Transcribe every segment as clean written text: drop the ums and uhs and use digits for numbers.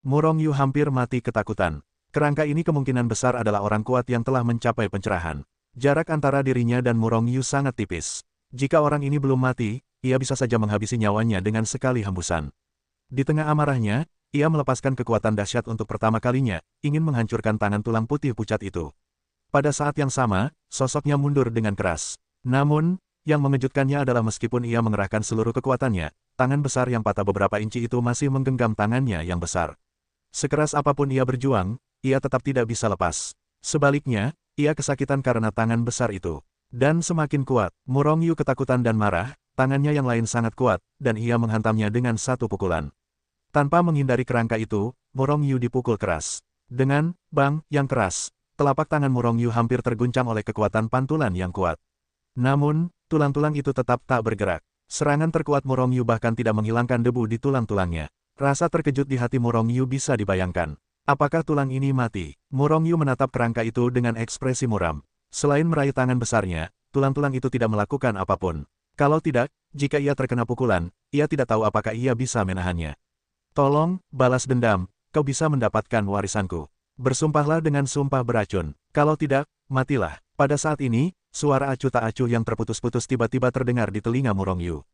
Murong Yu hampir mati ketakutan. Kerangka ini kemungkinan besar adalah orang kuat yang telah mencapai pencerahan. Jarak antara dirinya dan Murong Yu sangat tipis. Jika orang ini belum mati, ia bisa saja menghabisi nyawanya dengan sekali hembusan. Di tengah amarahnya, ia melepaskan kekuatan dahsyat untuk pertama kalinya, ingin menghancurkan tangan tulang putih pucat itu. Pada saat yang sama, sosoknya mundur dengan keras. Namun, yang mengejutkannya adalah meskipun ia mengerahkan seluruh kekuatannya, tangan besar yang patah beberapa inci itu masih menggenggam tangannya yang besar. Sekeras apapun ia berjuang, ia tetap tidak bisa lepas. Sebaliknya, ia kesakitan karena tangan besar itu. Dan semakin kuat, Murong Yu ketakutan dan marah, tangannya yang lain sangat kuat, dan ia menghantamnya dengan satu pukulan. Tanpa menghindari kerangka itu, Murong Yu dipukul keras. Dengan bang yang keras, telapak tangan Murong Yu hampir terguncang oleh kekuatan pantulan yang kuat. Namun, tulang-tulang itu tetap tak bergerak. Serangan terkuat Murong Yu bahkan tidak menghilangkan debu di tulang-tulangnya. Rasa terkejut di hati Murong Yu bisa dibayangkan. Apakah tulang ini mati? Murong Yu menatap kerangka itu dengan ekspresi muram. Selain meraih tangan besarnya, tulang-tulang itu tidak melakukan apapun. Kalau tidak, jika ia terkena pukulan, ia tidak tahu apakah ia bisa menahannya. Tolong, balas dendam, kau bisa mendapatkan warisanku. Bersumpahlah dengan sumpah beracun. Kalau tidak, matilah. Pada saat ini, suara acuh tak acuh yang terputus-putus tiba-tiba terdengar di telinga Murong Yu.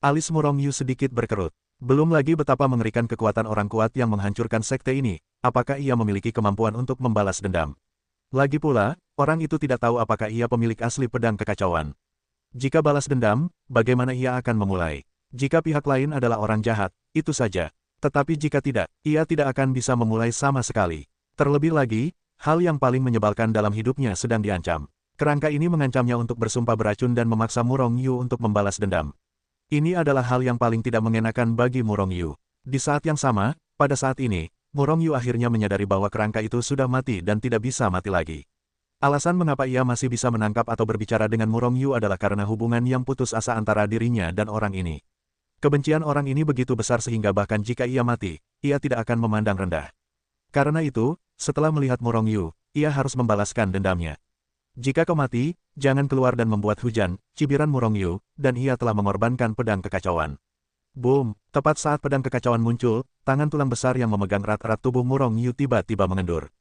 Alis Murong Yu sedikit berkerut. Belum lagi betapa mengerikan kekuatan orang kuat yang menghancurkan sekte ini, apakah ia memiliki kemampuan untuk membalas dendam. Lagi pula, orang itu tidak tahu apakah ia pemilik asli pedang kekacauan. Jika balas dendam, bagaimana ia akan memulai? Jika pihak lain adalah orang jahat, itu saja. Tetapi jika tidak, ia tidak akan bisa memulai sama sekali. Terlebih lagi, hal yang paling menyebalkan dalam hidupnya sedang diancam. Kerangka ini mengancamnya untuk bersumpah beracun dan memaksa Murong Yu untuk membalas dendam. Ini adalah hal yang paling tidak mengenakan bagi Murong Yu. Di saat yang sama, pada saat ini, Murong Yu akhirnya menyadari bahwa kerangka itu sudah mati dan tidak bisa mati lagi. Alasan mengapa ia masih bisa menangkap atau berbicara dengan Murong Yu adalah karena hubungan yang putus asa antara dirinya dan orang ini. Kebencian orang ini begitu besar sehingga bahkan jika ia mati, ia tidak akan memandang rendah. Karena itu, setelah melihat Murong Yu, ia harus membalaskan dendamnya. Jika kau mati, jangan keluar dan membuat hujan, cibiran Murong Yu, dan ia telah mengorbankan pedang kekacauan. Boom! Tepat saat pedang kekacauan muncul, tangan tulang besar yang memegang erat-erat tubuh Murong Yu tiba-tiba mengendur.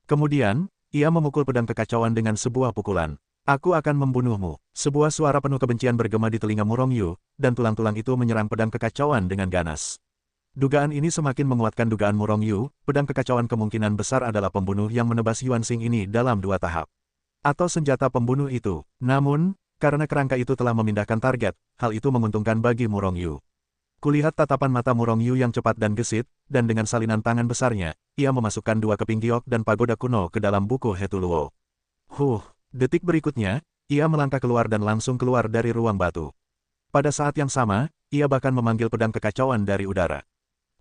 Kemudian, ia memukul pedang kekacauan dengan sebuah pukulan. Aku akan membunuhmu. Sebuah suara penuh kebencian bergema di telinga Murong Yu, dan tulang-tulang itu menyerang pedang kekacauan dengan ganas. Dugaan ini semakin menguatkan dugaan Murong Yu, pedang kekacauan kemungkinan besar adalah pembunuh yang menebas Yuan Xing ini dalam 2 tahap. Atau senjata pembunuh itu. Namun, karena kerangka itu telah memindahkan target, hal itu menguntungkan bagi Murong Yu. Kulihat tatapan mata Murong Yu yang cepat dan gesit, dan dengan salinan tangan besarnya, ia memasukkan 2 keping giok dan pagoda kuno ke dalam buku Hetuluo. Detik berikutnya, ia melangkah keluar dan langsung keluar dari ruang batu. Pada saat yang sama, ia bahkan memanggil pedang kekacauan dari udara.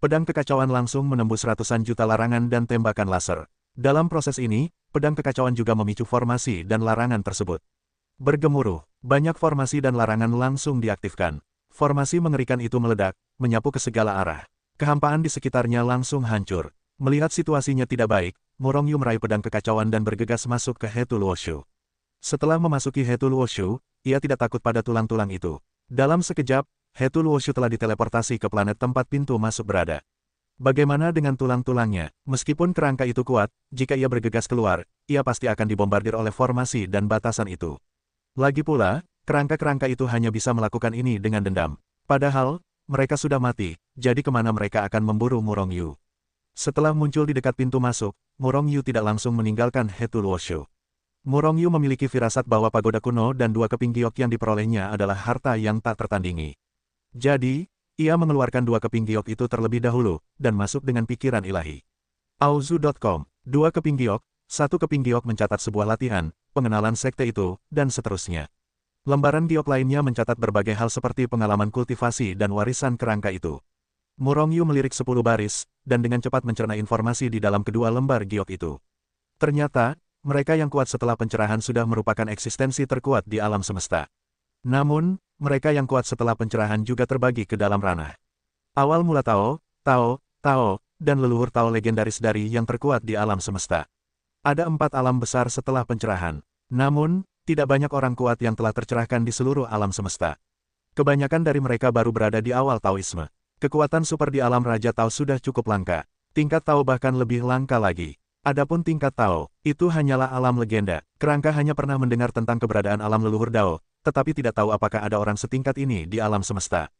Pedang kekacauan langsung menembus ratusan juta larangan dan tembakan laser. Dalam proses ini, pedang kekacauan juga memicu formasi dan larangan tersebut. Bergemuruh, banyak formasi dan larangan langsung diaktifkan. Formasi mengerikan itu meledak, menyapu ke segala arah. Kehampaan di sekitarnya langsung hancur. Melihat situasinya tidak baik, Murong Yu meraih pedang kekacauan dan bergegas masuk ke Hetuluoshu. Setelah memasuki Hetuluoshu, ia tidak takut pada tulang-tulang itu. Dalam sekejap, Hetuluoshu telah diteleportasi ke planet tempat pintu masuk berada. Bagaimana dengan tulang-tulangnya? Meskipun kerangka itu kuat, jika ia bergegas keluar, ia pasti akan dibombardir oleh formasi dan batasan itu. Lagi pula, kerangka-kerangka itu hanya bisa melakukan ini dengan dendam. Padahal, mereka sudah mati, jadi kemana mereka akan memburu Murong Yu? Setelah muncul di dekat pintu masuk, Murong Yu tidak langsung meninggalkan Hetuluoshu. Murong Yu memiliki firasat bahwa pagoda kuno dan 2 keping giok yang diperolehnya adalah harta yang tak tertandingi. Jadi, ia mengeluarkan 2 keping giok itu terlebih dahulu, dan masuk dengan pikiran ilahi. Auzu.com, 2 keping giok, 1 keping giok mencatat sebuah latihan, pengenalan sekte itu, dan seterusnya. Lembaran giok lainnya mencatat berbagai hal seperti pengalaman kultivasi dan warisan kerangka itu. Murong Yu melirik 10 baris, dan dengan cepat mencerna informasi di dalam kedua lembar giok itu. Ternyata, mereka yang kuat setelah pencerahan sudah merupakan eksistensi terkuat di alam semesta. Namun, mereka yang kuat setelah pencerahan juga terbagi ke dalam ranah. Awal mula Tao, dan leluhur Tao legendaris dari yang terkuat di alam semesta. Ada 4 alam besar setelah pencerahan. Namun, tidak banyak orang kuat yang telah tercerahkan di seluruh alam semesta. Kebanyakan dari mereka baru berada di awal Taoisme. Kekuatan super di alam Raja Tao sudah cukup langka. Tingkat Tao bahkan lebih langka lagi. Adapun tingkat Tao, itu hanyalah alam legenda. Kerangka hanya pernah mendengar tentang keberadaan alam leluhur Dao, tetapi tidak tahu apakah ada orang setingkat ini di alam semesta.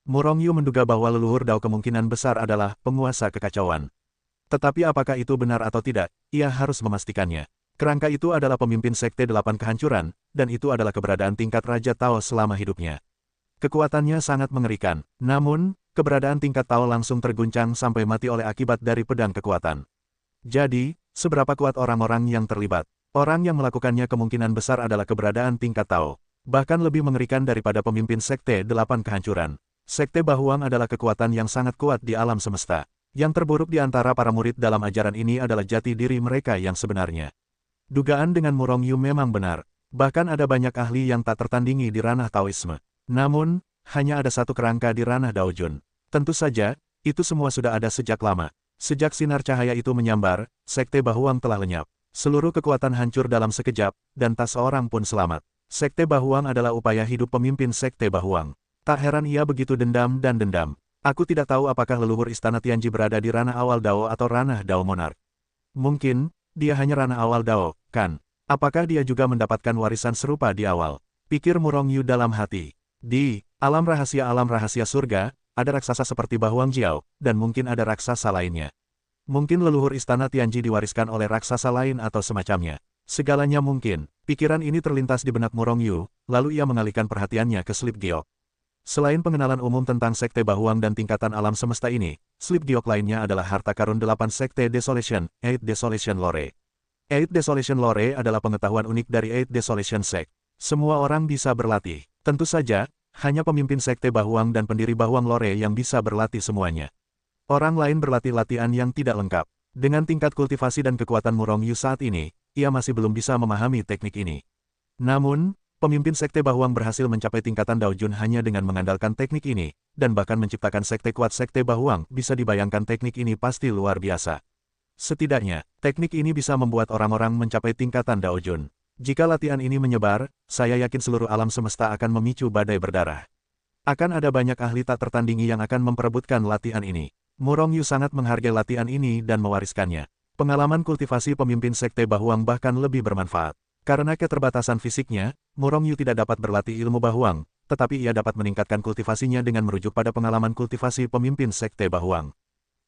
Murong Yu menduga bahwa leluhur Dao kemungkinan besar adalah penguasa kekacauan. Tetapi apakah itu benar atau tidak, ia harus memastikannya. Kerangka itu adalah pemimpin Sekte Delapan Kehancuran, dan itu adalah keberadaan tingkat Raja Tao selama hidupnya. Kekuatannya sangat mengerikan, namun, keberadaan tingkat Tao langsung terguncang sampai mati oleh akibat dari pedang kekuatan. Jadi, seberapa kuat orang-orang yang terlibat? Orang yang melakukannya kemungkinan besar adalah keberadaan tingkat Tao. Bahkan lebih mengerikan daripada pemimpin Sekte Delapan Kehancuran. Sekte Bahuang adalah kekuatan yang sangat kuat di alam semesta. Yang terburuk di antara para murid dalam ajaran ini adalah jati diri mereka yang sebenarnya. Dugaan dengan Murong Yu memang benar. Bahkan ada banyak ahli yang tak tertandingi di ranah Taoisme. Namun, hanya ada satu kerangka di ranah Daojun. Tentu saja, itu semua sudah ada sejak lama. Sejak sinar cahaya itu menyambar, Sekte Bahuang telah lenyap. Seluruh kekuatan hancur dalam sekejap, dan tak seorang pun selamat. Sekte Bahuang adalah upaya hidup pemimpin Sekte Bahuang. Tak heran ia begitu dendam dan dendam. Aku tidak tahu apakah leluhur Istana Tianji berada di ranah awal Dao atau ranah Dao Monark. Mungkin, dia hanya ranah awal Dao, kan? Apakah dia juga mendapatkan warisan serupa di awal? Pikir Murong Yu dalam hati. Di alam rahasia surga, ada raksasa seperti Bahuang Jiao, dan mungkin ada raksasa lainnya. Mungkin leluhur Istana Tianji diwariskan oleh raksasa lain atau semacamnya. Segalanya mungkin. Pikiran ini terlintas di benak Murong Yu, lalu ia mengalihkan perhatiannya ke Slip Giok. Selain pengenalan umum tentang Sekte Bahuang dan tingkatan alam semesta ini, Slip Giok lainnya adalah harta karun 8 Sekte Desolation, Eight Desolation Lore. Eight Desolation Lore adalah pengetahuan unik dari Eight Desolation Sect. Semua orang bisa berlatih. Tentu saja, hanya pemimpin Sekte Bahuang dan pendiri Bahuang Lore yang bisa berlatih semuanya. Orang lain berlatih latihan yang tidak lengkap. Dengan tingkat kultivasi dan kekuatan Murong Yu saat ini, ia masih belum bisa memahami teknik ini. Namun, pemimpin Sekte Bahuang berhasil mencapai tingkatan Daojun hanya dengan mengandalkan teknik ini, dan bahkan menciptakan sekte kuat Sekte Bahuang. Bisa dibayangkan teknik ini pasti luar biasa. Setidaknya, teknik ini bisa membuat orang-orang mencapai tingkatan Daojun. Jika latihan ini menyebar, saya yakin seluruh alam semesta akan memicu badai berdarah. Akan ada banyak ahli tak tertandingi yang akan memperebutkan latihan ini. Murong Yu sangat menghargai latihan ini dan mewariskannya. Pengalaman kultivasi pemimpin Sekte Bahuang bahkan lebih bermanfaat. Karena keterbatasan fisiknya, Murong Yu tidak dapat berlatih ilmu Bahuang, tetapi ia dapat meningkatkan kultivasinya dengan merujuk pada pengalaman kultivasi pemimpin Sekte Bahuang.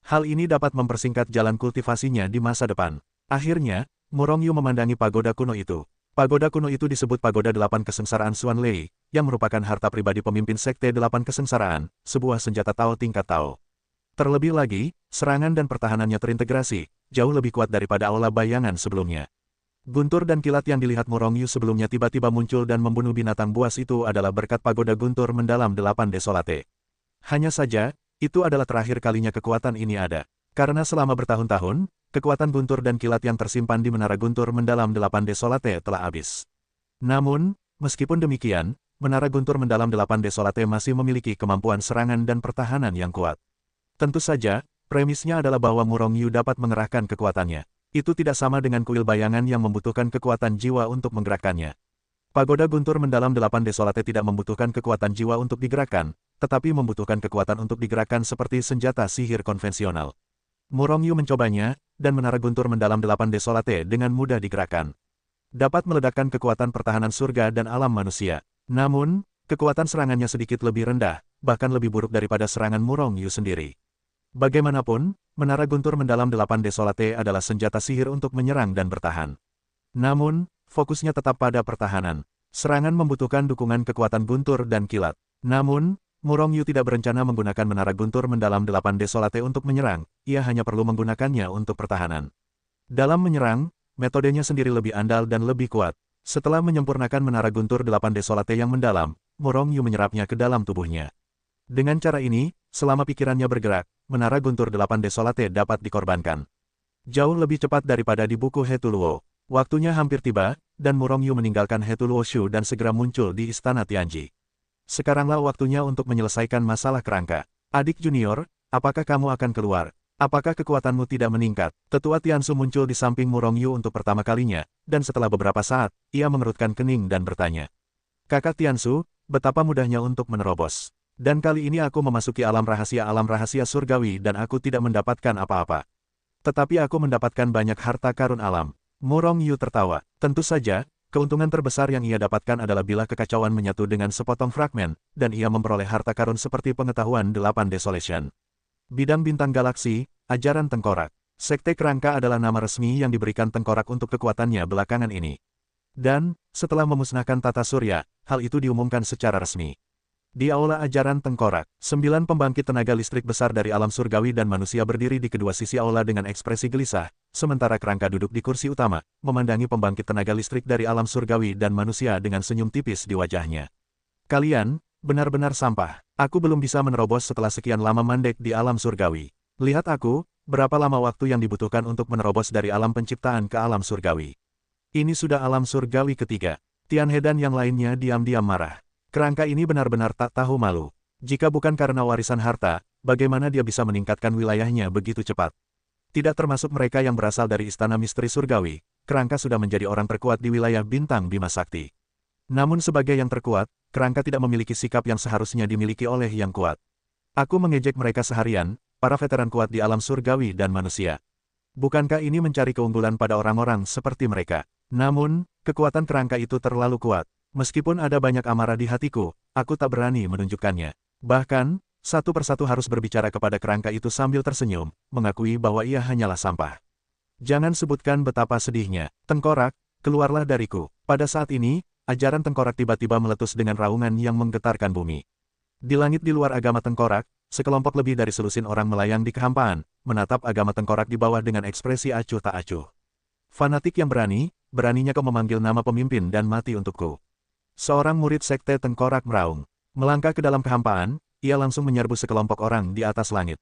Hal ini dapat mempersingkat jalan kultivasinya di masa depan. Akhirnya, Murong Yu memandangi pagoda kuno itu. Pagoda kuno itu disebut Pagoda 8 Kesengsaraan Xuan Lei, yang merupakan harta pribadi pemimpin Sekte 8 Kesengsaraan, sebuah senjata Tao tingkat Tao. Terlebih lagi, serangan dan pertahanannya terintegrasi, jauh lebih kuat daripada aula bayangan sebelumnya. Guntur dan kilat yang dilihat Murong Yu sebelumnya tiba-tiba muncul dan membunuh binatang buas itu adalah berkat Pagoda Guntur Mendalam 8 Desolate. Hanya saja, itu adalah terakhir kalinya kekuatan ini ada. Karena selama bertahun-tahun, kekuatan Guntur dan kilat yang tersimpan di Menara Guntur Mendalam 8 Desolate telah habis. Namun, meskipun demikian, Menara Guntur Mendalam 8 Desolate masih memiliki kemampuan serangan dan pertahanan yang kuat. Tentu saja, premisnya adalah bahwa Murong Yu dapat mengerahkan kekuatannya. Itu tidak sama dengan kuil bayangan yang membutuhkan kekuatan jiwa untuk menggerakkannya. Pagoda Guntur Mendalam 8 Desolate tidak membutuhkan kekuatan jiwa untuk digerakkan, tetapi membutuhkan kekuatan untuk digerakkan seperti senjata sihir konvensional. Murong Yu mencobanya, dan Menara Guntur Mendalam 8 Desolate dengan mudah digerakkan. Dapat meledakkan kekuatan pertahanan surga dan alam manusia. Namun, kekuatan serangannya sedikit lebih rendah, bahkan lebih buruk daripada serangan Murong Yu sendiri. Bagaimanapun, Menara Guntur Mendalam 8 Desolate adalah senjata sihir untuk menyerang dan bertahan. Namun, fokusnya tetap pada pertahanan. Serangan membutuhkan dukungan kekuatan Guntur dan kilat. Namun, Murong Yu tidak berencana menggunakan Menara Guntur Mendalam 8 Desolate untuk menyerang, ia hanya perlu menggunakannya untuk pertahanan. Dalam menyerang, metodenya sendiri lebih andal dan lebih kuat. Setelah menyempurnakan Menara Guntur 8 Desolate yang mendalam, Murong Yu menyerapnya ke dalam tubuhnya. Dengan cara ini, selama pikirannya bergerak, Menara Guntur 8 Desolate dapat dikorbankan. Jauh lebih cepat daripada di buku Hetuluo. Waktunya hampir tiba, dan Murong Yu meninggalkan Hetuluo Shu dan segera muncul di Istana Tianji. Sekaranglah waktunya untuk menyelesaikan masalah kerangka. Adik junior, apakah kamu akan keluar? Apakah kekuatanmu tidak meningkat? Tetua Tiansu muncul di samping Murong Yu untuk pertama kalinya, dan setelah beberapa saat, ia mengerutkan kening dan bertanya. Kakak Tiansu, betapa mudahnya untuk menerobos. Dan kali ini aku memasuki alam rahasia surgawi dan aku tidak mendapatkan apa-apa. Tetapi aku mendapatkan banyak harta karun alam. Murong Yu tertawa. Tentu saja, keuntungan terbesar yang ia dapatkan adalah bila kekacauan menyatu dengan sepotong fragmen, dan ia memperoleh harta karun seperti pengetahuan 8 Desolation. Bidang bintang galaksi, ajaran tengkorak. Sekte Kerangka adalah nama resmi yang diberikan tengkorak untuk kekuatannya belakangan ini. Dan, setelah memusnahkan tata surya, hal itu diumumkan secara resmi. Di Aula Ajaran Tengkorak, 9 pembangkit tenaga listrik besar dari alam surgawi dan manusia berdiri di kedua sisi aula dengan ekspresi gelisah, sementara Kerangka duduk di kursi utama, memandangi pembangkit tenaga listrik dari alam surgawi dan manusia dengan senyum tipis di wajahnya. Kalian, benar-benar sampah. Aku belum bisa menerobos setelah sekian lama mandek di alam surgawi. Lihat aku, berapa lama waktu yang dibutuhkan untuk menerobos dari alam penciptaan ke alam surgawi. Ini sudah alam surgawi ketiga. Tianhe dan yang lainnya diam-diam marah. Kerangka ini benar-benar tak tahu malu. Jika bukan karena warisan harta, bagaimana dia bisa meningkatkan wilayahnya begitu cepat? Tidak termasuk mereka yang berasal dari Istana Misteri Surgawi, Kerangka sudah menjadi orang terkuat di wilayah Bintang Bima Sakti. Namun sebagai yang terkuat, Kerangka tidak memiliki sikap yang seharusnya dimiliki oleh yang kuat. Aku mengejek mereka seharian, para veteran kuat di alam surgawi dan manusia. Bukankah ini mencari keunggulan pada orang-orang seperti mereka? Namun, kekuatan Kerangka itu terlalu kuat. Meskipun ada banyak amarah di hatiku, aku tak berani menunjukkannya. Bahkan, satu persatu harus berbicara kepada Kerangka itu sambil tersenyum, mengakui bahwa ia hanyalah sampah. Jangan sebutkan betapa sedihnya. Tengkorak, keluarlah dariku. Pada saat ini, ajaran Tengkorak tiba-tiba meletus dengan raungan yang menggetarkan bumi. Di langit di luar agama Tengkorak, sekelompok lebih dari selusin orang melayang di kehampaan, menatap agama Tengkorak di bawah dengan ekspresi acuh tak acuh. Fanatik yang berani, beraninya kau memanggil nama pemimpin dan mati untukku. Seorang murid sekte Tengkorak meraung. Melangkah ke dalam kehampaan, ia langsung menyerbu sekelompok orang di atas langit.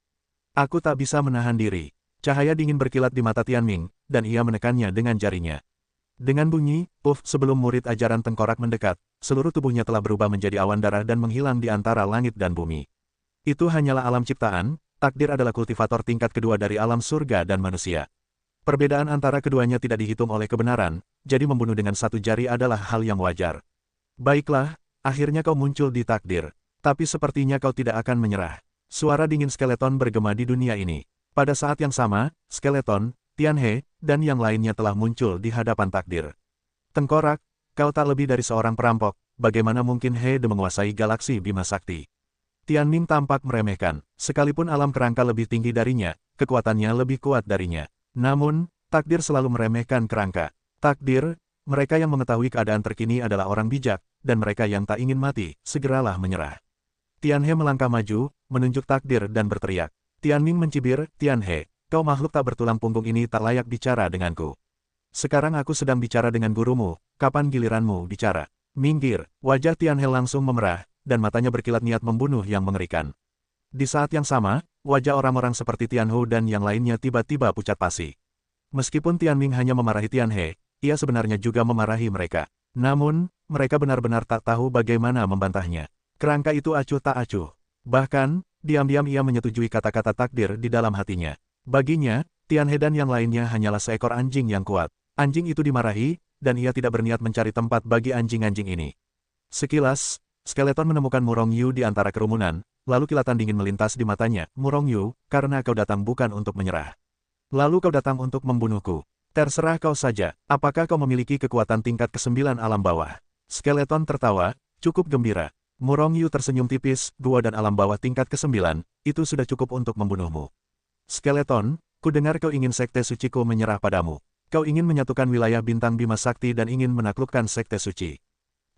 Aku tak bisa menahan diri. Cahaya dingin berkilat di mata Tianming, dan ia menekannya dengan jarinya. Dengan bunyi, puff, sebelum murid ajaran Tengkorak mendekat, seluruh tubuhnya telah berubah menjadi awan darah dan menghilang di antara langit dan bumi. Itu hanyalah alam ciptaan, takdir adalah kultivator tingkat kedua dari alam surga dan manusia. Perbedaan antara keduanya tidak dihitung oleh kebenaran, jadi membunuh dengan satu jari adalah hal yang wajar. Baiklah, akhirnya kau muncul di takdir. Tapi sepertinya kau tidak akan menyerah. Suara dingin skeleton bergema di dunia ini. Pada saat yang sama, skeleton, Tianhe, dan yang lainnya telah muncul di hadapan takdir. Tengkorak, kau tak lebih dari seorang perampok, bagaimana mungkin He De menguasai galaksi Bima Sakti? Tianming tampak meremehkan, sekalipun alam Kerangka lebih tinggi darinya, kekuatannya lebih kuat darinya. Namun, takdir selalu meremehkan Kerangka. Takdir, mereka yang mengetahui keadaan terkini adalah orang bijak, dan mereka yang tak ingin mati, segeralah menyerah. Tianhe melangkah maju, menunjuk takdir dan berteriak. Tianming mencibir, Tianhe, kau makhluk tak bertulang punggung ini tak layak bicara denganku. Sekarang aku sedang bicara dengan gurumu, kapan giliranmu bicara? Minggir, wajah Tianhe langsung memerah, dan matanya berkilat niat membunuh yang mengerikan. Di saat yang sama, wajah orang-orang seperti Tianhu dan yang lainnya tiba-tiba pucat pasi. Meskipun Tianming hanya memarahi Tianhe, ia sebenarnya juga memarahi mereka. Namun, mereka benar-benar tak tahu bagaimana membantahnya. Kerangka itu acuh tak acuh. Bahkan, diam-diam ia menyetujui kata-kata takdir di dalam hatinya. Baginya, Tianhe dan yang lainnya hanyalah seekor anjing yang kuat. Anjing itu dimarahi, dan ia tidak berniat mencari tempat bagi anjing-anjing ini. Sekilas, skeleton menemukan Murong Yu di antara kerumunan, lalu kilatan dingin melintas di matanya. Murong Yu, karena kau datang bukan untuk menyerah. Lalu kau datang untuk membunuhku. Terserah kau saja, apakah kau memiliki kekuatan tingkat ke-9 alam bawah? Skeleton tertawa, cukup gembira. Murong Yu tersenyum tipis, gua dan alam bawah tingkat ke-9, itu sudah cukup untuk membunuhmu. Skeleton, ku dengar kau ingin sekte suciku menyerah padamu. Kau ingin menyatukan wilayah Bintang Bima Sakti dan ingin menaklukkan sekte suci.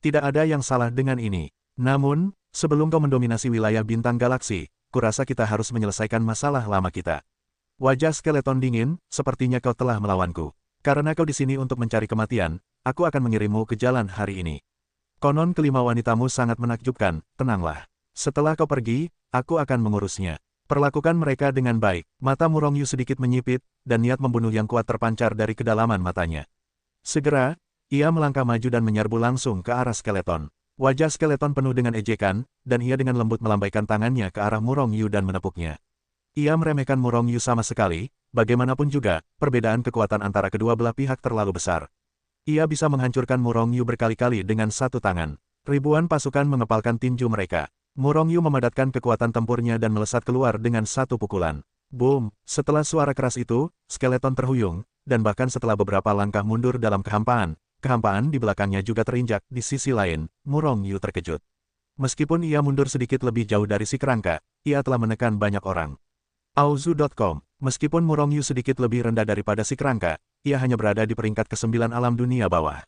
Tidak ada yang salah dengan ini. Namun, sebelum kau mendominasi wilayah Bintang Galaksi, kurasa kita harus menyelesaikan masalah lama kita. Wajah skeleton dingin, sepertinya kau telah melawanku. Karena kau di sini untuk mencari kematian, aku akan mengirimmu ke jalan hari ini. Konon kelima wanitamu sangat menakjubkan, tenanglah. Setelah kau pergi, aku akan mengurusnya. Perlakukan mereka dengan baik. Mata Murong Yu sedikit menyipit, dan niat membunuh yang kuat terpancar dari kedalaman matanya. Segera, ia melangkah maju dan menyerbu langsung ke arah skeleton. Wajah skeleton penuh dengan ejekan, dan ia dengan lembut melambaikan tangannya ke arah Murong Yu dan menepuknya. Ia meremehkan Murong Yu sama sekali, bagaimanapun juga, perbedaan kekuatan antara kedua belah pihak terlalu besar. Ia bisa menghancurkan Murong Yu berkali-kali dengan satu tangan. Ribuan pasukan mengepalkan tinju mereka. Murong Yu memadatkan kekuatan tempurnya dan melesat keluar dengan satu pukulan. Boom! Setelah suara keras itu, skeleton terhuyung, dan bahkan setelah beberapa langkah mundur dalam kehampaan di belakangnya juga terinjak. Di sisi lain, Murong Yu terkejut. Meskipun ia mundur sedikit lebih jauh dari si kerangka, ia telah menekan banyak orang. Auzu.com. Meskipun Murong Yu sedikit lebih rendah daripada si kerangka, ia hanya berada di peringkat ke-9 alam dunia bawah.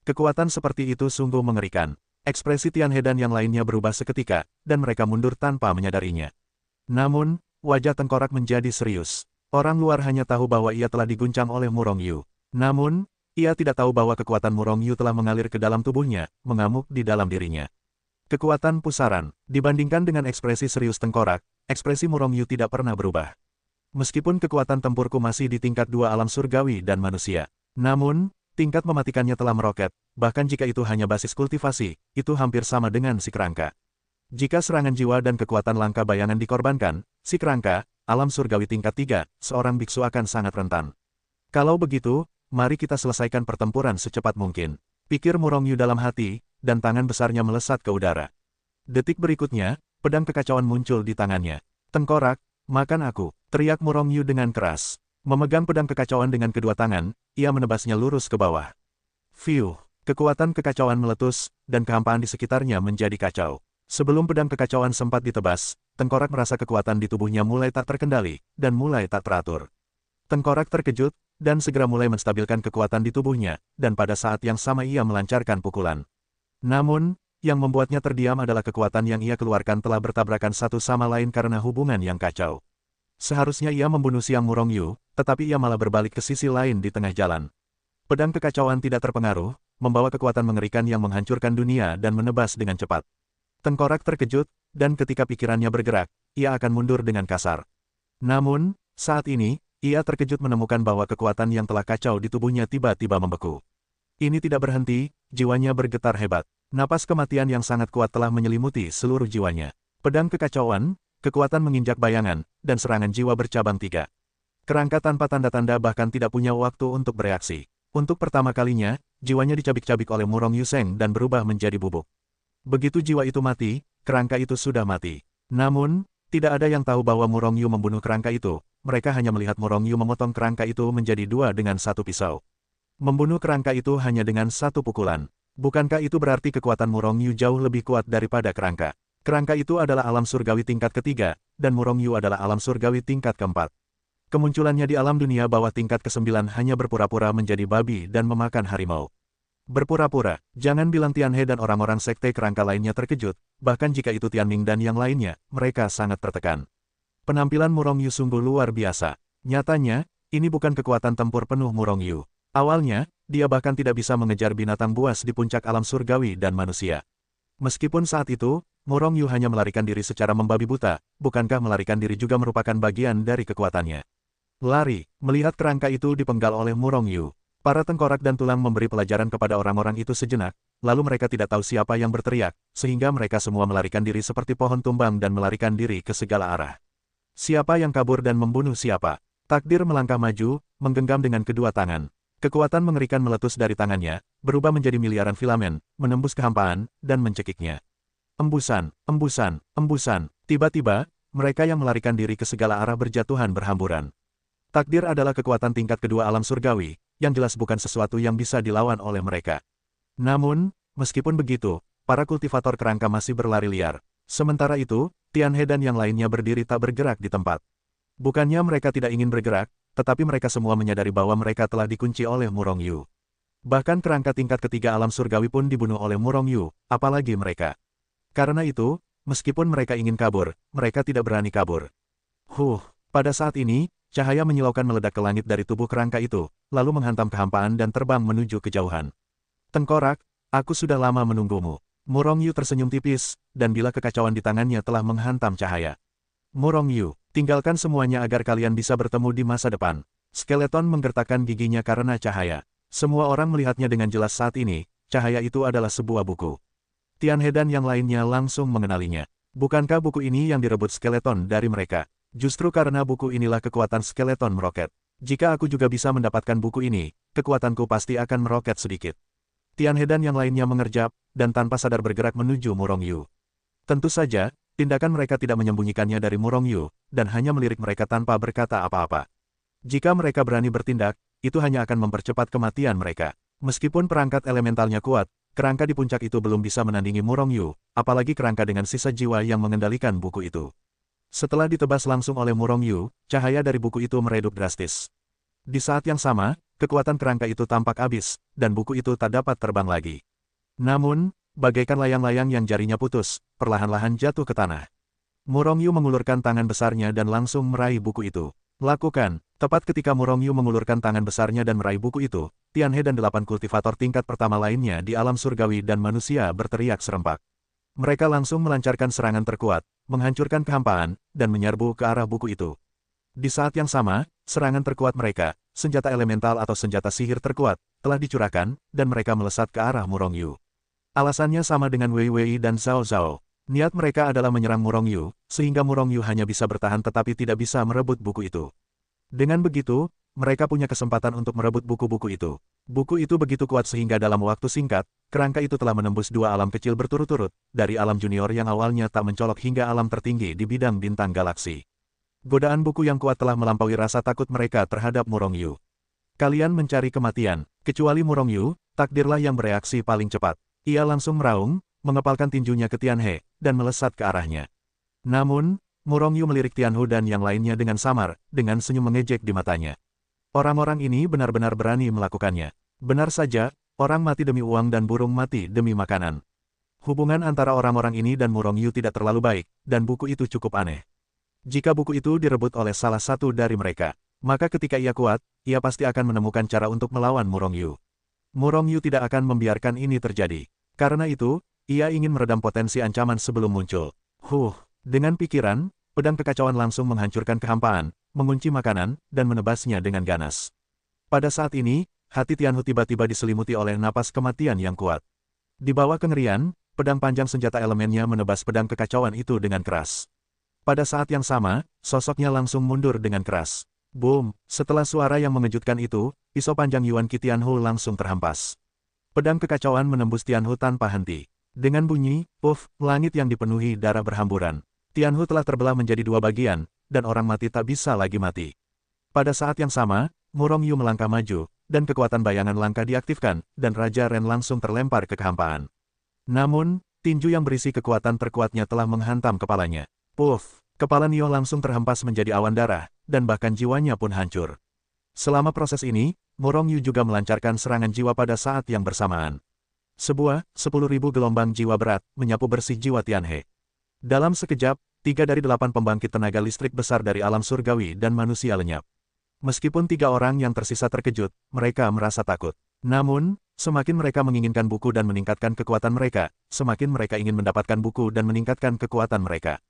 Kekuatan seperti itu sungguh mengerikan. Ekspresi Tianhe dan yang lainnya berubah seketika, dan mereka mundur tanpa menyadarinya. Namun, wajah Tengkorak menjadi serius. Orang luar hanya tahu bahwa ia telah diguncang oleh Murong Yu. Namun, ia tidak tahu bahwa kekuatan Murong Yu telah mengalir ke dalam tubuhnya, mengamuk di dalam dirinya. Kekuatan pusaran, dibandingkan dengan ekspresi serius Tengkorak, ekspresi Murong Yu tidak pernah berubah. Meskipun kekuatan tempurku masih di tingkat 2 alam surgawi dan manusia. Namun, tingkat mematikannya telah meroket, bahkan jika itu hanya basis kultivasi, itu hampir sama dengan si kerangka. Jika serangan jiwa dan kekuatan langka bayangan dikorbankan, si kerangka, alam surgawi tingkat 3, seorang biksu akan sangat rentan. Kalau begitu, mari kita selesaikan pertempuran secepat mungkin. Pikir Murong Yu dalam hati, dan tangan besarnya melesat ke udara. Detik berikutnya, pedang kekacauan muncul di tangannya. Tengkorak, makan aku, teriak Murong Yu dengan keras. Memegang pedang kekacauan dengan kedua tangan, ia menebasnya lurus ke bawah. Fiuh, kekuatan kekacauan meletus, dan kehampaan di sekitarnya menjadi kacau. Sebelum pedang kekacauan sempat ditebas, Tengkorak merasa kekuatan di tubuhnya mulai tak terkendali, dan mulai tak teratur. Tengkorak terkejut, dan segera mulai menstabilkan kekuatan di tubuhnya, dan pada saat yang sama ia melancarkan pukulan. Namun, yang membuatnya terdiam adalah kekuatan yang ia keluarkan telah bertabrakan satu sama lain karena hubungan yang kacau. Seharusnya ia membunuh Siang Murong Yu, tetapi ia malah berbalik ke sisi lain di tengah jalan. Pedang kekacauan tidak terpengaruh, membawa kekuatan mengerikan yang menghancurkan dunia dan menebas dengan cepat. Tengkorak terkejut, dan ketika pikirannya bergerak, ia akan mundur dengan kasar. Namun, saat ini, ia terkejut menemukan bahwa kekuatan yang telah kacau di tubuhnya tiba-tiba membeku. Ini tidak berhenti, jiwanya bergetar hebat. Napas kematian yang sangat kuat telah menyelimuti seluruh jiwanya. Pedang kekacauan, kekuatan menginjak bayangan, dan serangan jiwa bercabang 3. Kerangka tanpa tanda-tanda bahkan tidak punya waktu untuk bereaksi. Untuk pertama kalinya, jiwanya dicabik-cabik oleh Murong Yu Seng dan berubah menjadi bubuk. Begitu jiwa itu mati, kerangka itu sudah mati. Namun, tidak ada yang tahu bahwa Murong Yu membunuh kerangka itu, mereka hanya melihat Murong Yu memotong kerangka itu menjadi 2 dengan satu pisau. Membunuh kerangka itu hanya dengan satu pukulan. Bukankah itu berarti kekuatan Murong Yu jauh lebih kuat daripada kerangka? Kerangka itu adalah alam surgawi tingkat ketiga, dan Murong Yu adalah alam surgawi tingkat keempat. Kemunculannya di alam dunia bawah tingkat ke-9 hanya berpura-pura menjadi babi dan memakan harimau. Berpura-pura, jangan bilang Tianhe dan orang-orang sekte kerangka lainnya terkejut, bahkan jika itu Tianming dan yang lainnya, mereka sangat tertekan. Penampilan Murong Yu sungguh luar biasa. Nyatanya, ini bukan kekuatan tempur penuh Murong Yu. Awalnya, dia bahkan tidak bisa mengejar binatang buas di puncak alam surgawi dan manusia. Meskipun saat itu, Murong Yu hanya melarikan diri secara membabi buta, bukankah melarikan diri juga merupakan bagian dari kekuatannya? Lari, melihat kerangka itu dipenggal oleh Murong Yu. Para tengkorak dan tulang memberi pelajaran kepada orang-orang itu sejenak, lalu mereka tidak tahu siapa yang berteriak, sehingga mereka semua melarikan diri seperti pohon tumbang dan melarikan diri ke segala arah. Siapa yang kabur dan membunuh siapa? Takdir melangkah maju, menggenggam dengan kedua tangan. Kekuatan mengerikan meletus dari tangannya, berubah menjadi miliaran filamen, menembus kehampaan, dan mencekiknya. Embusan, embusan, embusan. Tiba-tiba, mereka yang melarikan diri ke segala arah berjatuhan berhamburan. Takdir adalah kekuatan tingkat kedua alam surgawi, yang jelas bukan sesuatu yang bisa dilawan oleh mereka. Namun, meskipun begitu, para kultivator kerangka masih berlari liar. Sementara itu, Tianhe dan yang lainnya berdiri tak bergerak di tempat. Bukannya mereka tidak ingin bergerak, tetapi mereka semua menyadari bahwa mereka telah dikunci oleh Murong Yu. Bahkan kerangka tingkat ketiga alam surgawi pun dibunuh oleh Murong Yu, apalagi mereka. Karena itu, meskipun mereka ingin kabur, mereka tidak berani kabur. Pada saat ini, cahaya menyilaukan meledak ke langit dari tubuh kerangka itu, lalu menghantam kehampaan dan terbang menuju kejauhan. Tengkorak, aku sudah lama menunggumu. Murong Yu tersenyum tipis, dan bila kekacauan di tangannya telah menghantam cahaya. Murong Yu, tinggalkan semuanya agar kalian bisa bertemu di masa depan. Skeleton menggertakkan giginya karena cahaya. Semua orang melihatnya dengan jelas saat ini, cahaya itu adalah sebuah buku. Tianhe dan yang lainnya langsung mengenalinya. Bukankah buku ini yang direbut skeleton dari mereka? Justru karena buku inilah kekuatan skeleton meroket. Jika aku juga bisa mendapatkan buku ini, kekuatanku pasti akan meroket sedikit. Tianhe dan yang lainnya mengerjap, dan tanpa sadar bergerak menuju Murong Yu. Tentu saja, tindakan mereka tidak menyembunyikannya dari Murongyu, dan hanya melirik mereka tanpa berkata apa-apa. Jika mereka berani bertindak, itu hanya akan mempercepat kematian mereka. Meskipun perangkat elementalnya kuat, kerangka di puncak itu belum bisa menandingi Murongyu, apalagi kerangka dengan sisa jiwa yang mengendalikan buku itu. Setelah ditebas langsung oleh Murongyu, cahaya dari buku itu meredup drastis. Di saat yang sama, kekuatan kerangka itu tampak habis, dan buku itu tak dapat terbang lagi. Namun, bagaikan layang-layang yang jarinya putus, perlahan-lahan jatuh ke tanah. Murongyu mengulurkan tangan besarnya dan langsung meraih buku itu. Lakukan. Tepat ketika Murongyu mengulurkan tangan besarnya dan meraih buku itu, Tianhe dan 8 kultivator tingkat pertama lainnya di alam surgawi dan manusia berteriak serempak. Mereka langsung melancarkan serangan terkuat, menghancurkan kehampaan, dan menyerbu ke arah buku itu. Di saat yang sama, serangan terkuat mereka, senjata elemental atau senjata sihir terkuat, telah dicurahkan, dan mereka melesat ke arah Murongyu. Alasannya sama dengan Wei Wei dan Zhao Zhao. Niat mereka adalah menyerang Murongyu, sehingga Murongyu hanya bisa bertahan tetapi tidak bisa merebut buku itu. Dengan begitu, mereka punya kesempatan untuk merebut buku-buku itu. Buku itu begitu kuat sehingga dalam waktu singkat, kerangka itu telah menembus 2 alam kecil berturut-turut, dari alam junior yang awalnya tak mencolok hingga alam tertinggi di bidang bintang galaksi. Godaan buku yang kuat telah melampaui rasa takut mereka terhadap Murongyu. Kalian mencari kematian, kecuali Murongyu, takdirlah yang bereaksi paling cepat. Ia langsung meraung, mengepalkan tinjunya ke Tianhe, dan melesat ke arahnya. Namun, Murongyu melirik Tianhu dan yang lainnya dengan samar, dengan senyum mengejek di matanya. Orang-orang ini benar-benar berani melakukannya. Benar saja, orang mati demi uang dan burung mati demi makanan. Hubungan antara orang-orang ini dan Murongyu tidak terlalu baik, dan buku itu cukup aneh. Jika buku itu direbut oleh salah satu dari mereka, maka ketika ia kuat, ia pasti akan menemukan cara untuk melawan Murongyu. Murongyu tidak akan membiarkan ini terjadi. Karena itu, ia ingin meredam potensi ancaman sebelum muncul. Dengan pikiran, pedang kekacauan langsung menghancurkan kehampaan, mengunci makanan, dan menebasnya dengan ganas. Pada saat ini, hati Tianhu tiba-tiba diselimuti oleh napas kematian yang kuat. Di bawah kengerian, pedang panjang senjata elemennya menebas pedang kekacauan itu dengan keras. Pada saat yang sama, sosoknya langsung mundur dengan keras. Boom! Setelah suara yang mengejutkan itu, pisau panjang Yuan Qi Tianhu langsung terhempas. Pedang kekacauan menembus Tianhu tanpa henti. Dengan bunyi, puff, langit yang dipenuhi darah berhamburan. Tianhu telah terbelah menjadi 2 bagian, dan orang mati tak bisa lagi mati. Pada saat yang sama, Murongyu melangkah maju, dan kekuatan bayangan langka diaktifkan, dan Raja Ren langsung terlempar ke kehampaan. Namun, tinju yang berisi kekuatan terkuatnya telah menghantam kepalanya. Puff! Kepala Nio langsung terhempas menjadi awan darah, dan bahkan jiwanya pun hancur. Selama proses ini, Murongyu juga melancarkan serangan jiwa pada saat yang bersamaan. Sebuah 10.000 gelombang jiwa berat menyapu bersih jiwa Tianhe. Dalam sekejap, 3 dari 8 pembangkit tenaga listrik besar dari alam surgawi dan manusia lenyap. Meskipun 3 orang yang tersisa terkejut, mereka merasa takut. Namun, semakin mereka menginginkan buku dan meningkatkan kekuatan mereka, semakin mereka ingin mendapatkan buku dan meningkatkan kekuatan mereka.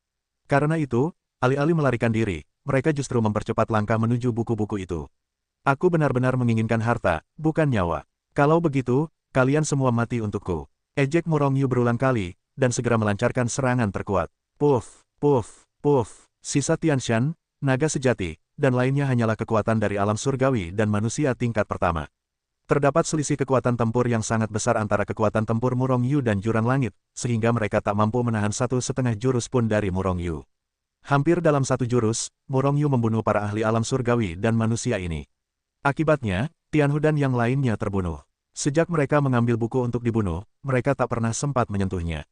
Karena itu, alih-alih melarikan diri, mereka justru mempercepat langkah menuju buku-buku itu. Aku benar-benar menginginkan harta, bukan nyawa. Kalau begitu, kalian semua mati untukku. Ejek Murongyu berulang kali, dan segera melancarkan serangan terkuat. Puff, puff, puff. Sisa Tianshan, naga sejati, dan lainnya hanyalah kekuatan dari alam surgawi dan manusia tingkat pertama. Terdapat selisih kekuatan tempur yang sangat besar antara kekuatan tempur Murongyu dan Jurang Langit, sehingga mereka tak mampu menahan 1,5 jurus pun dari Murongyu. Hampir dalam 1 jurus, Murongyu membunuh para ahli alam surgawi dan manusia ini. Akibatnya, Tianhu dan yang lainnya terbunuh. Sejak mereka mengambil buku untuk dibunuh, mereka tak pernah sempat menyentuhnya.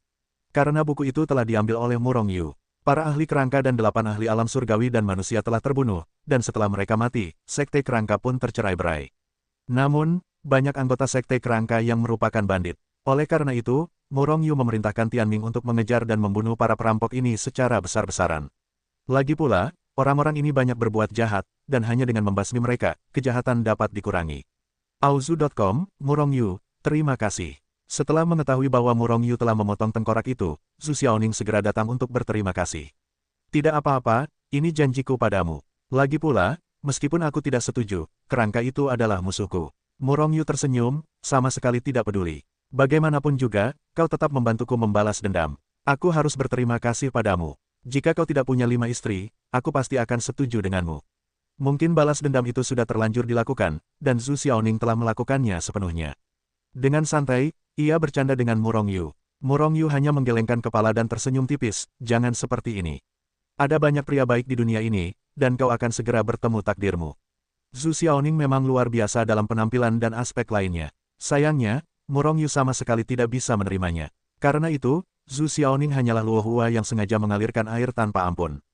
Karena buku itu telah diambil oleh Murongyu. Para ahli kerangka dan 8 ahli alam surgawi dan manusia telah terbunuh, dan setelah mereka mati, sekte kerangka pun tercerai-berai. Namun, banyak anggota sekte kerangka yang merupakan bandit. Oleh karena itu, Murongyu memerintahkan Tianming untuk mengejar dan membunuh para perampok ini secara besar-besaran. Lagi pula, orang-orang ini banyak berbuat jahat, dan hanya dengan membasmi mereka, kejahatan dapat dikurangi. Auzu.com, Murongyu, terima kasih. Setelah mengetahui bahwa Murongyu telah memotong tengkorak itu, Zhu Xiaoning segera datang untuk berterima kasih. Tidak apa-apa, ini janjiku padamu. Lagi pula, meskipun aku tidak setuju, kerangka itu adalah musuhku. Murongyu tersenyum, sama sekali tidak peduli. Bagaimanapun juga, kau tetap membantuku membalas dendam. Aku harus berterima kasih padamu. Jika kau tidak punya 5 istri, aku pasti akan setuju denganmu. Mungkin balas dendam itu sudah terlanjur dilakukan, dan Zhu Xiaoning telah melakukannya sepenuhnya. Dengan santai, ia bercanda dengan Murongyu. Murong Yu hanya menggelengkan kepala dan tersenyum tipis, jangan seperti ini. Ada banyak pria baik di dunia ini, dan kau akan segera bertemu takdirmu. Zhu Xiaoning memang luar biasa dalam penampilan dan aspek lainnya. Sayangnya, Murong Yu sama sekali tidak bisa menerimanya. Karena itu, Zhu Xiaoning hanyalah Luo Hua yang sengaja mengalirkan air tanpa ampun.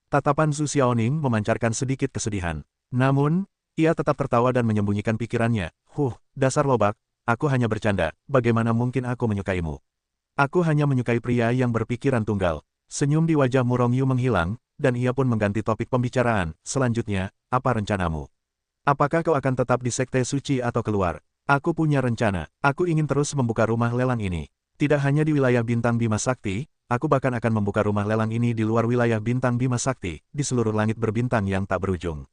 Tatapan Zhu Xiaoning memancarkan sedikit kesedihan. Namun, ia tetap tertawa dan menyembunyikan pikirannya. Dasar lobak, aku hanya bercanda, bagaimana mungkin aku menyukaimu? Aku hanya menyukai pria yang berpikiran tunggal. Senyum di wajah Murong Yu menghilang, dan ia pun mengganti topik pembicaraan. Selanjutnya, apa rencanamu? Apakah kau akan tetap di Sekte Suci atau keluar? Aku punya rencana. Aku ingin terus membuka rumah lelang ini. Tidak hanya di wilayah Bintang Bima Sakti, aku bahkan akan membuka rumah lelang ini di luar wilayah Bintang Bima Sakti, di seluruh langit berbintang yang tak berujung.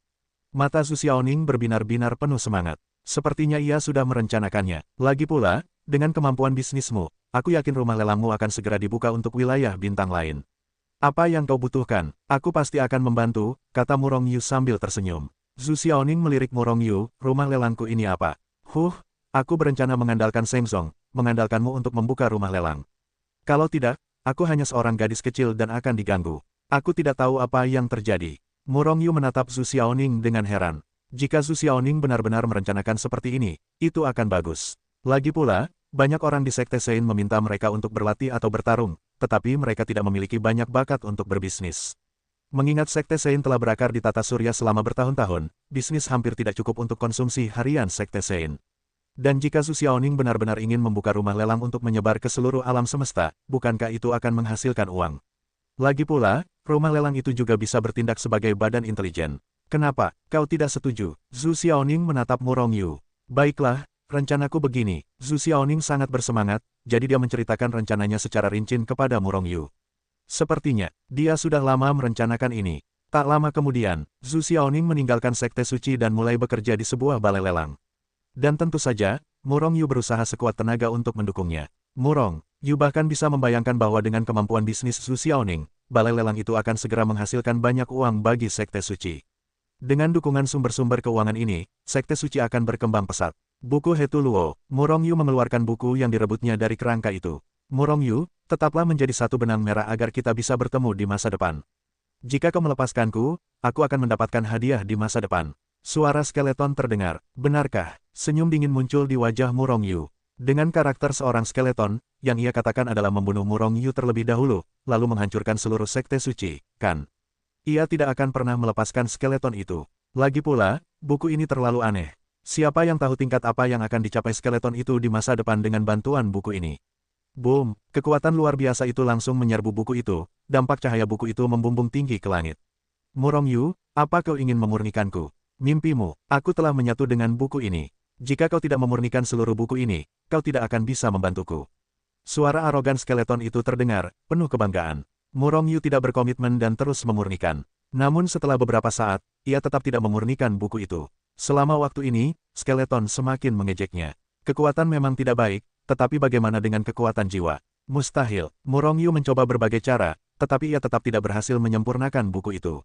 Mata Zhu Xiaoning berbinar-binar penuh semangat. Sepertinya ia sudah merencanakannya. Lagi pula, dengan kemampuan bisnismu, aku yakin rumah lelangmu akan segera dibuka untuk wilayah bintang lain. Apa yang kau butuhkan, aku pasti akan membantu, kata Murong Yu sambil tersenyum. Zhu Xiaoning melirik Murong Yu, rumah lelangku ini apa? Aku berencana mengandalkan Sheng Zong, mengandalkanmu untuk membuka rumah lelang. Kalau tidak, aku hanya seorang gadis kecil dan akan diganggu. Aku tidak tahu apa yang terjadi. Murong Yu menatap Zhu Xiaoning dengan heran. Jika Zhu Xiaoning benar-benar merencanakan seperti ini, itu akan bagus. Lagi pula, banyak orang di Sekte Sein meminta mereka untuk berlatih atau bertarung, tetapi mereka tidak memiliki banyak bakat untuk berbisnis. Mengingat Sekte Sein telah berakar di tata surya selama bertahun-tahun, bisnis hampir tidak cukup untuk konsumsi harian Sekte Sein. Dan jika Zhu Xiaoning benar-benar ingin membuka rumah lelang untuk menyebar ke seluruh alam semesta, bukankah itu akan menghasilkan uang? Lagi pula, rumah lelang itu juga bisa bertindak sebagai badan intelijen. Kenapa, kau tidak setuju? Zhu Xiaoning menatap Murong Yu. Baiklah, rencanaku begini. Zhu Xiaoning sangat bersemangat, jadi dia menceritakan rencananya secara rinci kepada Murong Yu. Sepertinya, dia sudah lama merencanakan ini. Tak lama kemudian, Zhu Xiaoning meninggalkan Sekte Suci dan mulai bekerja di sebuah balai lelang. Dan tentu saja, Murong Yu berusaha sekuat tenaga untuk mendukungnya. Murong Yu bahkan bisa membayangkan bahwa dengan kemampuan bisnis Zhu Xiaoning, balai lelang itu akan segera menghasilkan banyak uang bagi Sekte Suci. Dengan dukungan sumber-sumber keuangan ini, Sekte Suci akan berkembang pesat. Buku Hetu Luo. Murong Yu mengeluarkan buku yang direbutnya dari kerangka itu. Murong Yu, tetaplah menjadi satu benang merah agar kita bisa bertemu di masa depan. Jika kau melepaskanku, aku akan mendapatkan hadiah di masa depan. Suara skeleton terdengar. Benarkah? Senyum dingin muncul di wajah Murong Yu. Dengan karakter seorang skeleton, yang ia katakan adalah membunuh Murong Yu terlebih dahulu, lalu menghancurkan seluruh Sekte Suci, kan? Ia tidak akan pernah melepaskan skeleton itu. Lagi pula, buku ini terlalu aneh. Siapa yang tahu tingkat apa yang akan dicapai skeleton itu di masa depan dengan bantuan buku ini? Boom! Kekuatan luar biasa itu langsung menyerbu buku itu, dampak cahaya buku itu membumbung tinggi ke langit. Murong Yu, apa kau ingin memurnikanku? Mimpimu, aku telah menyatu dengan buku ini. Jika kau tidak memurnikan seluruh buku ini, kau tidak akan bisa membantuku. Suara arogan skeleton itu terdengar, penuh kebanggaan. Murong Yu tidak berkomitmen dan terus memurnikan. Namun setelah beberapa saat, ia tetap tidak memurnikan buku itu. Selama waktu ini, skeleton semakin mengejeknya. Kekuatan memang tidak baik, tetapi bagaimana dengan kekuatan jiwa? Mustahil. Murong Yu mencoba berbagai cara, tetapi ia tetap tidak berhasil menyempurnakan buku itu.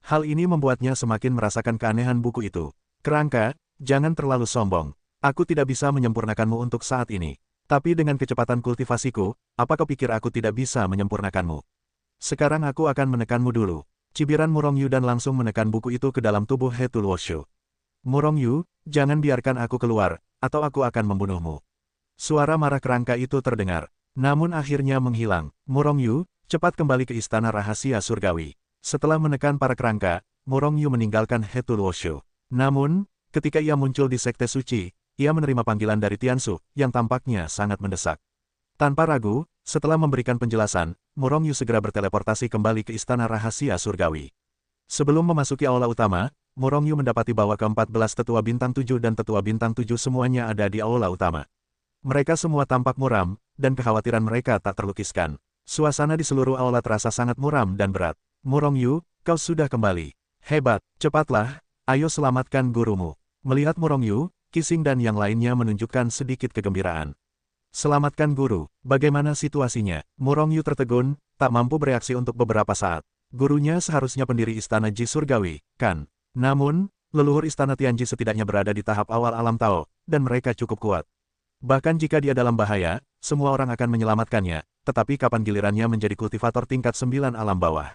Hal ini membuatnya semakin merasakan keanehan buku itu. Kerangka, jangan terlalu sombong. Aku tidak bisa menyempurnakanmu untuk saat ini. Tapi dengan kecepatan kultivasiku, apa kau pikir aku tidak bisa menyempurnakanmu? Sekarang aku akan menekanmu dulu. Cibiran Murong Yu dan langsung menekan buku itu ke dalam tubuh He Tu Luo Shu. Murong Yu, jangan biarkan aku keluar, atau aku akan membunuhmu. Suara marah kerangka itu terdengar. Namun akhirnya menghilang. Murong Yu, cepat kembali ke istana rahasia surgawi. Setelah menekan para kerangka, Murong Yu meninggalkan He Tu Luo Shu. Namun, ketika ia muncul di Sekte Suci, ia menerima panggilan dari Tiansu, yang tampaknya sangat mendesak. Tanpa ragu, setelah memberikan penjelasan, Murong Yu segera berteleportasi kembali ke istana rahasia surgawi. Sebelum memasuki aula utama, Murong Yu mendapati bahwa ke-14 tetua bintang 7 dan tetua bintang 7 semuanya ada di aula utama. Mereka semua tampak muram, dan kekhawatiran mereka tak terlukiskan. Suasana di seluruh aula terasa sangat muram dan berat. Murong Yu, kau sudah kembali. Hebat, cepatlah, ayo selamatkan gurumu. Melihat Murong Yu, Qixing dan yang lainnya menunjukkan sedikit kegembiraan. Selamatkan guru, bagaimana situasinya? Murong Yu tertegun, tak mampu bereaksi untuk beberapa saat. Gurunya seharusnya pendiri istana Ji Surgawi, kan? Namun, leluhur istana Tianji setidaknya berada di tahap awal alam Tao, dan mereka cukup kuat. Bahkan jika dia dalam bahaya, semua orang akan menyelamatkannya, tetapi kapan gilirannya menjadi kultivator tingkat 9 alam bawah?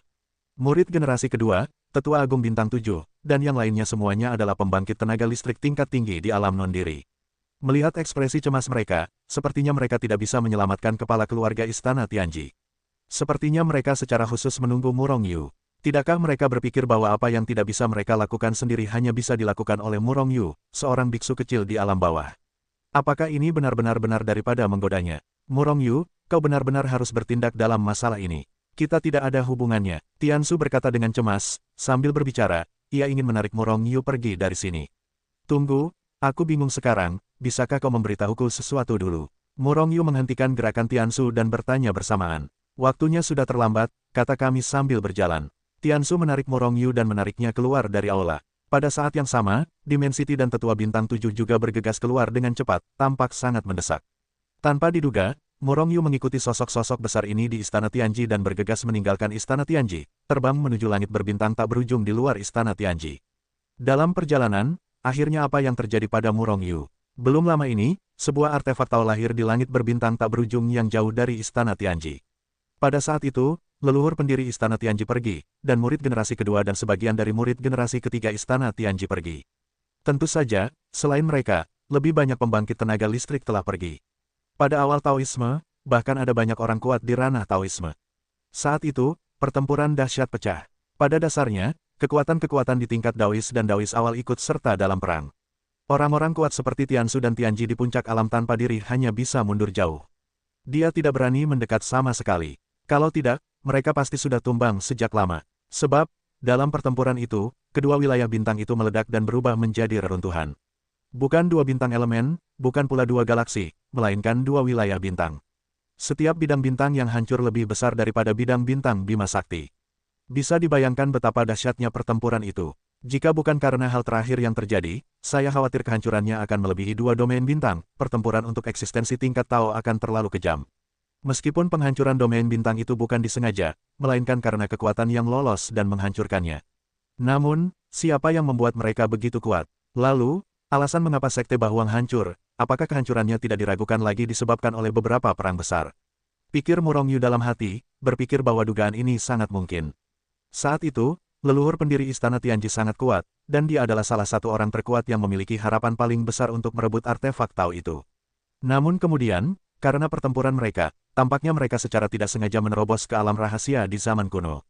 Murid generasi kedua, Tetua Agung Bintang 7, dan yang lainnya semuanya adalah pembangkit tenaga listrik tingkat tinggi di alam non-diri. Melihat ekspresi cemas mereka, sepertinya mereka tidak bisa menyelamatkan kepala keluarga Istana Tianji. Sepertinya mereka secara khusus menunggu Murong Yu. Tidakkah mereka berpikir bahwa apa yang tidak bisa mereka lakukan sendiri hanya bisa dilakukan oleh Murong Yu, seorang biksu kecil di alam bawah? Apakah ini benar-benar benar daripada menggodanya? Murong Yu, kau benar-benar harus bertindak dalam masalah ini. Kita tidak ada hubungannya, Tiansu berkata dengan cemas, sambil berbicara, ia ingin menarik Murong Yu pergi dari sini. Tunggu, aku bingung sekarang, bisakah kau memberitahuku sesuatu dulu? Murong Yu menghentikan gerakan Tiansu dan bertanya bersamaan. Waktunya sudah terlambat, kata kami sambil berjalan. Tiansu menarik Murong Yu dan menariknya keluar dari aula. Pada saat yang sama, Dimensity dan Tetua Bintang 7 juga bergegas keluar dengan cepat, tampak sangat mendesak. Tanpa diduga, Murong Yu mengikuti sosok-sosok besar ini di Istana Tianji dan bergegas meninggalkan Istana Tianji, terbang menuju langit berbintang tak berujung di luar Istana Tianji. Dalam perjalanan, akhirnya apa yang terjadi pada Murong Yu? Belum lama ini, sebuah artefak Tao lahir di langit berbintang tak berujung yang jauh dari Istana Tianji. Pada saat itu, leluhur pendiri Istana Tianji pergi, dan murid generasi kedua dan sebagian dari murid generasi ketiga Istana Tianji pergi. Tentu saja, selain mereka, lebih banyak pembangkit tenaga listrik telah pergi. Pada awal Taoisme, bahkan ada banyak orang kuat di ranah Taoisme. Saat itu, pertempuran dahsyat pecah. Pada dasarnya, kekuatan-kekuatan di tingkat Daois dan Daois awal ikut serta dalam perang. Orang-orang kuat seperti Tiansu dan Tianji di puncak alam tanpa diri hanya bisa mundur jauh. Dia tidak berani mendekat sama sekali. Kalau tidak, mereka pasti sudah tumbang sejak lama. Sebab, dalam pertempuran itu, kedua wilayah bintang itu meledak dan berubah menjadi reruntuhan. Bukan dua bintang elemen, bukan pula dua galaksi, melainkan dua wilayah bintang. Setiap bidang bintang yang hancur lebih besar daripada bidang bintang Bima Sakti. Bisa dibayangkan betapa dahsyatnya pertempuran itu. Jika bukan karena hal terakhir yang terjadi, saya khawatir kehancurannya akan melebihi dua domain bintang, pertempuran untuk eksistensi tingkat Tao akan terlalu kejam. Meskipun penghancuran domain bintang itu bukan disengaja, melainkan karena kekuatan yang lolos dan menghancurkannya. Namun, siapa yang membuat mereka begitu kuat? Lalu, alasan mengapa Sekte Bahuang hancur, apakah kehancurannya tidak diragukan lagi disebabkan oleh beberapa perang besar? Pikir Murong Yu dalam hati, berpikir bahwa dugaan ini sangat mungkin. Saat itu, leluhur pendiri Istana Tianji sangat kuat, dan dia adalah salah satu orang terkuat yang memiliki harapan paling besar untuk merebut artefak Tao itu. Namun kemudian, karena pertempuran mereka, tampaknya mereka secara tidak sengaja menerobos ke alam rahasia di zaman kuno.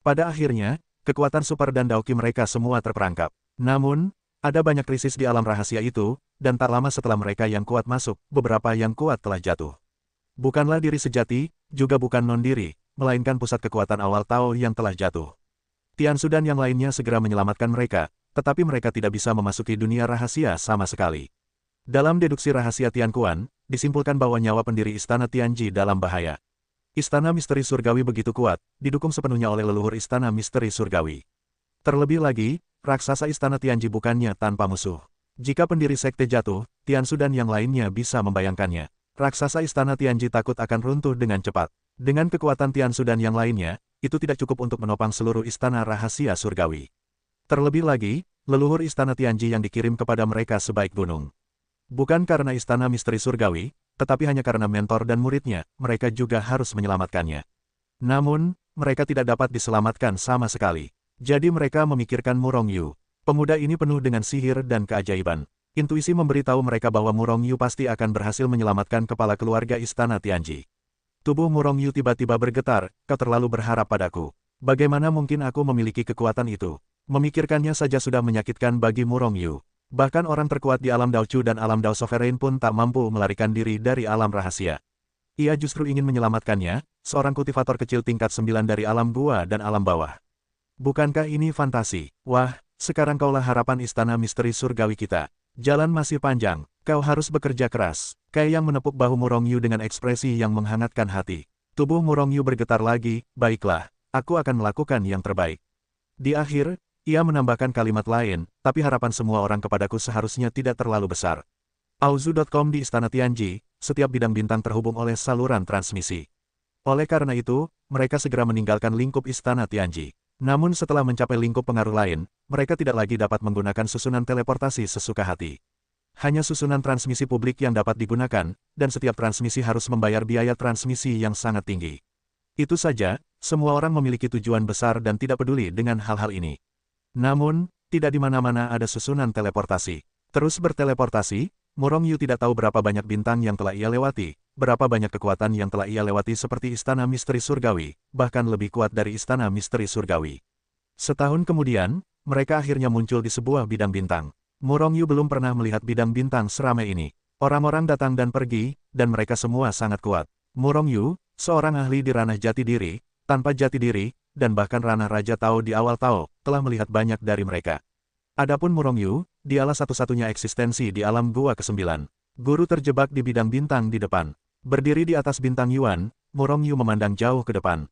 Pada akhirnya, kekuatan super dan Daoki mereka semua terperangkap. Namun, ada banyak krisis di alam rahasia itu, dan tak lama setelah mereka yang kuat masuk, beberapa yang kuat telah jatuh. Bukanlah diri sejati, juga bukan non-diri, melainkan pusat kekuatan awal Tao yang telah jatuh. Tiansu dan yang lainnya segera menyelamatkan mereka, tetapi mereka tidak bisa memasuki dunia rahasia sama sekali. Dalam deduksi rahasia Tianquan, disimpulkan bahwa nyawa pendiri Istana Tianji dalam bahaya. Istana Misteri Surgawi begitu kuat, didukung sepenuhnya oleh leluhur Istana Misteri Surgawi. Terlebih lagi, raksasa Istana Tianji bukannya tanpa musuh. Jika pendiri sekte jatuh, Tiansu dan yang lainnya bisa membayangkannya. Raksasa Istana Tianji takut akan runtuh dengan cepat. Dengan kekuatan Tiansu dan yang lainnya, itu tidak cukup untuk menopang seluruh Istana Rahasia Surgawi. Terlebih lagi, leluhur Istana Tianji yang dikirim kepada mereka sebaik gunung. Bukan karena Istana Misteri Surgawi, tetapi hanya karena mentor dan muridnya, mereka juga harus menyelamatkannya. Namun, mereka tidak dapat diselamatkan sama sekali. Jadi mereka memikirkan Murong Yu. Pemuda ini penuh dengan sihir dan keajaiban. Intuisi memberitahu mereka bahwa Murong Yu pasti akan berhasil menyelamatkan kepala keluarga Istana Tianji. Tubuh Murong Yu tiba-tiba bergetar, kau terlalu berharap padaku. Bagaimana mungkin aku memiliki kekuatan itu? Memikirkannya saja sudah menyakitkan bagi Murong Yu. Bahkan orang terkuat di alam Dao Chu dan alam Dao Sovereign pun tak mampu melarikan diri dari alam rahasia. Ia justru ingin menyelamatkannya, seorang kultivator kecil tingkat 9 dari alam gua dan alam bawah. Bukankah ini fantasi? Wah, sekarang kaulah harapan Istana Misteri Surgawi kita. Jalan masih panjang, kau harus bekerja keras. Kai yang menepuk bahu Murong Yu dengan ekspresi yang menghangatkan hati. Tubuh Murong Yu bergetar lagi, baiklah, aku akan melakukan yang terbaik. Di akhir, ia menambahkan kalimat lain, tapi harapan semua orang kepadaku seharusnya tidak terlalu besar. Auzu.com di Istana Tianji, setiap bidang bintang terhubung oleh saluran transmisi. Oleh karena itu, mereka segera meninggalkan lingkup Istana Tianji. Namun setelah mencapai lingkup pengaruh lain, mereka tidak lagi dapat menggunakan susunan teleportasi sesuka hati. Hanya susunan transmisi publik yang dapat digunakan, dan setiap transmisi harus membayar biaya transmisi yang sangat tinggi. Itu saja, semua orang memiliki tujuan besar dan tidak peduli dengan hal-hal ini. Namun, tidak di mana-mana ada susunan teleportasi. Terus berteleportasi, Murong Yu tidak tahu berapa banyak bintang yang telah ia lewati, berapa banyak kekuatan yang telah ia lewati seperti Istana Misteri Surgawi, bahkan lebih kuat dari Istana Misteri Surgawi. Setahun kemudian, mereka akhirnya muncul di sebuah bidang bintang. Murong Yu belum pernah melihat bidang bintang seramai ini. Orang-orang datang dan pergi, dan mereka semua sangat kuat. Murong Yu, seorang ahli di ranah jati diri, tanpa jati diri, dan bahkan ranah Raja Tao di awal Tao, telah melihat banyak dari mereka. Adapun Murong Yu, dialah satu-satunya eksistensi di alam gua ke-9. Guru terjebak di bidang bintang di depan. Berdiri di atas bintang Yuan, Murong Yu memandang jauh ke depan.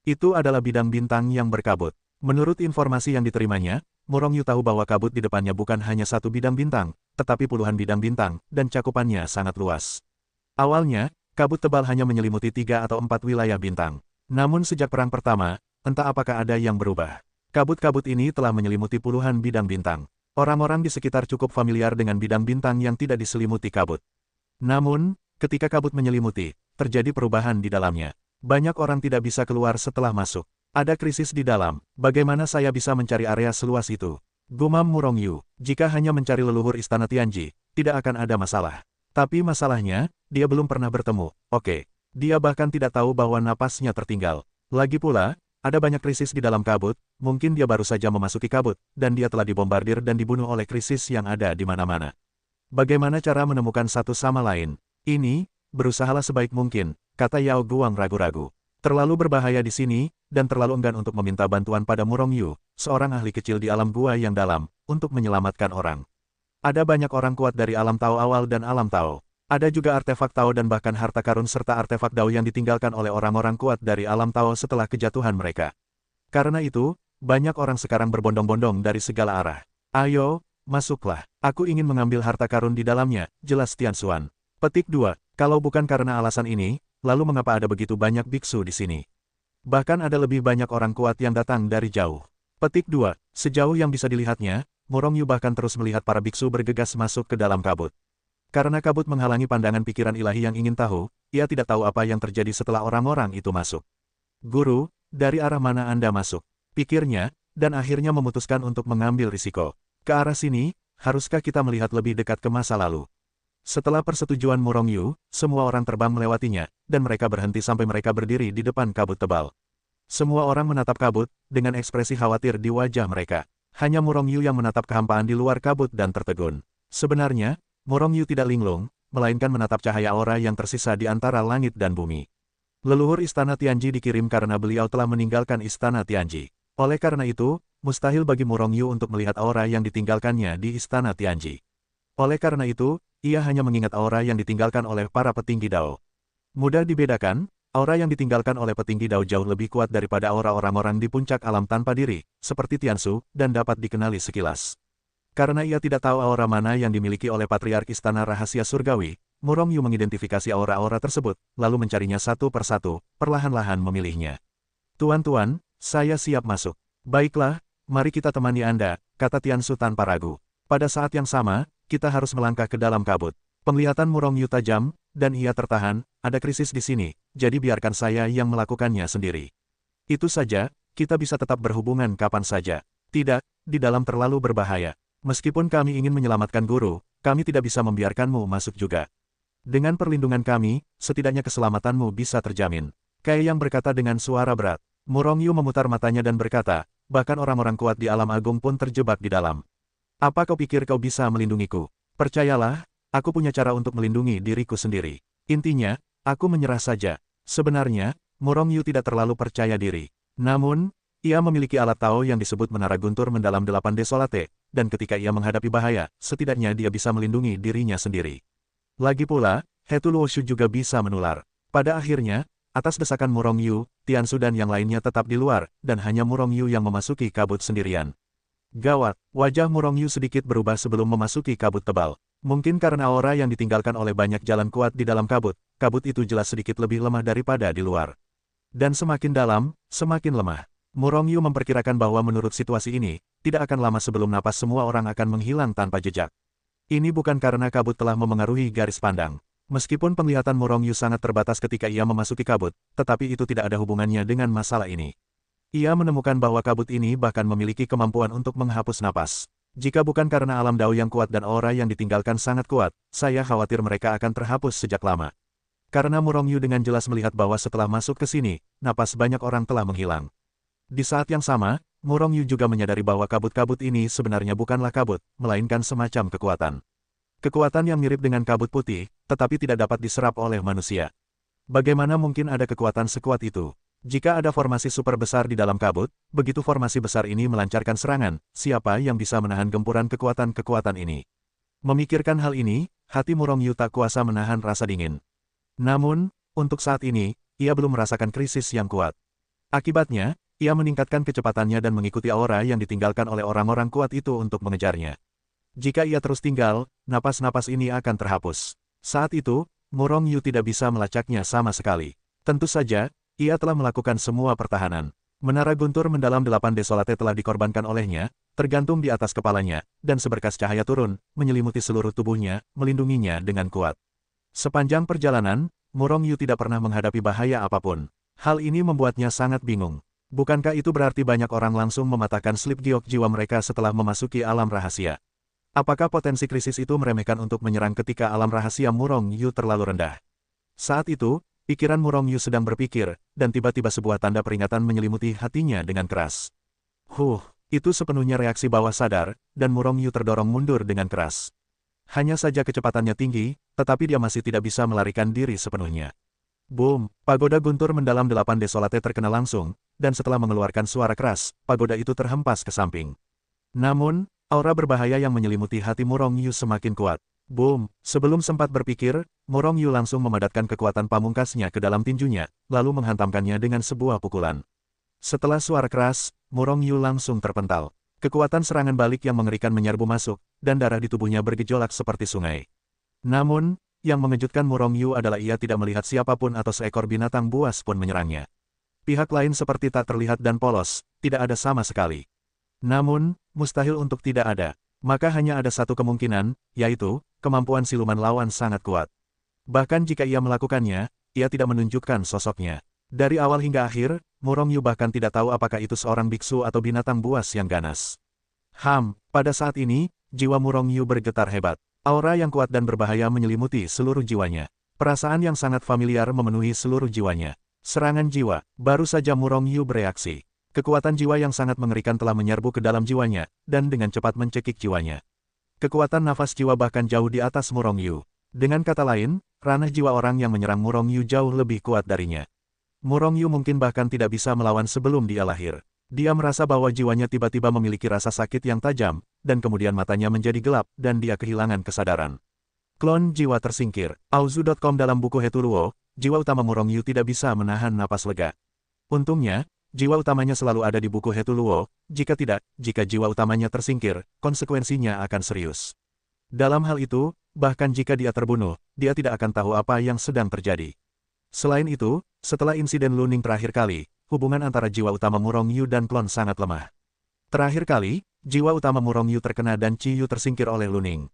Itu adalah bidang bintang yang berkabut. Menurut informasi yang diterimanya, Murong Yu tahu bahwa kabut di depannya bukan hanya satu bidang bintang, tetapi puluhan bidang bintang, dan cakupannya sangat luas. Awalnya, kabut tebal hanya menyelimuti 3 atau 4 wilayah bintang. Namun sejak perang pertama, entah apakah ada yang berubah. Kabut-kabut ini telah menyelimuti puluhan bidang bintang. Orang-orang di sekitar cukup familiar dengan bidang bintang yang tidak diselimuti kabut. Namun, ketika kabut menyelimuti, terjadi perubahan di dalamnya. Banyak orang tidak bisa keluar setelah masuk. Ada krisis di dalam, bagaimana saya bisa mencari area seluas itu? Gumam Murong Yu, jika hanya mencari leluhur Istana Tianji, tidak akan ada masalah. Tapi masalahnya, dia belum pernah bertemu. Oke, dia bahkan tidak tahu bahwa napasnya tertinggal. Lagi pula, ada banyak krisis di dalam kabut, mungkin dia baru saja memasuki kabut, dan dia telah dibombardir dan dibunuh oleh krisis yang ada di mana-mana. Bagaimana cara menemukan satu sama lain? Ini, berusahalah sebaik mungkin, kata Yao Guang ragu-ragu. Terlalu berbahaya di sini, dan terlalu enggan untuk meminta bantuan pada Murong Yu, seorang ahli kecil di alam gua yang dalam, untuk menyelamatkan orang. Ada banyak orang kuat dari alam Tao awal dan alam Tao. Ada juga artefak Tao dan bahkan harta karun serta artefak Dao yang ditinggalkan oleh orang-orang kuat dari alam Tao setelah kejatuhan mereka. Karena itu, banyak orang sekarang berbondong-bondong dari segala arah. Ayo, masuklah. Aku ingin mengambil harta karun di dalamnya, jelas Tian Xuan. Petik 2. Kalau bukan karena alasan ini, lalu mengapa ada begitu banyak biksu di sini? Bahkan ada lebih banyak orang kuat yang datang dari jauh. Petik 2. Sejauh yang bisa dilihatnya, Murong Yu bahkan terus melihat para biksu bergegas masuk ke dalam kabut. Karena kabut menghalangi pandangan pikiran ilahi yang ingin tahu, ia tidak tahu apa yang terjadi setelah orang-orang itu masuk. Guru, dari arah mana Anda masuk? Pikirnya, dan akhirnya memutuskan untuk mengambil risiko. Ke arah sini, haruskah kita melihat lebih dekat ke masa lalu? Setelah persetujuan Murong Yu, semua orang terbang melewatinya, dan mereka berhenti sampai mereka berdiri di depan kabut tebal. Semua orang menatap kabut, dengan ekspresi khawatir di wajah mereka. Hanya Murong Yu yang menatap kehampaan di luar kabut dan tertegun. Sebenarnya, Murong Yu tidak linglung, melainkan menatap cahaya aura yang tersisa di antara langit dan bumi. Leluhur Istana Tianji dikirim karena beliau telah meninggalkan Istana Tianji. Oleh karena itu, mustahil bagi Murong Yu untuk melihat aura yang ditinggalkannya di Istana Tianji. Oleh karena itu, ia hanya mengingat aura yang ditinggalkan oleh para petinggi Dao. Mudah dibedakan, aura yang ditinggalkan oleh petinggi Dao jauh lebih kuat daripada aura orang-orang di puncak alam tanpa diri, seperti Tiansu, dan dapat dikenali sekilas. Karena ia tidak tahu aura mana yang dimiliki oleh Patriark Istana Rahasia Surgawi, Murong Yu mengidentifikasi aura-aura tersebut, lalu mencarinya satu persatu, perlahan-lahan memilihnya. Tuan-tuan, saya siap masuk. Baiklah, mari kita temani Anda, kata Tiansu tanpa ragu. Pada saat yang sama, kita harus melangkah ke dalam kabut. Penglihatan Murong Yu tajam, dan ia tertahan, ada krisis di sini, jadi biarkan saya yang melakukannya sendiri. Itu saja, kita bisa tetap berhubungan kapan saja. Tidak, di dalam terlalu berbahaya. Meskipun kami ingin menyelamatkan guru, kami tidak bisa membiarkanmu masuk juga. Dengan perlindungan kami, setidaknya keselamatanmu bisa terjamin. Kai Yang berkata dengan suara berat. Murong Yu memutar matanya dan berkata, bahkan orang-orang kuat di alam agung pun terjebak di dalam. Apa kau pikir kau bisa melindungiku? Percayalah, aku punya cara untuk melindungi diriku sendiri. Intinya, aku menyerah saja. Sebenarnya, Murong Yu tidak terlalu percaya diri. Namun, ia memiliki alat Tao yang disebut Menara Guntur Mendalam 8 Desolate, dan ketika ia menghadapi bahaya, setidaknya dia bisa melindungi dirinya sendiri. Lagi pula, Hetu Luoshu juga bisa menular. Pada akhirnya, atas desakan Murong Yu, Tiansu dan yang lainnya tetap di luar, dan hanya Murong Yu yang memasuki kabut sendirian. Gawat, wajah Murong Yu sedikit berubah sebelum memasuki kabut tebal. Mungkin karena aura yang ditinggalkan oleh banyak jalan kuat di dalam kabut itu jelas sedikit lebih lemah daripada di luar. Dan semakin dalam, semakin lemah. Murong Yu memperkirakan bahwa menurut situasi ini, tidak akan lama sebelum napas semua orang akan menghilang tanpa jejak. Ini bukan karena kabut telah memengaruhi garis pandang. Meskipun penglihatan Murong Yu sangat terbatas ketika ia memasuki kabut, tetapi itu tidak ada hubungannya dengan masalah ini. Ia menemukan bahwa kabut ini bahkan memiliki kemampuan untuk menghapus napas. Jika bukan karena alam dao yang kuat dan aura yang ditinggalkan sangat kuat, saya khawatir mereka akan terhapus sejak lama. Karena Murong Yu dengan jelas melihat bahwa setelah masuk ke sini, napas banyak orang telah menghilang. Di saat yang sama, Murong Yu juga menyadari bahwa kabut-kabut ini sebenarnya bukanlah kabut, melainkan semacam kekuatan. Kekuatan yang mirip dengan kabut putih, tetapi tidak dapat diserap oleh manusia. Bagaimana mungkin ada kekuatan sekuat itu? Jika ada formasi super besar di dalam kabut, begitu formasi besar ini melancarkan serangan, siapa yang bisa menahan gempuran kekuatan-kekuatan ini? Memikirkan hal ini, hati Murong Yu tak kuasa menahan rasa dingin. Namun, untuk saat ini, ia belum merasakan krisis yang kuat. Akibatnya, ia meningkatkan kecepatannya dan mengikuti aura yang ditinggalkan oleh orang-orang kuat itu untuk mengejarnya. Jika ia terus tinggal, napas-napas ini akan terhapus. Saat itu, Murong Yu tidak bisa melacaknya sama sekali. Tentu saja, ia telah melakukan semua pertahanan. Menara guntur mendalam 8 desolate telah dikorbankan olehnya, tergantung di atas kepalanya, dan seberkas cahaya turun, menyelimuti seluruh tubuhnya, melindunginya dengan kuat. Sepanjang perjalanan, Murong Yu tidak pernah menghadapi bahaya apapun. Hal ini membuatnya sangat bingung. Bukankah itu berarti banyak orang langsung mematahkan slip giok jiwa mereka setelah memasuki alam rahasia? Apakah potensi krisis itu meremehkan untuk menyerang ketika alam rahasia Murong Yu terlalu rendah? Saat itu, pikiran Murong Yu sedang berpikir, dan tiba-tiba sebuah tanda peringatan menyelimuti hatinya dengan keras. Itu sepenuhnya reaksi bawah sadar, dan Murong Yu terdorong mundur dengan keras. Hanya saja kecepatannya tinggi, tetapi dia masih tidak bisa melarikan diri sepenuhnya. Boom! Pagoda guntur mendalam 8 desolate terkena langsung, dan setelah mengeluarkan suara keras, pagoda itu terhempas ke samping. Namun, aura berbahaya yang menyelimuti hati Murong Yu semakin kuat. Boom! Sebelum sempat berpikir, Murong Yu langsung memadatkan kekuatan pamungkasnya ke dalam tinjunya, lalu menghantamkannya dengan sebuah pukulan. Setelah suara keras, Murong Yu langsung terpental. Kekuatan serangan balik yang mengerikan menyerbu masuk, dan darah di tubuhnya bergejolak seperti sungai. Namun, yang mengejutkan Murong Yu adalah ia tidak melihat siapapun atau seekor binatang buas pun menyerangnya. Pihak lain seperti tak terlihat dan polos, tidak ada sama sekali. Namun, mustahil untuk tidak ada. Maka hanya ada satu kemungkinan, yaitu, kemampuan siluman lawan sangat kuat. Bahkan jika ia melakukannya, ia tidak menunjukkan sosoknya. Dari awal hingga akhir, Murong Yu bahkan tidak tahu apakah itu seorang biksu atau binatang buas yang ganas. Pada saat ini, jiwa Murong Yu bergetar hebat. Aura yang kuat dan berbahaya menyelimuti seluruh jiwanya. Perasaan yang sangat familiar memenuhi seluruh jiwanya. Serangan jiwa, baru saja Murong Yu bereaksi. Kekuatan jiwa yang sangat mengerikan telah menyerbu ke dalam jiwanya, dan dengan cepat mencekik jiwanya. Kekuatan nafas jiwa bahkan jauh di atas Murong Yu. Dengan kata lain, ranah jiwa orang yang menyerang Murong Yu jauh lebih kuat darinya. Murong Yu mungkin bahkan tidak bisa melawan sebelum dia lahir. Dia merasa bahwa jiwanya tiba-tiba memiliki rasa sakit yang tajam, dan kemudian matanya menjadi gelap, dan dia kehilangan kesadaran. Klon jiwa tersingkir. Auzu.com dalam buku Hetuluo, jiwa utama Murong Yu tidak bisa menahan napas lega. Untungnya, jiwa utamanya selalu ada di buku Hetuluo, jika tidak, jika jiwa utamanya tersingkir, konsekuensinya akan serius. Dalam hal itu, bahkan jika dia terbunuh, dia tidak akan tahu apa yang sedang terjadi. Selain itu, setelah insiden Luning terakhir kali, hubungan antara jiwa utama Murong Yu dan klon sangat lemah. Terakhir kali, jiwa utama Murong Yu terkena dan Chi Yu tersingkir oleh Luning.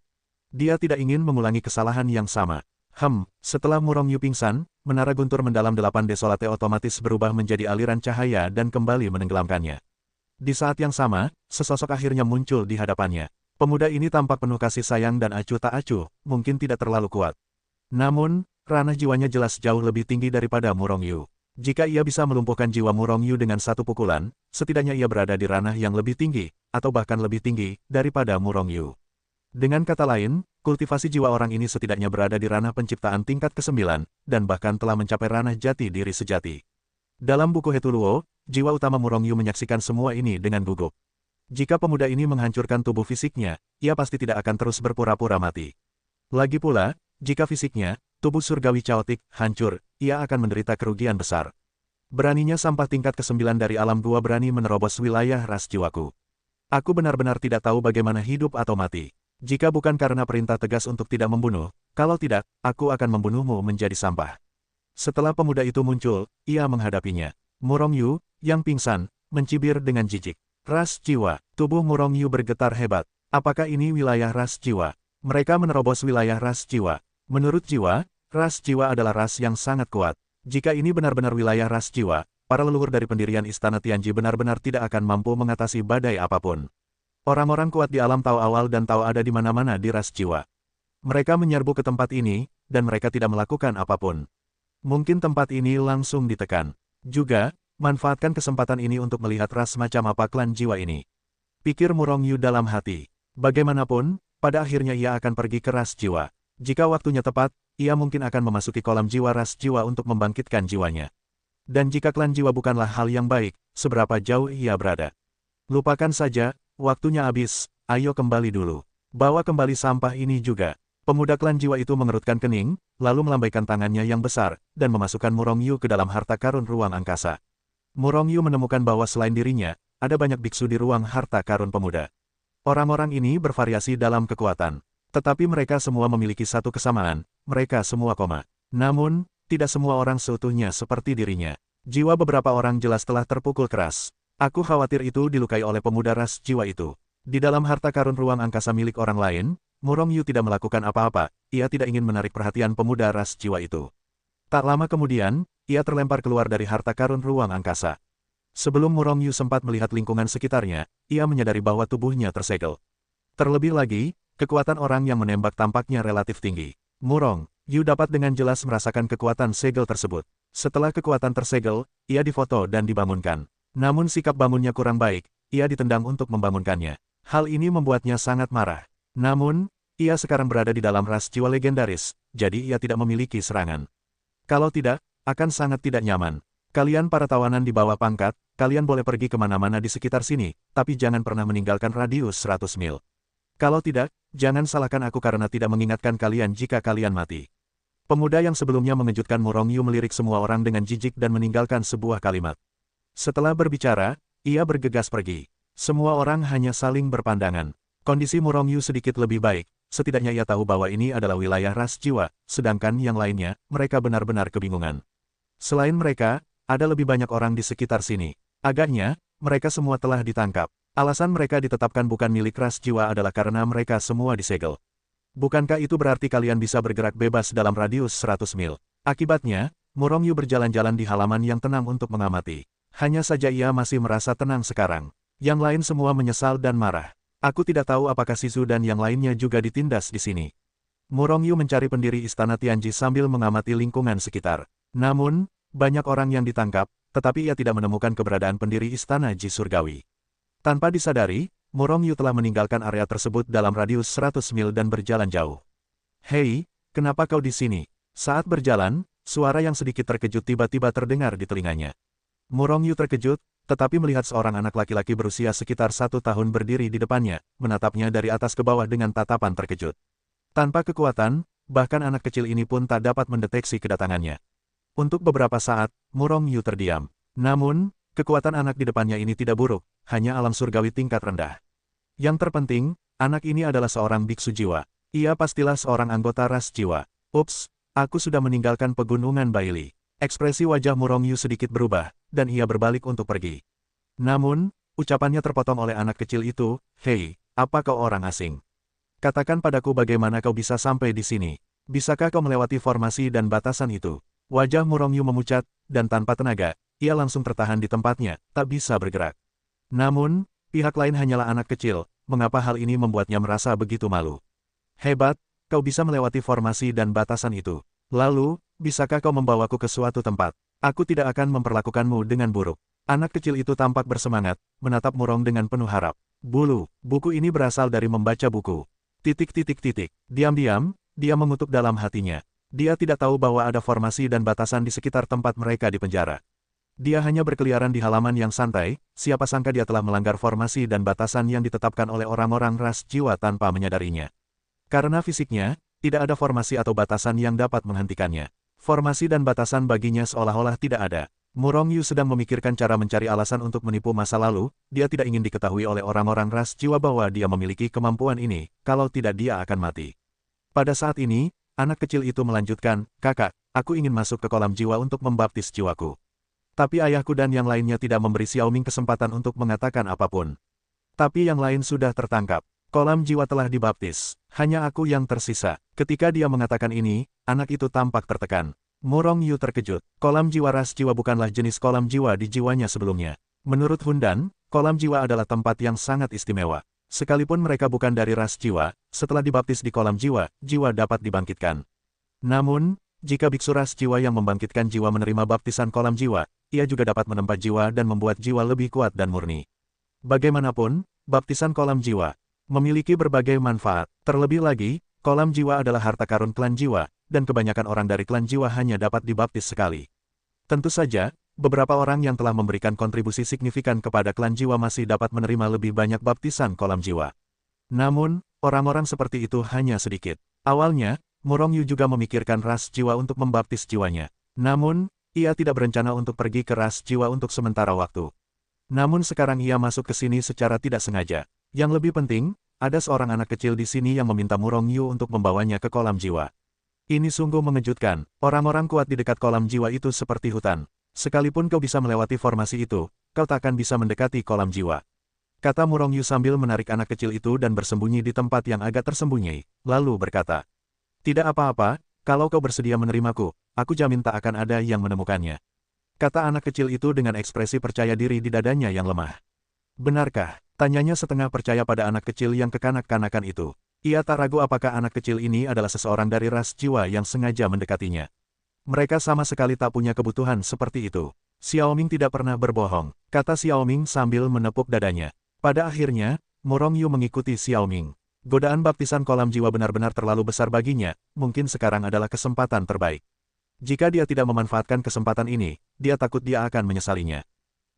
Dia tidak ingin mengulangi kesalahan yang sama. Setelah Murong Yu pingsan, menara guntur mendalam 8 desolate otomatis berubah menjadi aliran cahaya dan kembali menenggelamkannya. Di saat yang sama, sesosok akhirnya muncul di hadapannya. Pemuda ini tampak penuh kasih sayang dan acuh tak acuh, mungkin tidak terlalu kuat. Namun, ranah jiwanya jelas jauh lebih tinggi daripada Murong Yu. Jika ia bisa melumpuhkan jiwa Murong Yu dengan satu pukulan, setidaknya ia berada di ranah yang lebih tinggi, atau bahkan lebih tinggi, daripada Murong Yu. Dengan kata lain, kultivasi jiwa orang ini setidaknya berada di ranah penciptaan tingkat ke-9, dan bahkan telah mencapai ranah jati diri sejati. Dalam buku Hetuluo, jiwa utama Murong Yu menyaksikan semua ini dengan gugup. Jika pemuda ini menghancurkan tubuh fisiknya, ia pasti tidak akan terus berpura-pura mati. Lagi pula, jika fisiknya, tubuh surgawi caotik, hancur, ia akan menderita kerugian besar. Beraninya sampah tingkat ke-9 dari alam gua berani menerobos wilayah ras jiwaku. Aku benar-benar tidak tahu bagaimana hidup atau mati. Jika bukan karena perintah tegas untuk tidak membunuh, kalau tidak, aku akan membunuhmu menjadi sampah. Setelah pemuda itu muncul, ia menghadapinya. Murong Yu, yang pingsan, mencibir dengan jijik. Ras jiwa, tubuh Murong Yu bergetar hebat. Apakah ini wilayah ras jiwa? Mereka menerobos wilayah ras jiwa. Menurut jiwa, ras jiwa adalah ras yang sangat kuat. Jika ini benar-benar wilayah ras jiwa, para leluhur dari pendirian Istana Tianji benar-benar tidak akan mampu mengatasi badai apapun. Orang-orang kuat di alam tahu awal dan tahu ada di mana-mana di ras jiwa. Mereka menyerbu ke tempat ini, dan mereka tidak melakukan apapun. Mungkin tempat ini langsung ditekan. Juga, manfaatkan kesempatan ini untuk melihat ras macam apa klan jiwa ini. Pikir Murong Yu dalam hati. Bagaimanapun, pada akhirnya ia akan pergi ke ras jiwa. Jika waktunya tepat, ia mungkin akan memasuki kolam jiwa ras jiwa untuk membangkitkan jiwanya. Dan jika klan jiwa bukanlah hal yang baik, seberapa jauh ia berada. Lupakan saja, waktunya habis, ayo kembali dulu. Bawa kembali sampah ini juga. Pemuda klan jiwa itu mengerutkan kening, lalu melambaikan tangannya yang besar, dan memasukkan Murong Yu ke dalam harta karun ruang angkasa. Murong Yu menemukan bahwa selain dirinya, ada banyak biksu di ruang harta karun pemuda. Orang-orang ini bervariasi dalam kekuatan. Tetapi mereka semua memiliki satu kesamaan, mereka semua koma. Namun, tidak semua orang seutuhnya seperti dirinya. Jiwa beberapa orang jelas telah terpukul keras. Aku khawatir itu dilukai oleh pemuda ras jiwa itu. Di dalam harta karun ruang angkasa milik orang lain, Murong Yu tidak melakukan apa-apa, ia tidak ingin menarik perhatian pemuda ras jiwa itu. Tak lama kemudian, ia terlempar keluar dari harta karun ruang angkasa. Sebelum Murong Yu sempat melihat lingkungan sekitarnya, ia menyadari bahwa tubuhnya tersegel. Terlebih lagi, kekuatan orang yang menembak tampaknya relatif tinggi. Murong Yu dapat dengan jelas merasakan kekuatan segel tersebut. Setelah kekuatan tersegel, ia difoto dan dibangunkan. Namun sikap bangunnya kurang baik, ia ditendang untuk membangunkannya. Hal ini membuatnya sangat marah. Namun, ia sekarang berada di dalam ras jiwa legendaris, jadi ia tidak memiliki serangan. Kalau tidak, akan sangat tidak nyaman. Kalian para tawanan di bawah pangkat, kalian boleh pergi kemana-mana di sekitar sini, tapi jangan pernah meninggalkan radius 100 mil. Kalau tidak, jangan salahkan aku karena tidak mengingatkan kalian jika kalian mati. Pemuda yang sebelumnya mengejutkan Murong Yu melirik semua orang dengan jijik dan meninggalkan sebuah kalimat. Setelah berbicara, ia bergegas pergi. Semua orang hanya saling berpandangan. Kondisi Murong Yu sedikit lebih baik, setidaknya ia tahu bahwa ini adalah wilayah ras jiwa, sedangkan yang lainnya, mereka benar-benar kebingungan. Selain mereka, ada lebih banyak orang di sekitar sini. Agaknya, mereka semua telah ditangkap. Alasan mereka ditetapkan bukan milik ras jiwa adalah karena mereka semua disegel. Bukankah itu berarti kalian bisa bergerak bebas dalam radius 100 mil? Akibatnya, Murong Yu berjalan-jalan di halaman yang tenang untuk mengamati. Hanya saja ia masih merasa tenang sekarang. Yang lain semua menyesal dan marah. Aku tidak tahu apakah Shizu dan yang lainnya juga ditindas di sini. Murong Yu mencari pendiri Istana Tianji sambil mengamati lingkungan sekitar. Namun, banyak orang yang ditangkap, tetapi ia tidak menemukan keberadaan pendiri Istana Ji Surgawi. Tanpa disadari, Murong Yu telah meninggalkan area tersebut dalam radius 100 mil dan berjalan jauh. Hei, kenapa kau di sini? Saat berjalan, suara yang sedikit terkejut tiba-tiba terdengar di telinganya. Murong Yu terkejut, tetapi melihat seorang anak laki-laki berusia sekitar 1 tahun berdiri di depannya, menatapnya dari atas ke bawah dengan tatapan terkejut. Tanpa kekuatan, bahkan anak kecil ini pun tak dapat mendeteksi kedatangannya. Untuk beberapa saat, Murong Yu terdiam. Namun, kekuatan anak di depannya ini tidak buruk, hanya alam surgawi tingkat rendah. Yang terpenting, anak ini adalah seorang biksu jiwa. Ia pastilah seorang anggota ras jiwa. Ups, aku sudah meninggalkan pegunungan Baili. Ekspresi wajah Murong Yu sedikit berubah, dan ia berbalik untuk pergi. Namun, ucapannya terpotong oleh anak kecil itu, "Hei, apa kau orang asing? Katakan padaku bagaimana kau bisa sampai di sini. Bisakah kau melewati formasi dan batasan itu?" Wajah Murong Yu memucat, dan tanpa tenaga, ia langsung tertahan di tempatnya, tak bisa bergerak. Namun, pihak lain hanyalah anak kecil, mengapa hal ini membuatnya merasa begitu malu? Hebat, kau bisa melewati formasi dan batasan itu. Lalu, bisakah kau membawaku ke suatu tempat? Aku tidak akan memperlakukanmu dengan buruk. Anak kecil itu tampak bersemangat, menatap Murong dengan penuh harap. Bulu, buku ini berasal dari membaca buku. Diam-diam, dia mengutuk dalam hatinya. Dia tidak tahu bahwa ada formasi dan batasan di sekitar tempat mereka di penjara. Dia hanya berkeliaran di halaman yang santai, siapa sangka dia telah melanggar formasi dan batasan yang ditetapkan oleh orang-orang ras jiwa tanpa menyadarinya. Karena fisiknya, tidak ada formasi atau batasan yang dapat menghentikannya. Formasi dan batasan baginya seolah-olah tidak ada. Murong Yu sedang memikirkan cara mencari alasan untuk menipu masa lalu, dia tidak ingin diketahui oleh orang-orang ras jiwa bahwa dia memiliki kemampuan ini, kalau tidak dia akan mati. Pada saat ini, anak kecil itu melanjutkan, "Kakak, aku ingin masuk ke kolam jiwa untuk membaptis jiwaku." Tapi ayahku dan yang lainnya tidak memberi Xiaoming kesempatan untuk mengatakan apapun. Tapi yang lain sudah tertangkap. Kolam jiwa telah dibaptis. Hanya aku yang tersisa. Ketika dia mengatakan ini, anak itu tampak tertekan. Murong Yu terkejut. Kolam jiwa ras jiwa bukanlah jenis kolam jiwa di jiwanya sebelumnya. Menurut Hundan, kolam jiwa adalah tempat yang sangat istimewa. Sekalipun mereka bukan dari ras jiwa, setelah dibaptis di kolam jiwa, jiwa dapat dibangkitkan. Namun, jika biksu ras jiwa yang membangkitkan jiwa menerima baptisan kolam jiwa, ia juga dapat menempa jiwa dan membuat jiwa lebih kuat dan murni. Bagaimanapun, baptisan kolam jiwa memiliki berbagai manfaat. Terlebih lagi, kolam jiwa adalah harta karun klan jiwa, dan kebanyakan orang dari klan jiwa hanya dapat dibaptis sekali. Tentu saja, beberapa orang yang telah memberikan kontribusi signifikan kepada klan jiwa masih dapat menerima lebih banyak baptisan kolam jiwa. Namun, orang-orang seperti itu hanya sedikit. Awalnya, Murong Yu juga memikirkan ras jiwa untuk membaptis jiwanya. Namun, ia tidak berencana untuk pergi ke ras jiwa untuk sementara waktu. Namun sekarang ia masuk ke sini secara tidak sengaja. Yang lebih penting, ada seorang anak kecil di sini yang meminta Murong Yu untuk membawanya ke kolam jiwa. Ini sungguh mengejutkan, orang-orang kuat di dekat kolam jiwa itu seperti hutan. Sekalipun kau bisa melewati formasi itu, kau tak akan bisa mendekati kolam jiwa. Kata Murong Yu sambil menarik anak kecil itu dan bersembunyi di tempat yang agak tersembunyi, lalu berkata, "Tidak apa-apa, kalau kau bersedia menerimaku, aku jamin tak akan ada yang menemukannya." Kata anak kecil itu dengan ekspresi percaya diri di dadanya yang lemah. "Benarkah?" Tanyanya setengah percaya pada anak kecil yang kekanak-kanakan itu. Ia tak ragu apakah anak kecil ini adalah seseorang dari ras jiwa yang sengaja mendekatinya. Mereka sama sekali tak punya kebutuhan seperti itu. Xiaoming tidak pernah berbohong, kata Xiaoming sambil menepuk dadanya. Pada akhirnya, Murong Yu mengikuti Xiaoming. Godaan baptisan kolam jiwa benar-benar terlalu besar baginya, mungkin sekarang adalah kesempatan terbaik. Jika dia tidak memanfaatkan kesempatan ini, dia takut dia akan menyesalinya.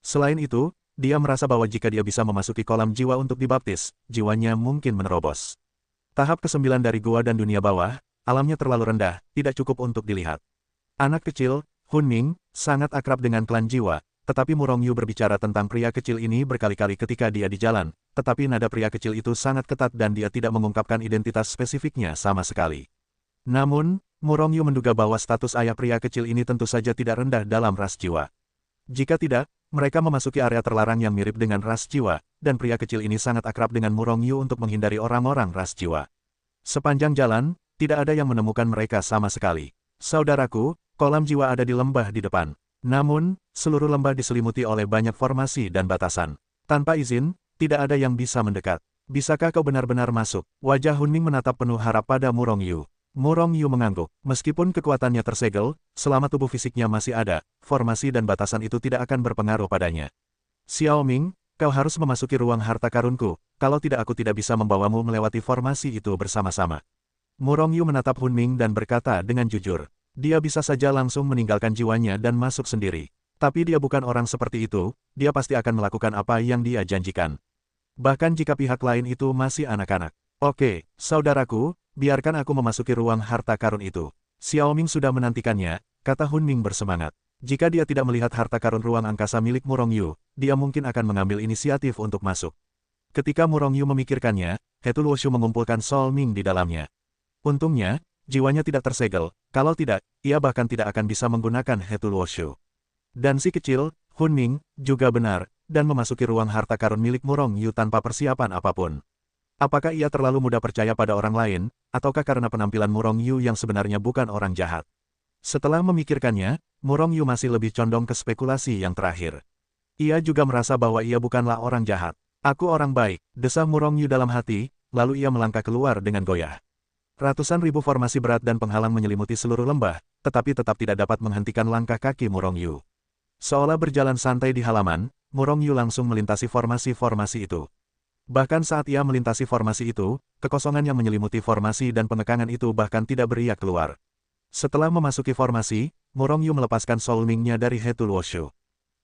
Selain itu, dia merasa bahwa jika dia bisa memasuki kolam jiwa untuk dibaptis, jiwanya mungkin menerobos. Tahap ke-9 dari gua dan dunia bawah, alamnya terlalu rendah, tidak cukup untuk dilihat. Anak kecil, Hun Ming, sangat akrab dengan klan jiwa, tetapi Murong Yu berbicara tentang pria kecil ini berkali-kali ketika dia di jalan, tetapi nada pria kecil itu sangat ketat dan dia tidak mengungkapkan identitas spesifiknya sama sekali. Namun, Murong Yu menduga bahwa status ayah pria kecil ini tentu saja tidak rendah dalam ras jiwa. Jika tidak, mereka memasuki area terlarang yang mirip dengan ras jiwa, dan pria kecil ini sangat akrab dengan Murong Yu untuk menghindari orang-orang ras jiwa. Sepanjang jalan, tidak ada yang menemukan mereka sama sekali. Saudaraku, kolam jiwa ada di lembah di depan. Namun, seluruh lembah diselimuti oleh banyak formasi dan batasan. Tanpa izin, tidak ada yang bisa mendekat. Bisakah kau benar-benar masuk? Wajah Huning menatap penuh harap pada Murong Yu. Murong Yu mengangguk. Meskipun kekuatannya tersegel, selama tubuh fisiknya masih ada, formasi dan batasan itu tidak akan berpengaruh padanya. Xiaoming, kau harus memasuki ruang harta karunku, kalau tidak aku tidak bisa membawamu melewati formasi itu bersama-sama. Murong Yu menatap Hun Ming dan berkata dengan jujur. Dia bisa saja langsung meninggalkan jiwanya dan masuk sendiri. Tapi dia bukan orang seperti itu, dia pasti akan melakukan apa yang dia janjikan. Bahkan jika pihak lain itu masih anak-anak. Oke, saudaraku, biarkan aku memasuki ruang harta karun itu. Xiaoming sudah menantikannya, kata Hun Ming bersemangat. Jika dia tidak melihat harta karun ruang angkasa milik Murong Yu, dia mungkin akan mengambil inisiatif untuk masuk. Ketika Murong Yu memikirkannya, Hetu Luoshu mengumpulkan Sol Ming di dalamnya. Untungnya, jiwanya tidak tersegel, kalau tidak, ia bahkan tidak akan bisa menggunakan Hetu Luoshu. Dan si kecil, Hun Ming, juga benar, dan memasuki ruang harta karun milik Murong Yu tanpa persiapan apapun. Apakah ia terlalu mudah percaya pada orang lain, ataukah karena penampilan Murong Yu yang sebenarnya bukan orang jahat? Setelah memikirkannya, Murong Yu masih lebih condong ke spekulasi yang terakhir. Ia juga merasa bahwa ia bukanlah orang jahat. Aku orang baik, desah Murong Yu dalam hati, lalu ia melangkah keluar dengan goyah. Ratusan ribu formasi berat dan penghalang menyelimuti seluruh lembah, tetapi tetap tidak dapat menghentikan langkah kaki Murong Yu. Seolah berjalan santai di halaman, Murong Yu langsung melintasi formasi-formasi itu. Bahkan saat ia melintasi formasi itu, kekosongan yang menyelimuti formasi dan pengekangan itu bahkan tidak beriak keluar. Setelah memasuki formasi, Murong Yu melepaskan Soul Ming-nya dari Hetu Luoshu.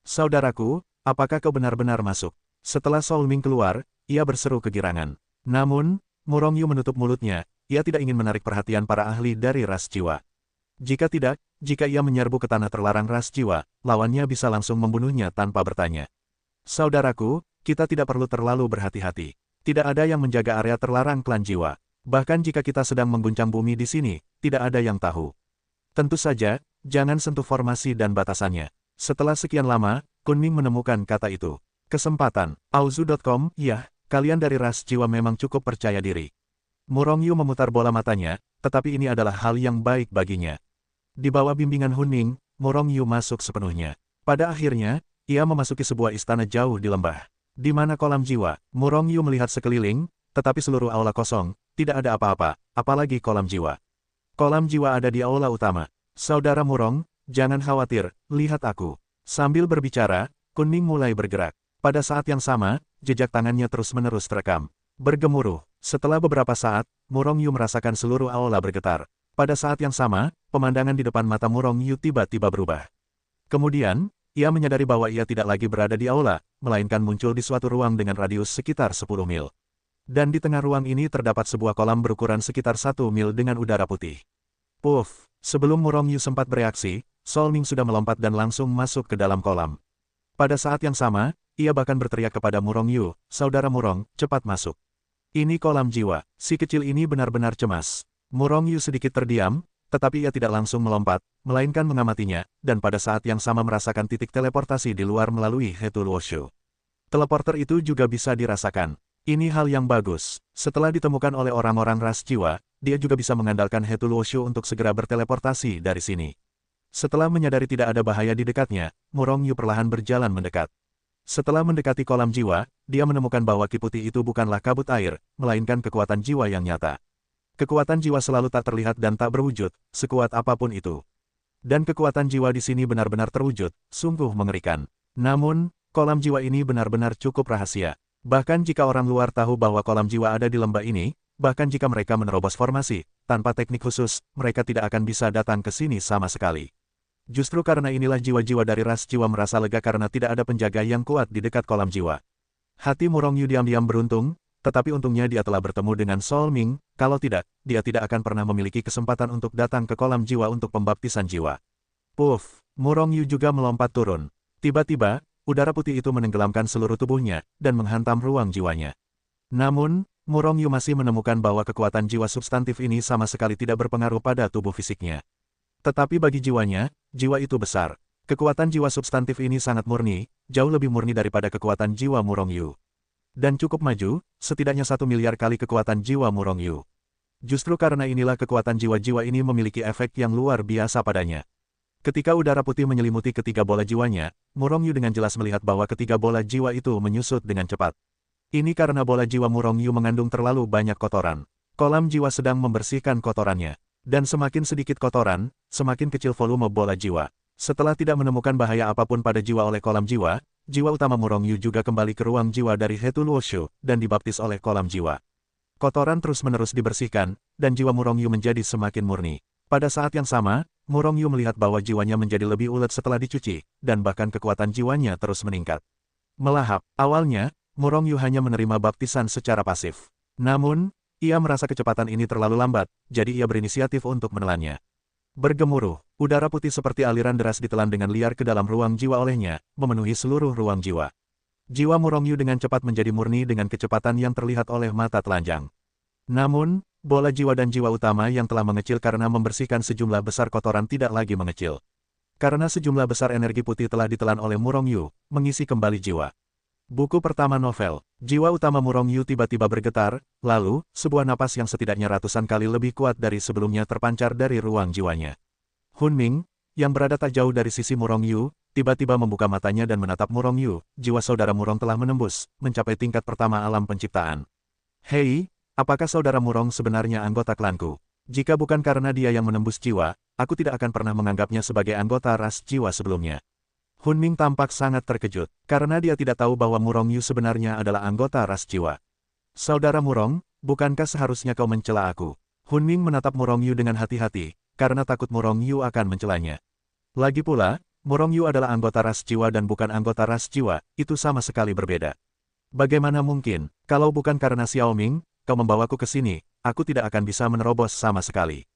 Saudaraku, apakah kau benar-benar masuk? Setelah Soul Ming keluar, ia berseru kegirangan. Namun, Murong Yu menutup mulutnya, ia tidak ingin menarik perhatian para ahli dari ras jiwa. Jika tidak, jika ia menyerbu ke tanah terlarang ras jiwa, lawannya bisa langsung membunuhnya tanpa bertanya. Saudaraku, kita tidak perlu terlalu berhati-hati. Tidak ada yang menjaga area terlarang klan jiwa. Bahkan jika kita sedang mengguncang bumi di sini, tidak ada yang tahu. Tentu saja, jangan sentuh formasi dan batasannya. Setelah sekian lama, Kunming menemukan kata itu. Kesempatan. Auzu.com, ya, kalian dari ras jiwa memang cukup percaya diri. Murong Yu memutar bola matanya, tetapi ini adalah hal yang baik baginya. Di bawah bimbingan Huning, Murong Yu masuk sepenuhnya. Pada akhirnya, ia memasuki sebuah istana jauh di lembah. Di mana kolam jiwa, Murong Yu melihat sekeliling, tetapi seluruh aula kosong, tidak ada apa-apa, apalagi kolam jiwa. Kolam jiwa ada di aula utama. Saudara Murong, jangan khawatir, lihat aku. Sambil berbicara, Kuning mulai bergerak. Pada saat yang sama, jejak tangannya terus-menerus terekam. Bergemuruh. Setelah beberapa saat, Murong Yu merasakan seluruh aula bergetar. Pada saat yang sama, pemandangan di depan mata Murong Yu tiba-tiba berubah. Kemudian, ia menyadari bahwa ia tidak lagi berada di aula, melainkan muncul di suatu ruang dengan radius sekitar 10 mil. Dan di tengah ruang ini terdapat sebuah kolam berukuran sekitar 1 mil dengan udara putih. Puff! Sebelum Murong Yu sempat bereaksi, Sol Ming sudah melompat dan langsung masuk ke dalam kolam. Pada saat yang sama, ia bahkan berteriak kepada Murong Yu, "Saudara Murong, cepat masuk. Ini kolam jiwa." Si kecil ini benar-benar cemas. Murong Yu sedikit terdiam, tetapi ia tidak langsung melompat, melainkan mengamatinya, dan pada saat yang sama merasakan titik teleportasi di luar melalui Hetu Luoshu. Teleporter itu juga bisa dirasakan. Ini hal yang bagus. Setelah ditemukan oleh orang-orang ras jiwa, dia juga bisa mengandalkan Hetu Luoshu untuk segera berteleportasi dari sini. Setelah menyadari tidak ada bahaya di dekatnya, Murong Yu perlahan berjalan mendekat. Setelah mendekati kolam jiwa, dia menemukan bahwa ki putih itu bukanlah kabut air, melainkan kekuatan jiwa yang nyata. Kekuatan jiwa selalu tak terlihat dan tak berwujud, sekuat apapun itu. Dan kekuatan jiwa di sini benar-benar terwujud, sungguh mengerikan. Namun, kolam jiwa ini benar-benar cukup rahasia. Bahkan jika orang luar tahu bahwa kolam jiwa ada di lembah ini, bahkan jika mereka menerobos formasi, tanpa teknik khusus, mereka tidak akan bisa datang ke sini sama sekali. Justru karena inilah jiwa-jiwa dari ras jiwa merasa lega karena tidak ada penjaga yang kuat di dekat kolam jiwa. Hati Murong Yu diam-diam beruntung, tetapi untungnya dia telah bertemu dengan Sol Ming, kalau tidak, dia tidak akan pernah memiliki kesempatan untuk datang ke kolam jiwa untuk pembaptisan jiwa. Puff! Murong Yu juga melompat turun. Tiba-tiba, udara putih itu menenggelamkan seluruh tubuhnya, dan menghantam ruang jiwanya. Namun, Murong Yu masih menemukan bahwa kekuatan jiwa substantif ini sama sekali tidak berpengaruh pada tubuh fisiknya. Tetapi bagi jiwanya, jiwa itu besar. Kekuatan jiwa substantif ini sangat murni, jauh lebih murni daripada kekuatan jiwa Murong Yu. Dan cukup maju, setidaknya 1 miliar kali kekuatan jiwa Murong Yu. Justru karena inilah kekuatan jiwa-jiwa ini memiliki efek yang luar biasa padanya. Ketika udara putih menyelimuti ketiga bola jiwanya, Murong Yu dengan jelas melihat bahwa ketiga bola jiwa itu menyusut dengan cepat. Ini karena bola jiwa Murong Yu mengandung terlalu banyak kotoran. Kolam jiwa sedang membersihkan kotorannya. Dan semakin sedikit kotoran, semakin kecil volume bola jiwa. Setelah tidak menemukan bahaya apapun pada jiwa oleh kolam jiwa, jiwa utama Murong Yu juga kembali ke ruang jiwa dari Hetu Luoshu, dan dibaptis oleh kolam jiwa. Kotoran terus-menerus dibersihkan, dan jiwa Murong Yu menjadi semakin murni. Pada saat yang sama, Murong Yu melihat bahwa jiwanya menjadi lebih ulet setelah dicuci, dan bahkan kekuatan jiwanya terus meningkat. Melahap, awalnya, Murong Yu hanya menerima baptisan secara pasif. Namun, ia merasa kecepatan ini terlalu lambat, jadi ia berinisiatif untuk menelannya. Bergemuruh, udara putih seperti aliran deras ditelan dengan liar ke dalam ruang jiwa olehnya, memenuhi seluruh ruang jiwa. Jiwa Murong Yu dengan cepat menjadi murni dengan kecepatan yang terlihat oleh mata telanjang. Namun, bola jiwa dan jiwa utama yang telah mengecil karena membersihkan sejumlah besar kotoran tidak lagi mengecil. Karena sejumlah besar energi putih telah ditelan oleh Murong Yu, mengisi kembali jiwa. Buku pertama novel, jiwa utama Murong Yu tiba-tiba bergetar, lalu, sebuah napas yang setidaknya ratusan kali lebih kuat dari sebelumnya terpancar dari ruang jiwanya. Hun Ming, yang berada tak jauh dari sisi Murong Yu, tiba-tiba membuka matanya dan menatap Murong Yu, jiwa saudara Murong telah menembus, mencapai tingkat pertama alam penciptaan. Hei, apakah saudara Murong sebenarnya anggota klanku? Jika bukan karena dia yang menembus jiwa, aku tidak akan pernah menganggapnya sebagai anggota ras jiwa sebelumnya. Hun Ming tampak sangat terkejut, karena dia tidak tahu bahwa Murong Yu sebenarnya adalah anggota ras jiwa. Saudara Murong, bukankah seharusnya kau mencela aku? Hun Ming menatap Murong Yu dengan hati-hati, karena takut Murong Yu akan mencelanya. Lagi pula, Murong Yu adalah anggota ras jiwa dan bukan anggota ras jiwa, itu sama sekali berbeda. Bagaimana mungkin, kalau bukan karena Xiao Ming, kau membawaku ke sini, aku tidak akan bisa menerobos sama sekali.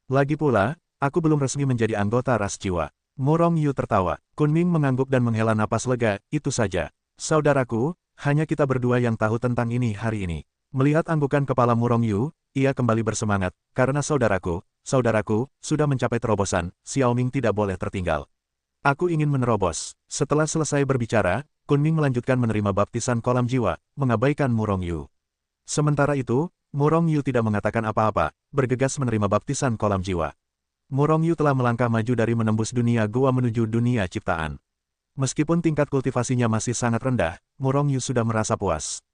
Lagi pula, aku belum resmi menjadi anggota ras jiwa. Murong Yu tertawa. Kun Ming mengangguk dan menghela napas lega, itu saja. Saudaraku, hanya kita berdua yang tahu tentang ini hari ini. Melihat anggukan kepala Murong Yu, ia kembali bersemangat, karena saudaraku, sudah mencapai terobosan, Xiao Ming tidak boleh tertinggal. Aku ingin menerobos. Setelah selesai berbicara, Kunming melanjutkan menerima baptisan kolam jiwa, mengabaikan Murong Yu. Sementara itu, Murong Yu tidak mengatakan apa-apa, bergegas menerima baptisan kolam jiwa. Murong Yu telah melangkah maju dari menembus dunia gua menuju dunia ciptaan. Meskipun tingkat kultivasinya masih sangat rendah, Murong Yu sudah merasa puas.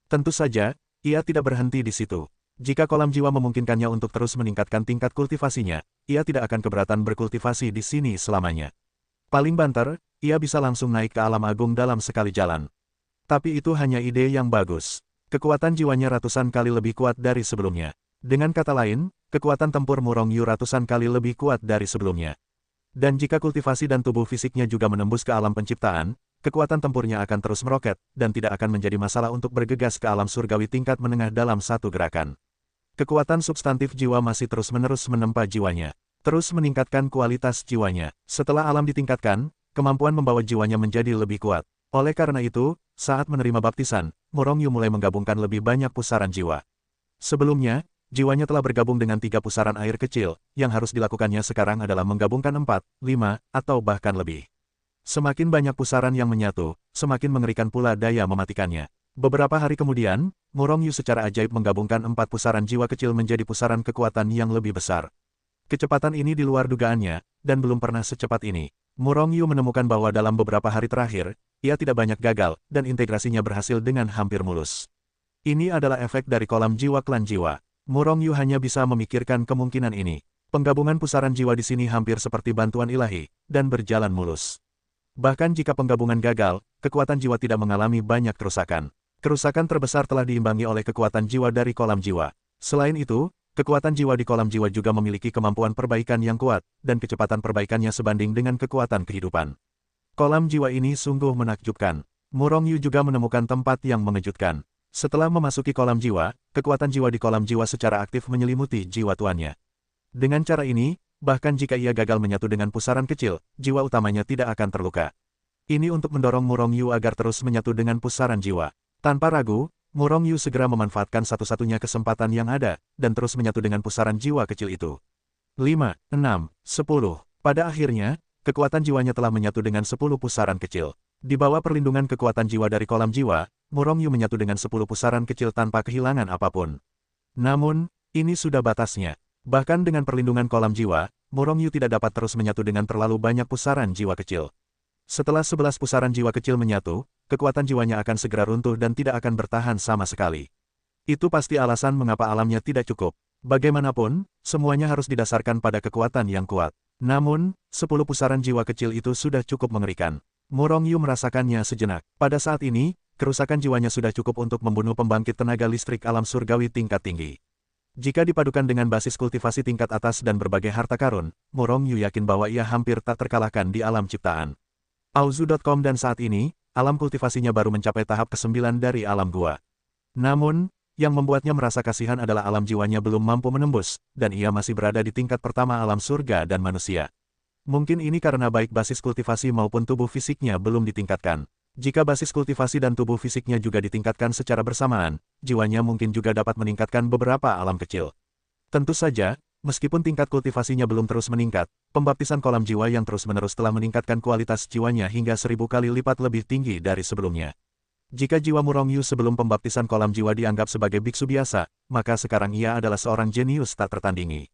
Tentu saja, ia tidak berhenti di situ. Jika kolam jiwa memungkinkannya untuk terus meningkatkan tingkat kultivasinya, ia tidak akan keberatan berkultivasi di sini selamanya. Paling banter, ia bisa langsung naik ke alam agung dalam sekali jalan. Tapi itu hanya ide yang bagus. Kekuatan jiwanya ratusan kali lebih kuat dari sebelumnya. Dengan kata lain, kekuatan tempur Murong Yu ratusan kali lebih kuat dari sebelumnya. Dan jika kultivasi dan tubuh fisiknya juga menembus ke alam penciptaan, kekuatan tempurnya akan terus meroket, dan tidak akan menjadi masalah untuk bergegas ke alam surgawi tingkat menengah dalam satu gerakan. Kekuatan substantif jiwa masih terus-menerus menempa jiwanya. Terus meningkatkan kualitas jiwanya. Setelah alam ditingkatkan, kemampuan membawa jiwanya menjadi lebih kuat. Oleh karena itu, saat menerima baptisan, Murong Yu mulai menggabungkan lebih banyak pusaran jiwa. Sebelumnya, jiwanya telah bergabung dengan 3 pusaran air kecil, yang harus dilakukannya sekarang adalah menggabungkan 4, 5, atau bahkan lebih. Semakin banyak pusaran yang menyatu, semakin mengerikan pula daya mematikannya. Beberapa hari kemudian, Murong Yu secara ajaib menggabungkan 4 pusaran jiwa kecil menjadi pusaran kekuatan yang lebih besar. Kecepatan ini di luar dugaannya, dan belum pernah secepat ini. Murong Yu menemukan bahwa dalam beberapa hari terakhir, ia tidak banyak gagal, dan integrasinya berhasil dengan hampir mulus. Ini adalah efek dari kolam jiwa klan jiwa. Murong Yu hanya bisa memikirkan kemungkinan ini. Penggabungan pusaran jiwa di sini hampir seperti bantuan ilahi, dan berjalan mulus. Bahkan jika penggabungan gagal, kekuatan jiwa tidak mengalami banyak kerusakan. Kerusakan terbesar telah diimbangi oleh kekuatan jiwa dari kolam jiwa. Selain itu, kekuatan jiwa di kolam jiwa juga memiliki kemampuan perbaikan yang kuat, dan kecepatan perbaikannya sebanding dengan kekuatan kehidupan. Kolam jiwa ini sungguh menakjubkan. Murong Yu juga menemukan tempat yang mengejutkan. Setelah memasuki kolam jiwa, kekuatan jiwa di kolam jiwa secara aktif menyelimuti jiwa tuannya. Dengan cara ini, bahkan jika ia gagal menyatu dengan pusaran kecil, jiwa utamanya tidak akan terluka. Ini untuk mendorong Murong Yu agar terus menyatu dengan pusaran jiwa. Tanpa ragu, Murong Yu segera memanfaatkan satu-satunya kesempatan yang ada, dan terus menyatu dengan pusaran jiwa kecil itu. 5, 6, 10. Pada akhirnya, kekuatan jiwanya telah menyatu dengan 10 pusaran kecil. Di bawah perlindungan kekuatan jiwa dari kolam jiwa, Murong Yu menyatu dengan 10 pusaran kecil tanpa kehilangan apapun. Namun, ini sudah batasnya. Bahkan dengan perlindungan kolam jiwa, Murong Yu tidak dapat terus menyatu dengan terlalu banyak pusaran jiwa kecil. Setelah 11 pusaran jiwa kecil menyatu, kekuatan jiwanya akan segera runtuh dan tidak akan bertahan sama sekali. Itu pasti alasan mengapa alamnya tidak cukup. Bagaimanapun, semuanya harus didasarkan pada kekuatan yang kuat. Namun, 10 pusaran jiwa kecil itu sudah cukup mengerikan. Murong Yu merasakannya sejenak. Pada saat ini, kerusakan jiwanya sudah cukup untuk membunuh pembangkit tenaga listrik alam surgawi tingkat tinggi. Jika dipadukan dengan basis kultivasi tingkat atas dan berbagai harta karun, Murong Yu yakin bahwa ia hampir tak terkalahkan di alam ciptaan. Auzu.com dan saat ini, alam kultivasinya baru mencapai tahap ke-9 dari alam gua. Namun, yang membuatnya merasa kasihan adalah alam jiwanya belum mampu menembus, dan ia masih berada di tingkat pertama alam surga dan manusia. Mungkin ini karena baik basis kultivasi maupun tubuh fisiknya belum ditingkatkan. Jika basis kultivasi dan tubuh fisiknya juga ditingkatkan secara bersamaan, jiwanya mungkin juga dapat meningkatkan beberapa alam kecil. Tentu saja, meskipun tingkat kultivasinya belum terus meningkat, pembaptisan kolam jiwa yang terus-menerus telah meningkatkan kualitas jiwanya hingga 1000 kali lipat lebih tinggi dari sebelumnya. Jika jiwa Murong Yu sebelum pembaptisan kolam jiwa dianggap sebagai biksu biasa, maka sekarang ia adalah seorang jenius tak tertandingi.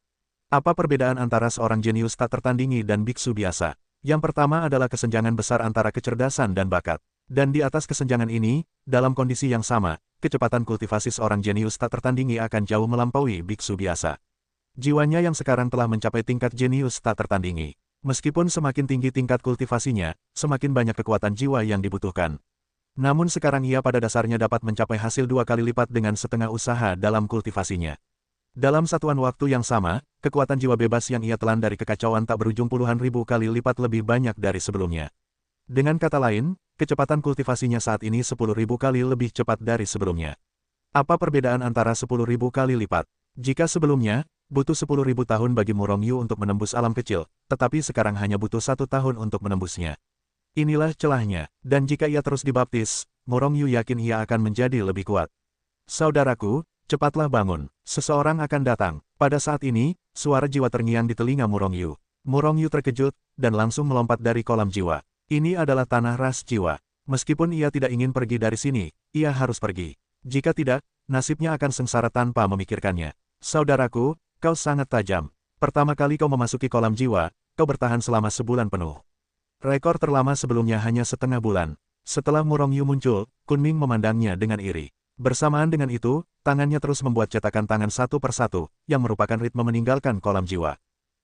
Apa perbedaan antara seorang jenius tak tertandingi dan biksu biasa? Yang pertama adalah kesenjangan besar antara kecerdasan dan bakat. Dan di atas kesenjangan ini, dalam kondisi yang sama, kecepatan kultivasi seorang jenius tak tertandingi akan jauh melampaui biksu biasa. Jiwanya yang sekarang telah mencapai tingkat jenius tak tertandingi. Meskipun semakin tinggi tingkat kultivasinya, semakin banyak kekuatan jiwa yang dibutuhkan. Namun sekarang ia pada dasarnya dapat mencapai hasil 2 kali lipat dengan setengah usaha dalam kultivasinya. Dalam satuan waktu yang sama, kekuatan jiwa bebas yang ia telan dari kekacauan tak berujung puluhan ribu kali lipat lebih banyak dari sebelumnya. Dengan kata lain, kecepatan kultivasinya saat ini 10.000 kali lebih cepat dari sebelumnya. Apa perbedaan antara 10.000 kali lipat? Jika sebelumnya, butuh 10.000 tahun bagi Murong Yu untuk menembus alam kecil, tetapi sekarang hanya butuh 1 tahun untuk menembusnya. Inilah celahnya, dan jika ia terus dibaptis, Murong Yu yakin ia akan menjadi lebih kuat. Saudaraku, cepatlah bangun, seseorang akan datang. Pada saat ini, suara jiwa terngiang di telinga Murong Yu. Murong Yu terkejut, dan langsung melompat dari kolam jiwa. Ini adalah tanah ras jiwa. Meskipun ia tidak ingin pergi dari sini, ia harus pergi. Jika tidak, nasibnya akan sengsara tanpa memikirkannya. Saudaraku, kau sangat tajam. Pertama kali kau memasuki kolam jiwa, kau bertahan selama sebulan penuh. Rekor terlama sebelumnya hanya setengah bulan. Setelah Murongyu muncul, Kunming memandangnya dengan iri. Bersamaan dengan itu, tangannya terus membuat cetakan tangan satu persatu, yang merupakan ritme meninggalkan kolam jiwa.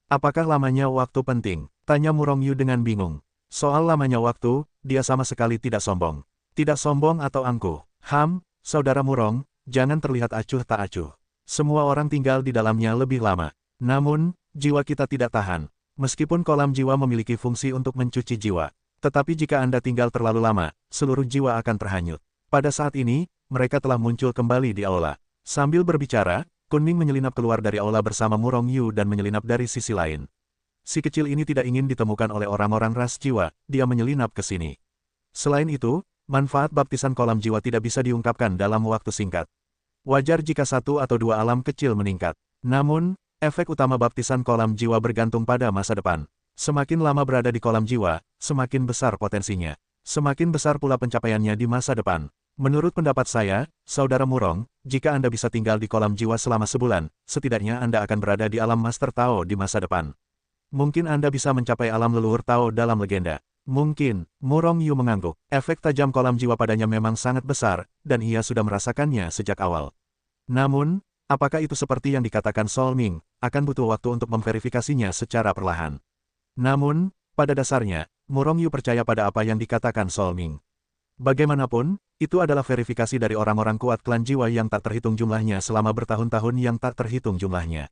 Apakah lamanya waktu penting? Tanya Murongyu dengan bingung. Soal lamanya waktu, dia sama sekali tidak sombong. Tidak sombong atau angkuh. Saudara Murong, jangan terlihat acuh tak acuh. Semua orang tinggal di dalamnya lebih lama. Namun, jiwa kita tidak tahan. Meskipun kolam jiwa memiliki fungsi untuk mencuci jiwa. Tetapi jika Anda tinggal terlalu lama, seluruh jiwa akan terhanyut. Pada saat ini, mereka telah muncul kembali di aula. Sambil berbicara, Kunming menyelinap keluar dari aula bersama Murongyu dan menyelinap dari sisi lain. Si kecil ini tidak ingin ditemukan oleh orang-orang ras jiwa, dia menyelinap ke sini. Selain itu, manfaat baptisan kolam jiwa tidak bisa diungkapkan dalam waktu singkat. Wajar jika satu atau dua alam kecil meningkat. Namun, efek utama baptisan kolam jiwa bergantung pada masa depan. Semakin lama berada di kolam jiwa, semakin besar potensinya. Semakin besar pula pencapaiannya di masa depan. Menurut pendapat saya, Saudara Murong, jika Anda bisa tinggal di kolam jiwa selama sebulan, setidaknya Anda akan berada di alam Master Tao di masa depan. Mungkin Anda bisa mencapai alam leluhur Tao dalam legenda. Mungkin, Murongyu mengangguk. Efek tajam kolam jiwa padanya memang sangat besar, dan ia sudah merasakannya sejak awal. Namun, apakah itu seperti yang dikatakan Sol Ming, akan butuh waktu untuk memverifikasinya secara perlahan. Namun, pada dasarnya, Murongyu percaya pada apa yang dikatakan Sol Ming. Bagaimanapun, itu adalah verifikasi dari orang-orang kuat klan jiwa yang tak terhitung jumlahnya selama bertahun-tahun yang tak terhitung jumlahnya.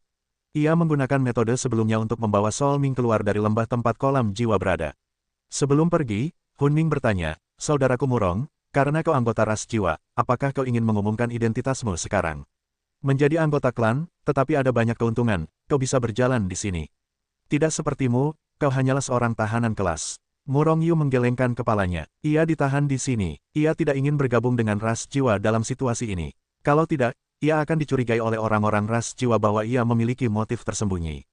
Ia menggunakan metode sebelumnya untuk membawa Sol Ming keluar dari lembah tempat kolam jiwa berada. Sebelum pergi, Hunming bertanya, Saudaraku Murong, karena kau anggota ras jiwa, apakah kau ingin mengumumkan identitasmu sekarang? Menjadi anggota klan, tetapi ada banyak keuntungan, kau bisa berjalan di sini. Tidak sepertimu, kau hanyalah seorang tahanan kelas. Murongyu menggelengkan kepalanya. Ia ditahan di sini. Ia tidak ingin bergabung dengan ras jiwa dalam situasi ini. Kalau tidak, ia akan dicurigai oleh orang-orang ras jiwa bahwa ia memiliki motif tersembunyi.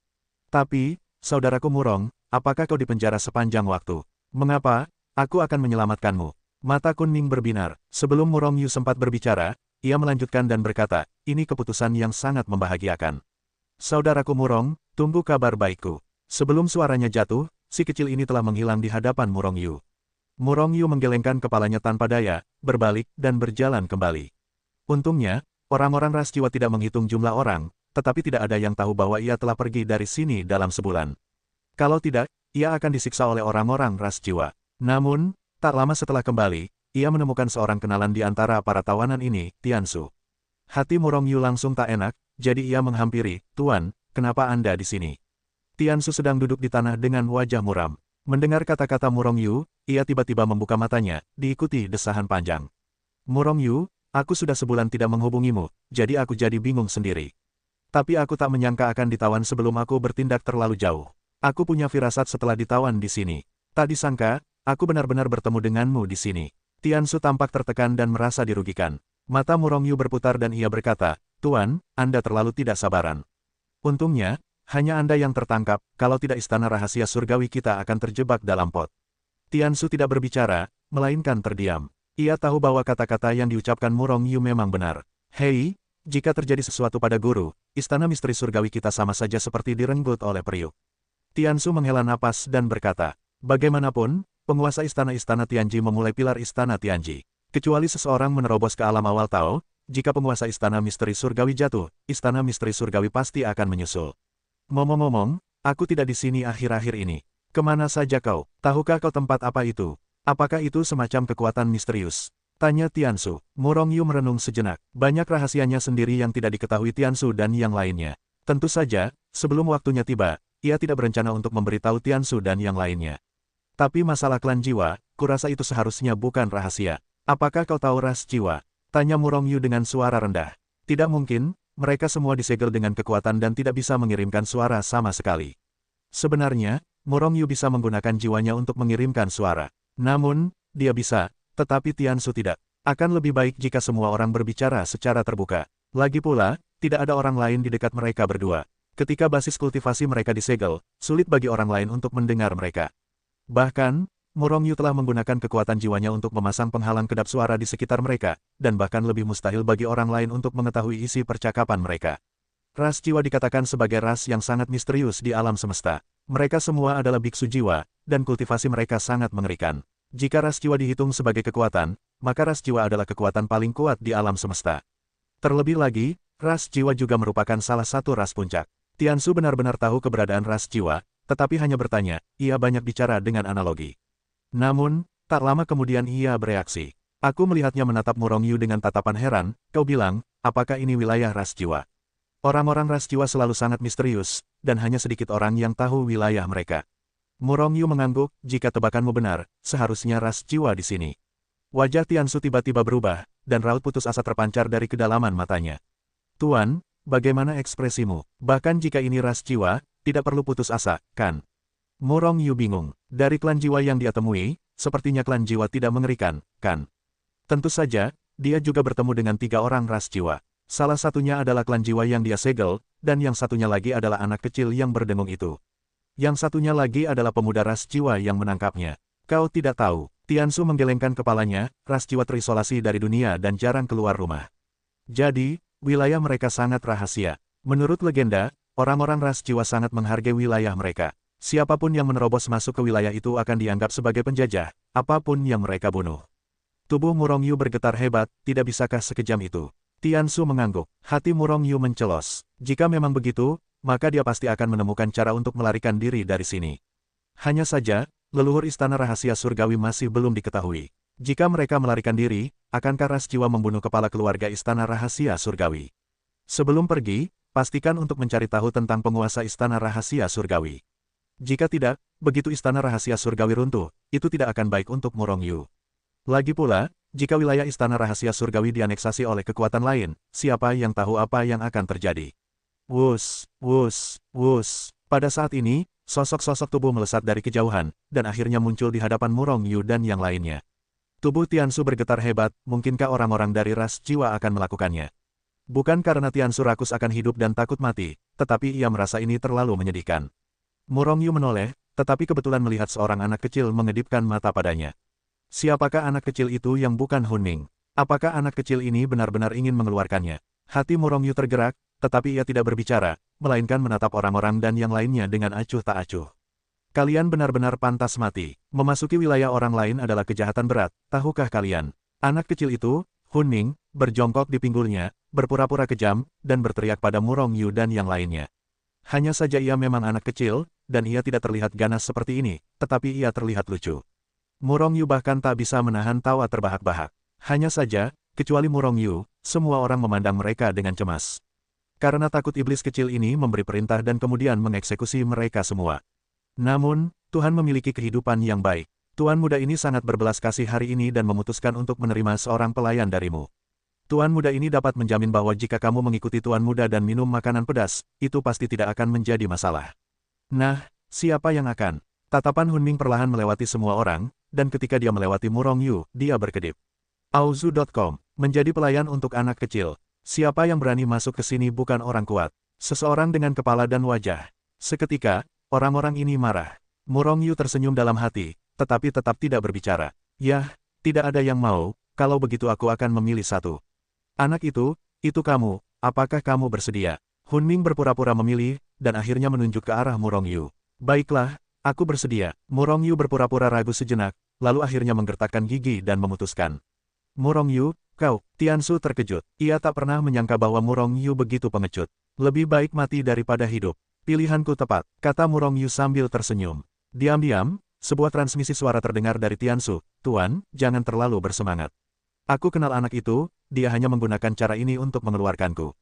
Tapi, saudaraku Murong, apakah kau dipenjara sepanjang waktu? Mengapa? Aku akan menyelamatkanmu. Mata Kunming berbinar. Sebelum Murongyu sempat berbicara, ia melanjutkan dan berkata, ini keputusan yang sangat membahagiakan. Saudaraku Murong, tunggu kabar baikku. Sebelum suaranya jatuh, si kecil ini telah menghilang di hadapan Murongyu. Murongyu menggelengkan kepalanya tanpa daya, berbalik, dan berjalan kembali. Untungnya, orang-orang ras jiwa tidak menghitung jumlah orang, tetapi tidak ada yang tahu bahwa ia telah pergi dari sini dalam sebulan. Kalau tidak, ia akan disiksa oleh orang-orang ras jiwa. Namun, tak lama setelah kembali, ia menemukan seorang kenalan di antara para tawanan ini, Tiansu. Hati Murongyu langsung tak enak, jadi ia menghampiri, Tuan, kenapa Anda di sini? Tiansu sedang duduk di tanah dengan wajah muram. Mendengar kata-kata Murongyu, ia tiba-tiba membuka matanya, diikuti desahan panjang. Murongyu, aku sudah sebulan tidak menghubungimu, jadi aku jadi bingung sendiri. Tapi aku tak menyangka akan ditawan sebelum aku bertindak terlalu jauh. Aku punya firasat setelah ditawan di sini. Tak disangka, aku benar-benar bertemu denganmu di sini. Tiansu tampak tertekan dan merasa dirugikan. Mata Murongyu berputar dan ia berkata, Tuan, Anda terlalu tidak sabaran. Untungnya, hanya Anda yang tertangkap, kalau tidak istana rahasia surgawi kita akan terjebak dalam pot. Tiansu tidak berbicara, melainkan terdiam. Ia tahu bahwa kata-kata yang diucapkan Murongyu memang benar. Hei, jika terjadi sesuatu pada guru, istana misteri surgawi kita sama saja seperti direnggut oleh periuk. Tiansu menghela napas dan berkata, bagaimanapun, penguasa istana-istana Tianji memulai pilar istana Tianji. Kecuali seseorang menerobos ke alam awal Tao, jika penguasa istana misteri surgawi jatuh, istana misteri surgawi pasti akan menyusul. Ngomong-ngomong, aku tidak di sini akhir-akhir ini. Kemana saja kau? Tahukah kau tempat apa itu? Apakah itu semacam kekuatan misterius? Tanya Tiansu. Murongyu merenung sejenak. Banyak rahasianya sendiri yang tidak diketahui Tiansu dan yang lainnya. Tentu saja, sebelum waktunya tiba, ia tidak berencana untuk memberitahu Tiansu dan yang lainnya. Tapi masalah klan jiwa, kurasa itu seharusnya bukan rahasia. Apakah kau tahu ras jiwa? Tanya Murongyu dengan suara rendah. Tidak mungkin, mereka semua disegel dengan kekuatan dan tidak bisa mengirimkan suara sama sekali. Sebenarnya, Murongyu bisa menggunakan jiwanya untuk mengirimkan suara. Namun, dia bisa, tetapi Tiansu tidak. Akan lebih baik jika semua orang berbicara secara terbuka. Lagi pula, tidak ada orang lain di dekat mereka berdua. Ketika basis kultivasi mereka disegel, sulit bagi orang lain untuk mendengar mereka. Bahkan, Murong Yu telah menggunakan kekuatan jiwanya untuk memasang penghalang kedap suara di sekitar mereka, dan bahkan lebih mustahil bagi orang lain untuk mengetahui isi percakapan mereka. Ras jiwa dikatakan sebagai ras yang sangat misterius di alam semesta. Mereka semua adalah biksu jiwa, dan kultivasi mereka sangat mengerikan. Jika ras jiwa dihitung sebagai kekuatan, maka ras jiwa adalah kekuatan paling kuat di alam semesta. Terlebih lagi, ras jiwa juga merupakan salah satu ras puncak. Tiansu benar-benar tahu keberadaan ras jiwa, tetapi hanya bertanya, ia banyak bicara dengan analogi. Namun, tak lama kemudian ia bereaksi. Aku melihatnya menatap Murong Yu dengan tatapan heran, kau bilang, apakah ini wilayah ras jiwa? Orang-orang ras jiwa selalu sangat misterius, dan hanya sedikit orang yang tahu wilayah mereka. Murong Yu mengangguk, jika tebakanmu benar, seharusnya ras jiwa di sini. Wajah Tiansu tiba-tiba berubah, dan raut putus asa terpancar dari kedalaman matanya. Tuan, bagaimana ekspresimu? Bahkan jika ini ras jiwa, tidak perlu putus asa, kan? Murong Yu bingung. Dari klan jiwa yang dia temui, sepertinya klan jiwa tidak mengerikan, kan? Tentu saja, dia juga bertemu dengan 3 orang ras jiwa. Salah satunya adalah klan jiwa yang dia segel, dan yang satunya lagi adalah anak kecil yang berdengung itu. Yang satunya lagi adalah pemuda ras jiwa yang menangkapnya. Kau tidak tahu. Tiansu menggelengkan kepalanya, ras jiwa terisolasi dari dunia dan jarang keluar rumah. Jadi, wilayah mereka sangat rahasia. Menurut legenda, orang-orang ras jiwa sangat menghargai wilayah mereka. Siapapun yang menerobos masuk ke wilayah itu akan dianggap sebagai penjajah, apapun yang mereka bunuh. Tubuh Murong Yu bergetar hebat, tidak bisakah sekejam itu? Tiansu mengangguk. Hati Murong Yu mencelos. Jika memang begitu, maka dia pasti akan menemukan cara untuk melarikan diri dari sini. Hanya saja, leluhur istana rahasia surgawi masih belum diketahui. Jika mereka melarikan diri, akankah ras jiwa membunuh kepala keluarga istana rahasia surgawi? Sebelum pergi, pastikan untuk mencari tahu tentang penguasa istana rahasia surgawi. Jika tidak, begitu istana rahasia surgawi runtuh, itu tidak akan baik untuk Murong Yu. Lagi pula, jika wilayah istana rahasia surgawi dianeksasi oleh kekuatan lain, siapa yang tahu apa yang akan terjadi? Wus, wus, wus. Pada saat ini, sosok-sosok tubuh melesat dari kejauhan, dan akhirnya muncul di hadapan Murong Yu dan yang lainnya. Tubuh Tiansu bergetar hebat, mungkinkah orang-orang dari ras jiwa akan melakukannya? Bukan karena Tiansu rakus akan hidup dan takut mati, tetapi ia merasa ini terlalu menyedihkan. Murong Yu menoleh, tetapi kebetulan melihat seorang anak kecil mengedipkan mata padanya. Siapakah anak kecil itu yang bukan Hunming? Apakah anak kecil ini benar-benar ingin mengeluarkannya? Hati Murong Yu tergerak, tetapi ia tidak berbicara, melainkan menatap orang-orang dan yang lainnya dengan acuh tak acuh. Kalian benar-benar pantas mati. Memasuki wilayah orang lain adalah kejahatan berat, tahukah kalian? Anak kecil itu, Hunming, berjongkok di pinggulnya, berpura-pura kejam, dan berteriak pada Murong Yu dan yang lainnya. Hanya saja ia memang anak kecil, dan ia tidak terlihat ganas seperti ini, tetapi ia terlihat lucu. Murong Yu bahkan tak bisa menahan tawa terbahak-bahak. Hanya saja, kecuali Murong Yu, semua orang memandang mereka dengan cemas. Karena takut iblis kecil ini memberi perintah dan kemudian mengeksekusi mereka semua. Namun, Tuhan memiliki kehidupan yang baik. Tuan muda ini sangat berbelas kasih hari ini dan memutuskan untuk menerima seorang pelayan darimu. Tuan muda ini dapat menjamin bahwa jika kamu mengikuti tuan muda dan minum makanan pedas, itu pasti tidak akan menjadi masalah. Nah, siapa yang akan? Tatapan Hunming perlahan melewati semua orang, dan ketika dia melewati Murong Yu, dia berkedip. Auzu.com, menjadi pelayan untuk anak kecil. Siapa yang berani masuk ke sini bukan orang kuat. Seseorang dengan kepala dan wajah. Seketika, orang-orang ini marah. Murong Yu tersenyum dalam hati, tetapi tetap tidak berbicara. Yah, tidak ada yang mau, kalau begitu aku akan memilih satu. Anak itu kamu, apakah kamu bersedia? Hunming berpura-pura memilih, dan akhirnya menunjuk ke arah Murong Yu. Baiklah, aku bersedia. Murong Yu berpura-pura ragu sejenak, lalu akhirnya menggertakkan gigi dan memutuskan. Murong Yu, kau, Tiansu terkejut. Ia tak pernah menyangka bahwa Murong Yu begitu pengecut. Lebih baik mati daripada hidup. Pilihanku tepat, kata Murong Yu sambil tersenyum. Diam-diam, sebuah transmisi suara terdengar dari Tiansu. Tuan, jangan terlalu bersemangat. Aku kenal anak itu, dia hanya menggunakan cara ini untuk mengeluarkanku.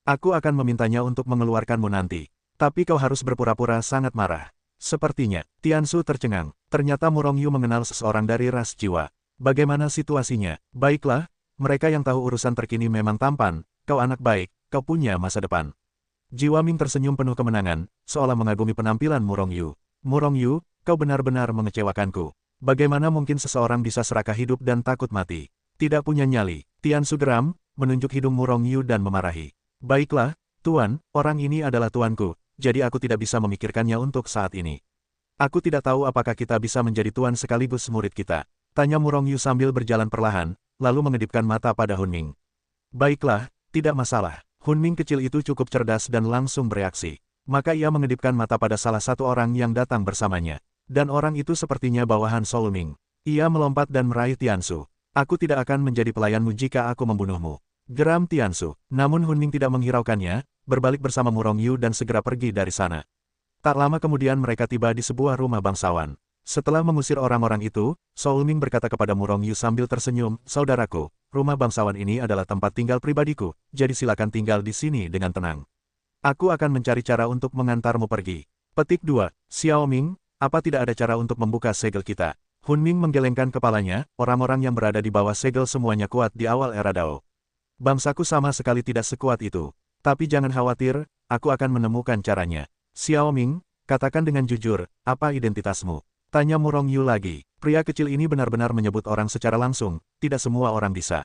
Aku akan memintanya untuk mengeluarkanmu nanti. Tapi kau harus berpura-pura sangat marah. Sepertinya, Tiansu tercengang. Ternyata Murong Yu mengenal seseorang dari ras jiwa. Bagaimana situasinya? Baiklah, mereka yang tahu urusan terkini memang tampan. Kau anak baik, kau punya masa depan. Jiwa Ming tersenyum penuh kemenangan, seolah mengagumi penampilan Murong Yu. Murong Yu, kau benar-benar mengecewakanku. Bagaimana mungkin seseorang bisa serakah hidup dan takut mati? Tidak punya nyali. Tiansu geram, menunjuk hidung Murong Yu dan memarahi. Baiklah, Tuan, orang ini adalah tuanku, jadi aku tidak bisa memikirkannya untuk saat ini. Aku tidak tahu apakah kita bisa menjadi tuan sekaligus murid kita. Tanya Murong Yu sambil berjalan perlahan, lalu mengedipkan mata pada Hunming. Baiklah, tidak masalah. Hunming kecil itu cukup cerdas dan langsung bereaksi. Maka ia mengedipkan mata pada salah satu orang yang datang bersamanya. Dan orang itu sepertinya bawahan Soulming. Ia melompat dan meraih Tiansu. Aku tidak akan menjadi pelayanmu jika aku membunuhmu. Geram Tiansu. Namun Hunming tidak menghiraukannya, berbalik bersama Murong Yu dan segera pergi dari sana. Tak lama kemudian mereka tiba di sebuah rumah bangsawan. Setelah mengusir orang-orang itu, Soulming berkata kepada Murong Yu sambil tersenyum, "Saudaraku, rumah bangsawan ini adalah tempat tinggal pribadiku, jadi silakan tinggal di sini dengan tenang. Aku akan mencari cara untuk mengantarmu pergi." Petik 2. Xiaoming, apa tidak ada cara untuk membuka segel kita? Hunming menggelengkan kepalanya, orang-orang yang berada di bawah segel semuanya kuat di awal era Dao. Bangsaku sama sekali tidak sekuat itu. Tapi jangan khawatir, aku akan menemukan caranya. Xiaoming, katakan dengan jujur, apa identitasmu? Tanya Murong Yu lagi. Pria kecil ini benar-benar menyebut orang secara langsung, tidak semua orang bisa.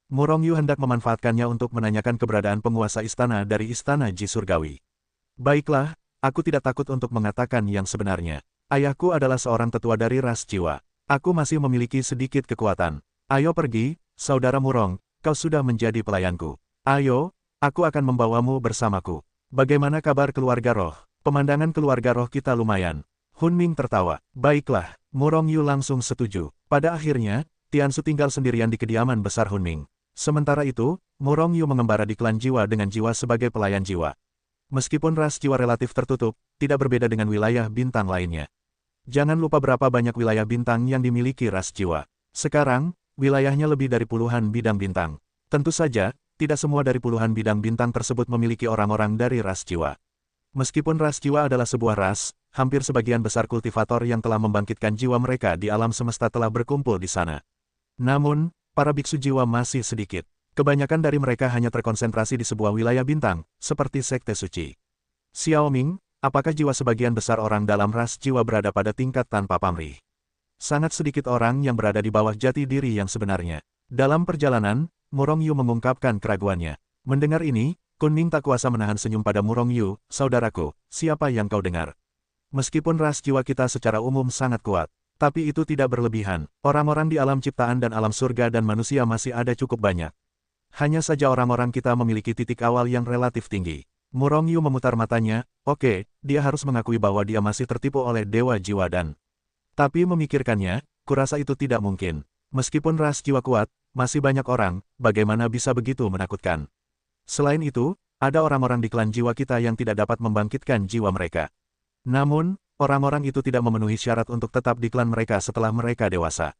Murong Yu hendak memanfaatkannya untuk menanyakan keberadaan penguasa istana dari istana Ji Surgawi. Baiklah, aku tidak takut untuk mengatakan yang sebenarnya. Ayahku adalah seorang tetua dari ras jiwa. Aku masih memiliki sedikit kekuatan. Ayo pergi, saudara Murong, kau sudah menjadi pelayanku. Ayo, aku akan membawamu bersamaku. Bagaimana kabar keluarga roh? Pemandangan keluarga roh kita lumayan. Hunming tertawa. Baiklah, Murong Yu langsung setuju. Pada akhirnya, Tiansu tinggal sendirian di kediaman besar Hunming. Sementara itu, Murong Yu mengembara di klan jiwa dengan jiwa sebagai pelayan jiwa. Meskipun ras jiwa relatif tertutup, tidak berbeda dengan wilayah bintang lainnya. Jangan lupa berapa banyak wilayah bintang yang dimiliki ras jiwa. Sekarang, wilayahnya lebih dari puluhan bidang bintang. Tentu saja, tidak semua dari puluhan bidang bintang tersebut memiliki orang-orang dari ras jiwa. Meskipun ras jiwa adalah sebuah ras, hampir sebagian besar kultivator yang telah membangkitkan jiwa mereka di alam semesta telah berkumpul di sana. Namun, para biksu jiwa masih sedikit. Kebanyakan dari mereka hanya terkonsentrasi di sebuah wilayah bintang, seperti sekte suci. Xiaoming, apakah jiwa sebagian besar orang dalam ras jiwa berada pada tingkat tanpa pamrih? Sangat sedikit orang yang berada di bawah jati diri yang sebenarnya. Dalam perjalanan, Murong Yu mengungkapkan keraguannya. Mendengar ini, Kunming tak kuasa menahan senyum pada Murong Yu. Saudaraku, siapa yang kau dengar? Meskipun ras jiwa kita secara umum sangat kuat, tapi itu tidak berlebihan. Orang-orang di alam ciptaan dan alam surga dan manusia masih ada cukup banyak. Hanya saja orang-orang kita memiliki titik awal yang relatif tinggi. Murong Yu memutar matanya, oke, dia harus mengakui bahwa dia masih tertipu oleh dewa jiwa dan... Tapi memikirkannya, kurasa itu tidak mungkin. Meskipun ras jiwa kuat, masih banyak orang, bagaimana bisa begitu menakutkan? Selain itu, ada orang-orang di klan jiwa kita yang tidak dapat membangkitkan jiwa mereka. Namun, orang-orang itu tidak memenuhi syarat untuk tetap di klan mereka setelah mereka dewasa.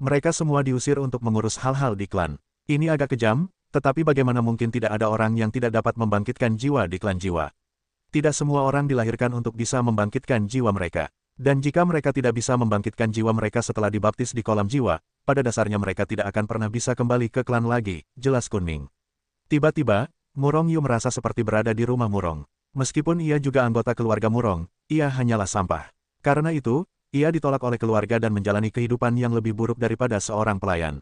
Mereka semua diusir untuk mengurus hal-hal di klan. Ini agak kejam, tetapi bagaimana mungkin tidak ada orang yang tidak dapat membangkitkan jiwa di klan jiwa? Tidak semua orang dilahirkan untuk bisa membangkitkan jiwa mereka. Dan jika mereka tidak bisa membangkitkan jiwa mereka setelah dibaptis di kolam jiwa, pada dasarnya mereka tidak akan pernah bisa kembali ke klan lagi, jelas Kunming. Tiba-tiba, Murong Yu merasa seperti berada di rumah Murong. Meskipun ia juga anggota keluarga Murong, ia hanyalah sampah. Karena itu, ia ditolak oleh keluarga dan menjalani kehidupan yang lebih buruk daripada seorang pelayan.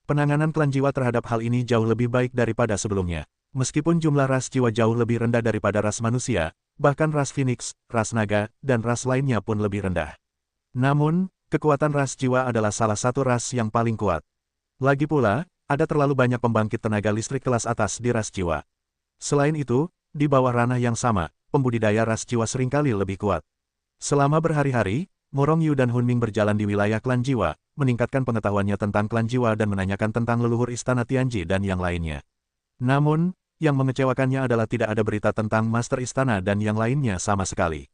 Penanganan klan jiwa terhadap hal ini jauh lebih baik daripada sebelumnya. Meskipun jumlah ras jiwa jauh lebih rendah daripada ras manusia, bahkan ras Phoenix, ras naga, dan ras lainnya pun lebih rendah. Namun, kekuatan ras jiwa adalah salah satu ras yang paling kuat. Lagi pula, ada terlalu banyak pembangkit tenaga listrik kelas atas di ras jiwa. Selain itu, di bawah ranah yang sama, pembudidaya ras jiwa seringkali lebih kuat. Selama berhari-hari, Murong Yu dan Hunming berjalan di wilayah klan jiwa, meningkatkan pengetahuannya tentang klan jiwa dan menanyakan tentang leluhur istana Tianji dan yang lainnya. Namun, yang mengecewakannya adalah tidak ada berita tentang master istana dan yang lainnya sama sekali.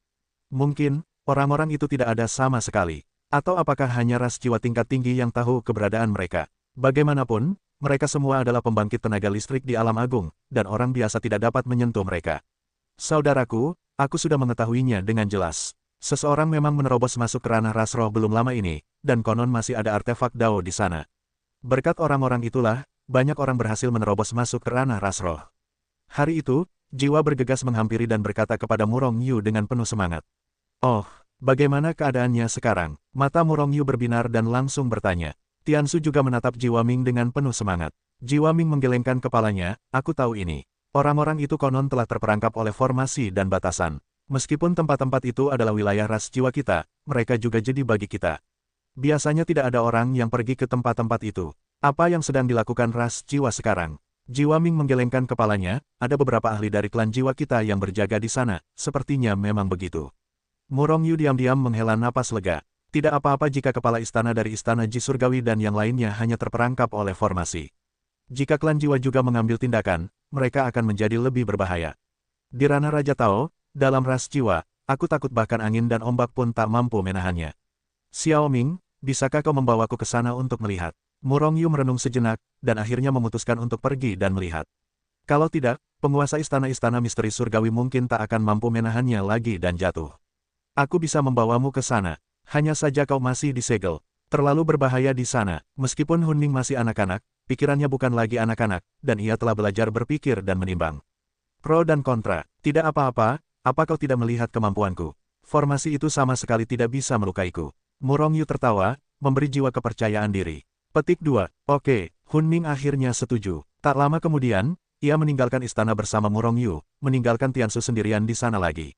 Mungkin, orang-orang itu tidak ada sama sekali. Atau apakah hanya ras jiwa tingkat tinggi yang tahu keberadaan mereka? Bagaimanapun, mereka semua adalah pembangkit tenaga listrik di alam agung, dan orang biasa tidak dapat menyentuh mereka. Saudaraku, aku sudah mengetahuinya dengan jelas. Seseorang memang menerobos masuk ke ranah ras roh belum lama ini, dan konon masih ada artefak Dao di sana. Berkat orang-orang itulah, banyak orang berhasil menerobos masuk ke ranah ras roh. Hari itu, jiwa bergegas menghampiri dan berkata kepada Murong Yu dengan penuh semangat. Oh, bagaimana keadaannya sekarang? Mata Murong Yu berbinar dan langsung bertanya. Tiansu juga menatap Jiwa Ming dengan penuh semangat. Jiwa Ming menggelengkan kepalanya, aku tahu ini. Orang-orang itu konon telah terperangkap oleh formasi dan batasan. Meskipun tempat-tempat itu adalah wilayah ras jiwa kita, mereka juga jadi bagi kita. Biasanya tidak ada orang yang pergi ke tempat-tempat itu. Apa yang sedang dilakukan ras jiwa sekarang? Jiwa Ming menggelengkan kepalanya, ada beberapa ahli dari klan jiwa kita yang berjaga di sana, sepertinya memang begitu. Murong Yu diam-diam menghela napas lega. Tidak apa-apa jika kepala istana dari istana Ji Surgawi dan yang lainnya hanya terperangkap oleh formasi. Jika klan jiwa juga mengambil tindakan, mereka akan menjadi lebih berbahaya. Di ranah Raja Tao, dalam ras jiwa, aku takut bahkan angin dan ombak pun tak mampu menahannya. Xiao Ming, bisakah kau membawaku ke sana untuk melihat? Murong Yu merenung sejenak, dan akhirnya memutuskan untuk pergi dan melihat. Kalau tidak, penguasa istana-istana misteri surgawi mungkin tak akan mampu menahannya lagi dan jatuh. Aku bisa membawamu ke sana, hanya saja kau masih disegel. Terlalu berbahaya di sana, meskipun Hun Ming masih anak-anak, pikirannya bukan lagi anak-anak, dan ia telah belajar berpikir dan menimbang. Pro dan kontra, tidak apa-apa, apa kau tidak melihat kemampuanku? Formasi itu sama sekali tidak bisa melukaiku. Murong Yu tertawa, memberi jiwa kepercayaan diri. Petik 2. Oke, Hun Ming akhirnya setuju. Tak lama kemudian, ia meninggalkan istana bersama Murong Yu, meninggalkan Tiansu sendirian di sana lagi.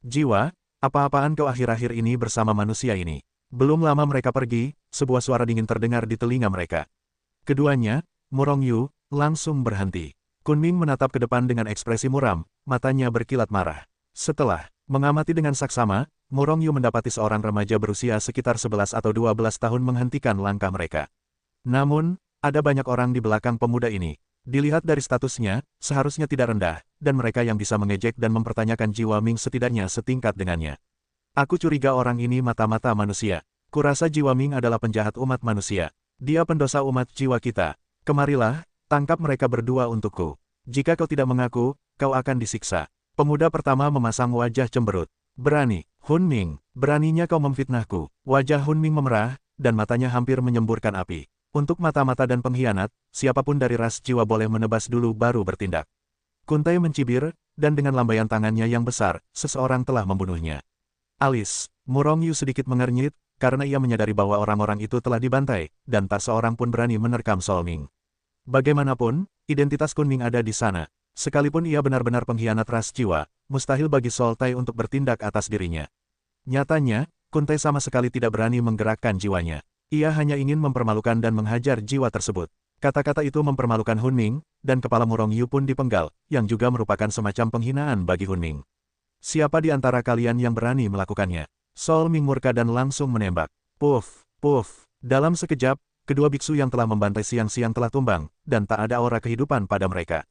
Jiwa, apa-apaan kau akhir-akhir ini bersama manusia ini? Belum lama mereka pergi, sebuah suara dingin terdengar di telinga mereka. Keduanya, Murong Yu, langsung berhenti. Kunming menatap ke depan dengan ekspresi muram, matanya berkilat marah. Setelah mengamati dengan saksama, Murong Yu mendapati seorang remaja berusia sekitar 11 atau 12 tahun menghentikan langkah mereka. Namun, ada banyak orang di belakang pemuda ini. Dilihat dari statusnya, seharusnya tidak rendah, dan mereka yang bisa mengejek dan mempertanyakan jiwa Ming setidaknya setingkat dengannya. Aku curiga orang ini mata-mata manusia. Kurasa jiwa Ming adalah penjahat umat manusia. Dia pendosa umat jiwa kita. Kemarilah, tangkap mereka berdua untukku. Jika kau tidak mengaku, kau akan disiksa. Pemuda pertama memasang wajah cemberut. Berani, Hun Ming, beraninya kau memfitnahku. Wajah Hun Ming memerah, dan matanya hampir menyemburkan api. Untuk mata-mata dan pengkhianat, siapapun dari ras jiwa boleh menebas dulu baru bertindak. Kuntai mencibir, dan dengan lambaian tangannya yang besar, seseorang telah membunuhnya. Alis, Murong Yu sedikit mengernyit, karena ia menyadari bahwa orang-orang itu telah dibantai, dan tak seorang pun berani menerkam Sol Ming. Bagaimanapun, identitas Kun Ming ada di sana. Sekalipun ia benar-benar pengkhianat ras jiwa, mustahil bagi Sol Tai untuk bertindak atas dirinya. Nyatanya, Kuntai sama sekali tidak berani menggerakkan jiwanya. Ia hanya ingin mempermalukan dan menghajar jiwa tersebut. Kata-kata itu mempermalukan Hun Ming, dan kepala Murong Yu pun dipenggal, yang juga merupakan semacam penghinaan bagi Hun Ming. Siapa di antara kalian yang berani melakukannya? Sol Ming murka dan langsung menembak. Puff, puff. Dalam sekejap, kedua biksu yang telah membantai siang-siang telah tumbang, dan tak ada aura kehidupan pada mereka.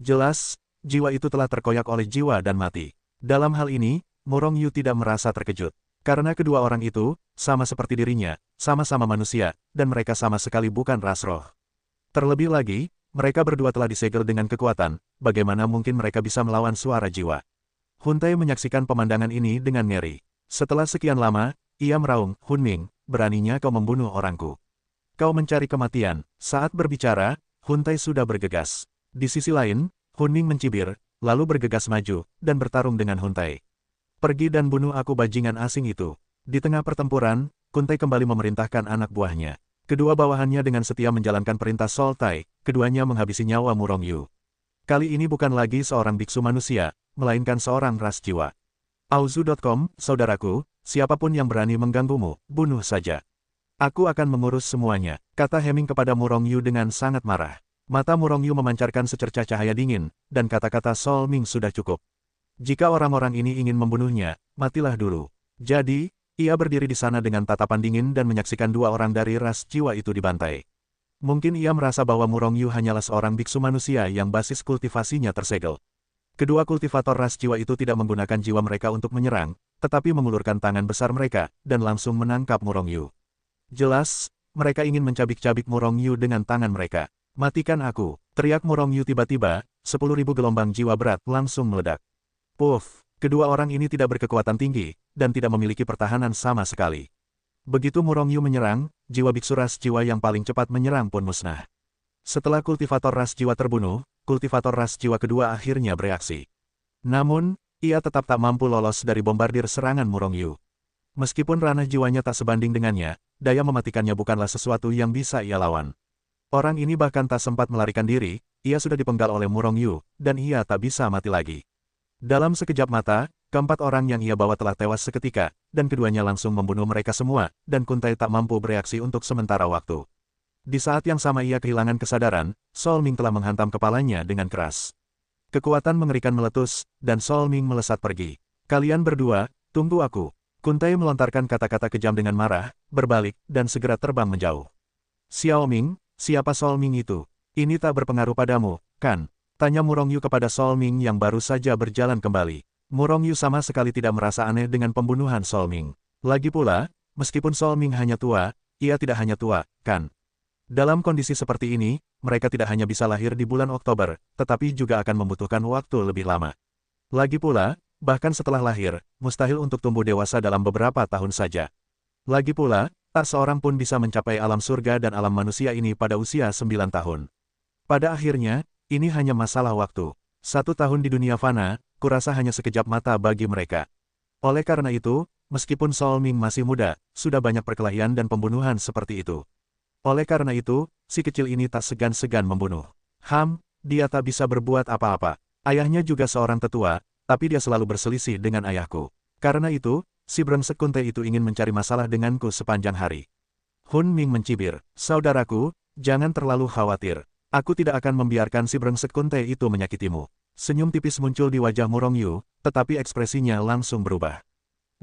Jelas, jiwa itu telah terkoyak oleh jiwa dan mati. Dalam hal ini, Murong Yu tidak merasa terkejut. Karena kedua orang itu, sama seperti dirinya, sama-sama manusia, dan mereka sama sekali bukan ras roh. Terlebih lagi, mereka berdua telah disegel dengan kekuatan, bagaimana mungkin mereka bisa melawan suara jiwa? Hun Tai menyaksikan pemandangan ini dengan ngeri. Setelah sekian lama, ia meraung, Hun Ming, beraninya kau membunuh orangku. Kau mencari kematian. Saat berbicara, Hun Tai sudah bergegas. Di sisi lain, Hun Ming mencibir, lalu bergegas maju, dan bertarung dengan Hun Tai. Pergi dan bunuh aku bajingan asing itu. Di tengah pertempuran, Kun Tai kembali memerintahkan anak buahnya. Kedua bawahannya dengan setia menjalankan perintah Sol Tai, keduanya menghabisi nyawa Murong Yu. Kali ini bukan lagi seorang biksu manusia, melainkan seorang ras jiwa. Auzu.com, saudaraku, siapapun yang berani mengganggumu, bunuh saja. Aku akan mengurus semuanya, kata Heming kepada Murong Yu dengan sangat marah. Mata Murong Yu memancarkan secercah cahaya dingin, dan kata-kata Sol Ming sudah cukup. Jika orang-orang ini ingin membunuhnya, matilah dulu. Jadi, ia berdiri di sana dengan tatapan dingin dan menyaksikan dua orang dari ras jiwa itu dibantai. Mungkin ia merasa bahwa Murong Yu hanyalah seorang biksu manusia yang basis kultivasinya tersegel. Kedua kultivator ras jiwa itu tidak menggunakan jiwa mereka untuk menyerang, tetapi mengulurkan tangan besar mereka, dan langsung menangkap Murong Yu. Jelas, mereka ingin mencabik-cabik Murong Yu dengan tangan mereka. Matikan aku, teriak Murong Yu tiba-tiba, 10.000 gelombang jiwa berat langsung meledak. Puff, kedua orang ini tidak berkekuatan tinggi, dan tidak memiliki pertahanan sama sekali. Begitu Murong Yu menyerang, jiwa biksu ras jiwa yang paling cepat menyerang pun musnah. Setelah kultivator ras jiwa terbunuh, kultivator ras jiwa kedua akhirnya bereaksi. Namun, ia tetap tak mampu lolos dari bombardir serangan Murong Yu. Meskipun ranah jiwanya tak sebanding dengannya, daya mematikannya bukanlah sesuatu yang bisa ia lawan. Orang ini bahkan tak sempat melarikan diri, ia sudah dipenggal oleh Murong Yu, dan ia tak bisa mati lagi. Dalam sekejap mata, Keempat orang yang ia bawa telah tewas seketika, dan keduanya langsung membunuh mereka semua, dan Kuntai tak mampu bereaksi untuk sementara waktu. Di saat yang sama ia kehilangan kesadaran, Sol Ming telah menghantam kepalanya dengan keras. Kekuatan mengerikan meletus, dan Sol Ming melesat pergi. Kalian berdua, tunggu aku. Kuntai melontarkan kata-kata kejam dengan marah, berbalik, dan segera terbang menjauh. Xiao Ming, siapa Sol Ming itu? Ini tak berpengaruh padamu, kan? Tanya Murong Yu kepada Sol Ming yang baru saja berjalan kembali. Murong Yu sama sekali tidak merasa aneh dengan pembunuhan Sol Ming. Lagi pula, meskipun Sol Ming hanya tua, ia tidak hanya tua, kan? Dalam kondisi seperti ini, mereka tidak hanya bisa lahir di bulan Oktober, tetapi juga akan membutuhkan waktu lebih lama. Lagi pula, bahkan setelah lahir, mustahil untuk tumbuh dewasa dalam beberapa tahun saja. Lagi pula, tak seorang pun bisa mencapai alam surga dan alam manusia ini pada usia 9 tahun. Pada akhirnya, ini hanya masalah waktu. 1 tahun di dunia fana, kurasa hanya sekejap mata bagi mereka. Oleh karena itu, meskipun Sol Ming masih muda, sudah banyak perkelahian dan pembunuhan seperti itu. Oleh karena itu, si kecil ini tak segan-segan membunuh. Dia tak bisa berbuat apa-apa. Ayahnya juga seorang tetua, tapi dia selalu berselisih dengan ayahku. Karena itu, si brengsek Kuntai itu ingin mencari masalah denganku sepanjang hari. Hun Ming mencibir, saudaraku, jangan terlalu khawatir. Aku tidak akan membiarkan si brengsek Kuntai itu menyakitimu. Senyum tipis muncul di wajah Murong Yu, tetapi ekspresinya langsung berubah.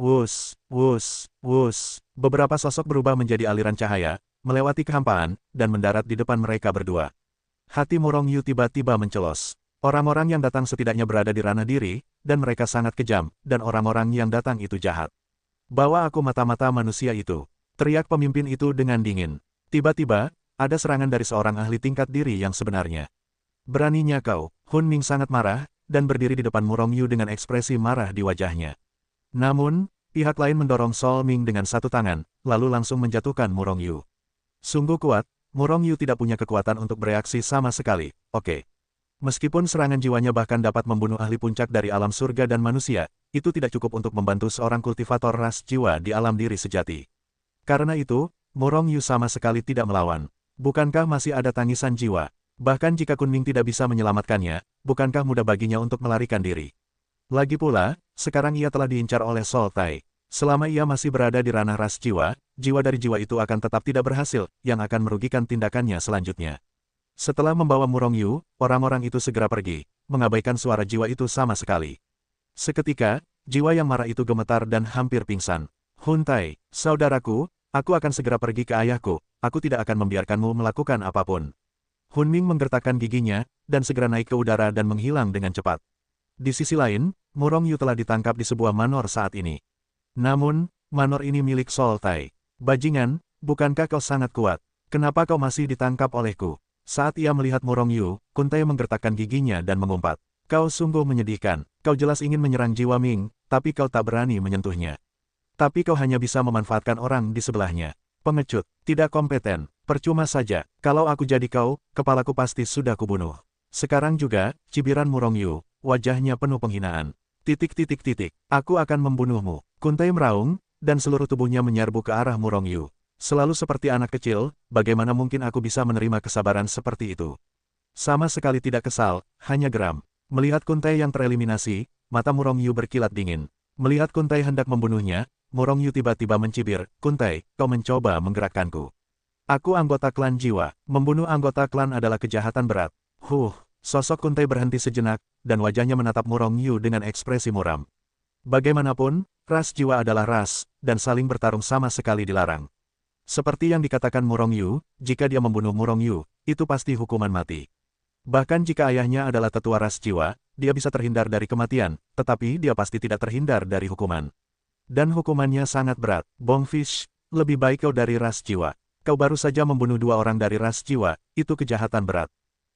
Wus, wus, wus. Beberapa sosok berubah menjadi aliran cahaya, melewati kehampaan, dan mendarat di depan mereka berdua. Hati Murong Yu tiba-tiba mencelos. Orang-orang yang datang setidaknya berada di ranah diri, dan mereka sangat kejam, dan orang-orang yang datang itu jahat. Bawa aku mata-mata manusia itu. Teriak pemimpin itu dengan dingin. Tiba-tiba, ada serangan dari seorang ahli tingkat diri yang sebenarnya. Beraninya kau, Hun Ming sangat marah, dan berdiri di depan Murong Yu dengan ekspresi marah di wajahnya. Namun, pihak lain mendorong Sol Ming dengan satu tangan, lalu langsung menjatuhkan Murong Yu. Sungguh kuat, Murong Yu tidak punya kekuatan untuk bereaksi sama sekali, oke. Meskipun serangan jiwanya bahkan dapat membunuh ahli puncak dari alam surga dan manusia, itu tidak cukup untuk membantu seorang kultivator ras jiwa di alam diri sejati. Karena itu, Murong Yu sama sekali tidak melawan. Bukankah masih ada tangisan jiwa? Bahkan jika Kunming tidak bisa menyelamatkannya, bukankah mudah baginya untuk melarikan diri? Lagi pula, sekarang ia telah diincar oleh Sol Tai. Selama ia masih berada di ranah ras jiwa, jiwa dari jiwa itu akan tetap tidak berhasil, yang akan merugikan tindakannya selanjutnya. Setelah membawa Murong Yu, orang-orang itu segera pergi, mengabaikan suara jiwa itu sama sekali. Seketika, jiwa yang marah itu gemetar dan hampir pingsan. Hun Tai, saudaraku, aku akan segera pergi ke ayahku, aku tidak akan membiarkanmu melakukan apapun. Hun Ming menggertakkan giginya, dan segera naik ke udara dan menghilang dengan cepat. Di sisi lain, Murong Yu telah ditangkap di sebuah manor saat ini. Namun, manor ini milik Sol Tai. Bajingan, bukankah kau sangat kuat? Kenapa kau masih ditangkap olehku? Saat ia melihat Murong Yu, Kuntai menggertakkan giginya dan mengumpat. Kau sungguh menyedihkan, kau jelas ingin menyerang jiwa Ming, tapi kau tak berani menyentuhnya. Tapi kau hanya bisa memanfaatkan orang di sebelahnya. Pengecut, tidak kompeten, percuma saja, kalau aku jadi kau, kepalaku pasti sudah kubunuh. Sekarang juga, cibiran Murong Yu, wajahnya penuh penghinaan. Aku akan membunuhmu. Kuntai meraung, dan seluruh tubuhnya menyerbu ke arah Murong Yu. Selalu seperti anak kecil, bagaimana mungkin aku bisa menerima kesabaran seperti itu? Sama sekali tidak kesal, hanya geram. Melihat Kuntai yang tereliminasi, mata Murong Yu berkilat dingin. Melihat Kuntai hendak membunuhnya, Murong Yu tiba-tiba mencibir, Kuntai, kau mencoba menggerakkanku. Aku anggota klan jiwa, membunuh anggota klan adalah kejahatan berat. Sosok Kuntai berhenti sejenak, dan wajahnya menatap Murong Yu dengan ekspresi muram. Bagaimanapun, ras jiwa adalah ras, dan saling bertarung sama sekali dilarang. Seperti yang dikatakan Murong Yu, jika dia membunuh Murong Yu, itu pasti hukuman mati. Bahkan jika ayahnya adalah tetua ras jiwa, dia bisa terhindar dari kematian, tetapi dia pasti tidak terhindar dari hukuman. Dan hukumannya sangat berat. Bongfish, lebih baik kau dari ras jiwa. Kau baru saja membunuh 2 orang dari ras jiwa, itu kejahatan berat.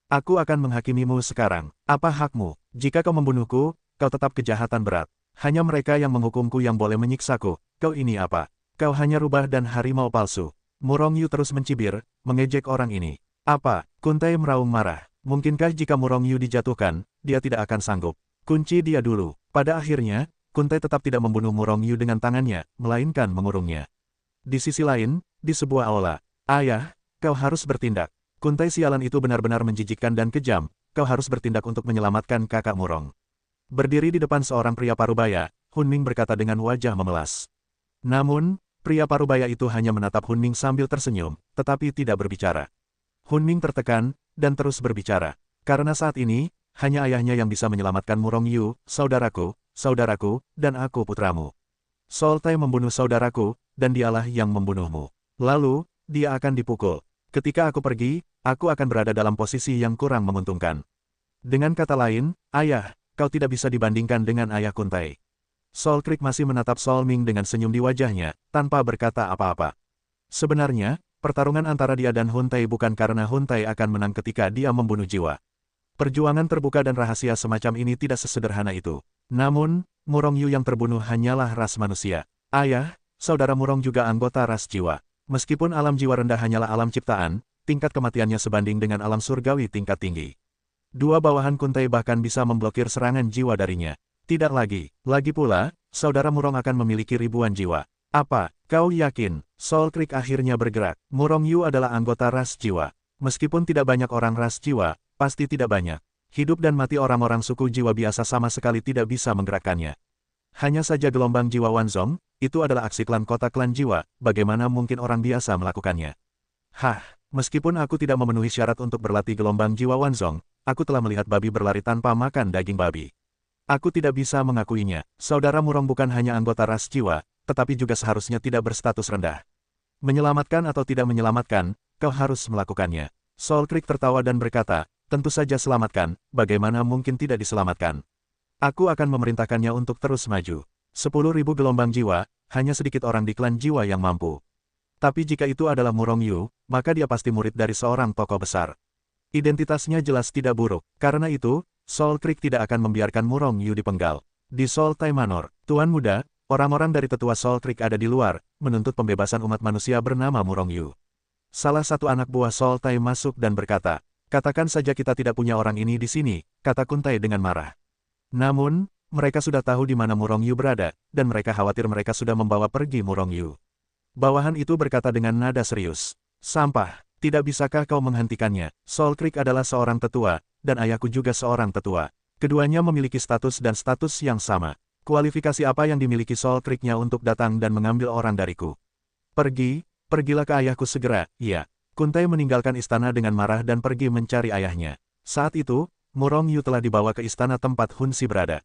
Aku akan menghakimimu sekarang. Apa hakmu? Jika kau membunuhku, kau tetap kejahatan berat. Hanya mereka yang menghukumku yang boleh menyiksaku. Kau ini apa? Kau hanya rubah dan harimau palsu. Murong Yu terus mencibir, mengejek orang ini. Apa? Kuntai meraung marah. Mungkinkah jika Murong Yu dijatuhkan, dia tidak akan sanggup? Kunci dia dulu. Pada akhirnya, Kuntai tetap tidak membunuh Murong Yu dengan tangannya, melainkan mengurungnya. Di sisi lain, di sebuah aula. Ayah, kau harus bertindak. Kuntai sialan itu benar-benar menjijikkan dan kejam, kau harus bertindak untuk menyelamatkan kakak Murong. Berdiri di depan seorang pria parubaya, Hun Ning berkata dengan wajah memelas. Namun, pria parubaya itu hanya menatap Hun Ning sambil tersenyum, tetapi tidak berbicara. Hun Ning tertekan, dan terus berbicara. Karena saat ini, hanya ayahnya yang bisa menyelamatkan Murong Yu, saudaraku, dan aku putramu. Sol Tai membunuh saudaraku, dan dialah yang membunuhmu. Lalu, dia akan dipukul. Ketika aku pergi, aku akan berada dalam posisi yang kurang menguntungkan. Dengan kata lain, ayah, kau tidak bisa dibandingkan dengan ayah Kun Tai. Sol Creek masih menatap Sol Ming dengan senyum di wajahnya, tanpa berkata apa-apa. Sebenarnya, pertarungan antara dia dan Hun Tai bukan karena Hun Tai akan menang ketika dia membunuh jiwa. Perjuangan terbuka dan rahasia semacam ini tidak sesederhana itu. Namun, Murong Yu yang terbunuh hanyalah ras manusia. Ayah, saudara Murong juga anggota ras jiwa. Meskipun alam jiwa rendah hanyalah alam ciptaan, tingkat kematiannya sebanding dengan alam surgawi tingkat tinggi. Dua bawahan Kun Tai bahkan bisa memblokir serangan jiwa darinya. Tidak lagi. Lagi pula, saudara Murong akan memiliki ribuan jiwa. Apa, kau yakin? Sol Creek akhirnya bergerak. Murong Yu adalah anggota ras jiwa. Meskipun tidak banyak orang ras jiwa, pasti tidak banyak. Hidup dan mati orang-orang suku jiwa biasa sama sekali tidak bisa menggerakkannya. Hanya saja gelombang jiwa Wanzong, itu adalah aksi klan kota klan jiwa, bagaimana mungkin orang biasa melakukannya? Hah, meskipun aku tidak memenuhi syarat untuk berlatih gelombang jiwa Wanzong, aku telah melihat babi berlari tanpa makan daging babi. Aku tidak bisa mengakuinya. Saudara Murong bukan hanya anggota ras jiwa, tetapi juga seharusnya tidak berstatus rendah. Menyelamatkan atau tidak menyelamatkan, kau harus melakukannya. Sol Creek tertawa dan berkata, tentu saja selamatkan, bagaimana mungkin tidak diselamatkan. Aku akan memerintahkannya untuk terus maju. 10.000 gelombang jiwa, hanya sedikit orang di klan jiwa yang mampu. Tapi jika itu adalah Murong Yu, maka dia pasti murid dari seorang tokoh besar. Identitasnya jelas tidak buruk, karena itu, Sol Creek tidak akan membiarkan Murong Yu dipenggal. Di Sol Tai Manor, Tuan Muda, orang-orang dari tetua Sol Creek ada di luar, menuntut pembebasan umat manusia bernama Murong Yu. Salah satu anak buah Sol Tai masuk dan berkata, katakan saja kita tidak punya orang ini di sini, kata Kun Tai dengan marah. Namun, mereka sudah tahu di mana Murong Yu berada, dan mereka khawatir mereka sudah membawa pergi Murong Yu. Bawahan itu berkata dengan nada serius, sampah, tidak bisakah kau menghentikannya? Sol Creek adalah seorang tetua, dan ayahku juga seorang tetua. Keduanya memiliki status dan status yang sama. Kualifikasi apa yang dimiliki Sol Creek-nya untuk datang dan mengambil orang dariku? Pergilah ke ayahku segera, iya. Kun Tai meninggalkan istana dengan marah dan pergi mencari ayahnya. Saat itu, Murong Yu telah dibawa ke istana tempat Hun Si berada.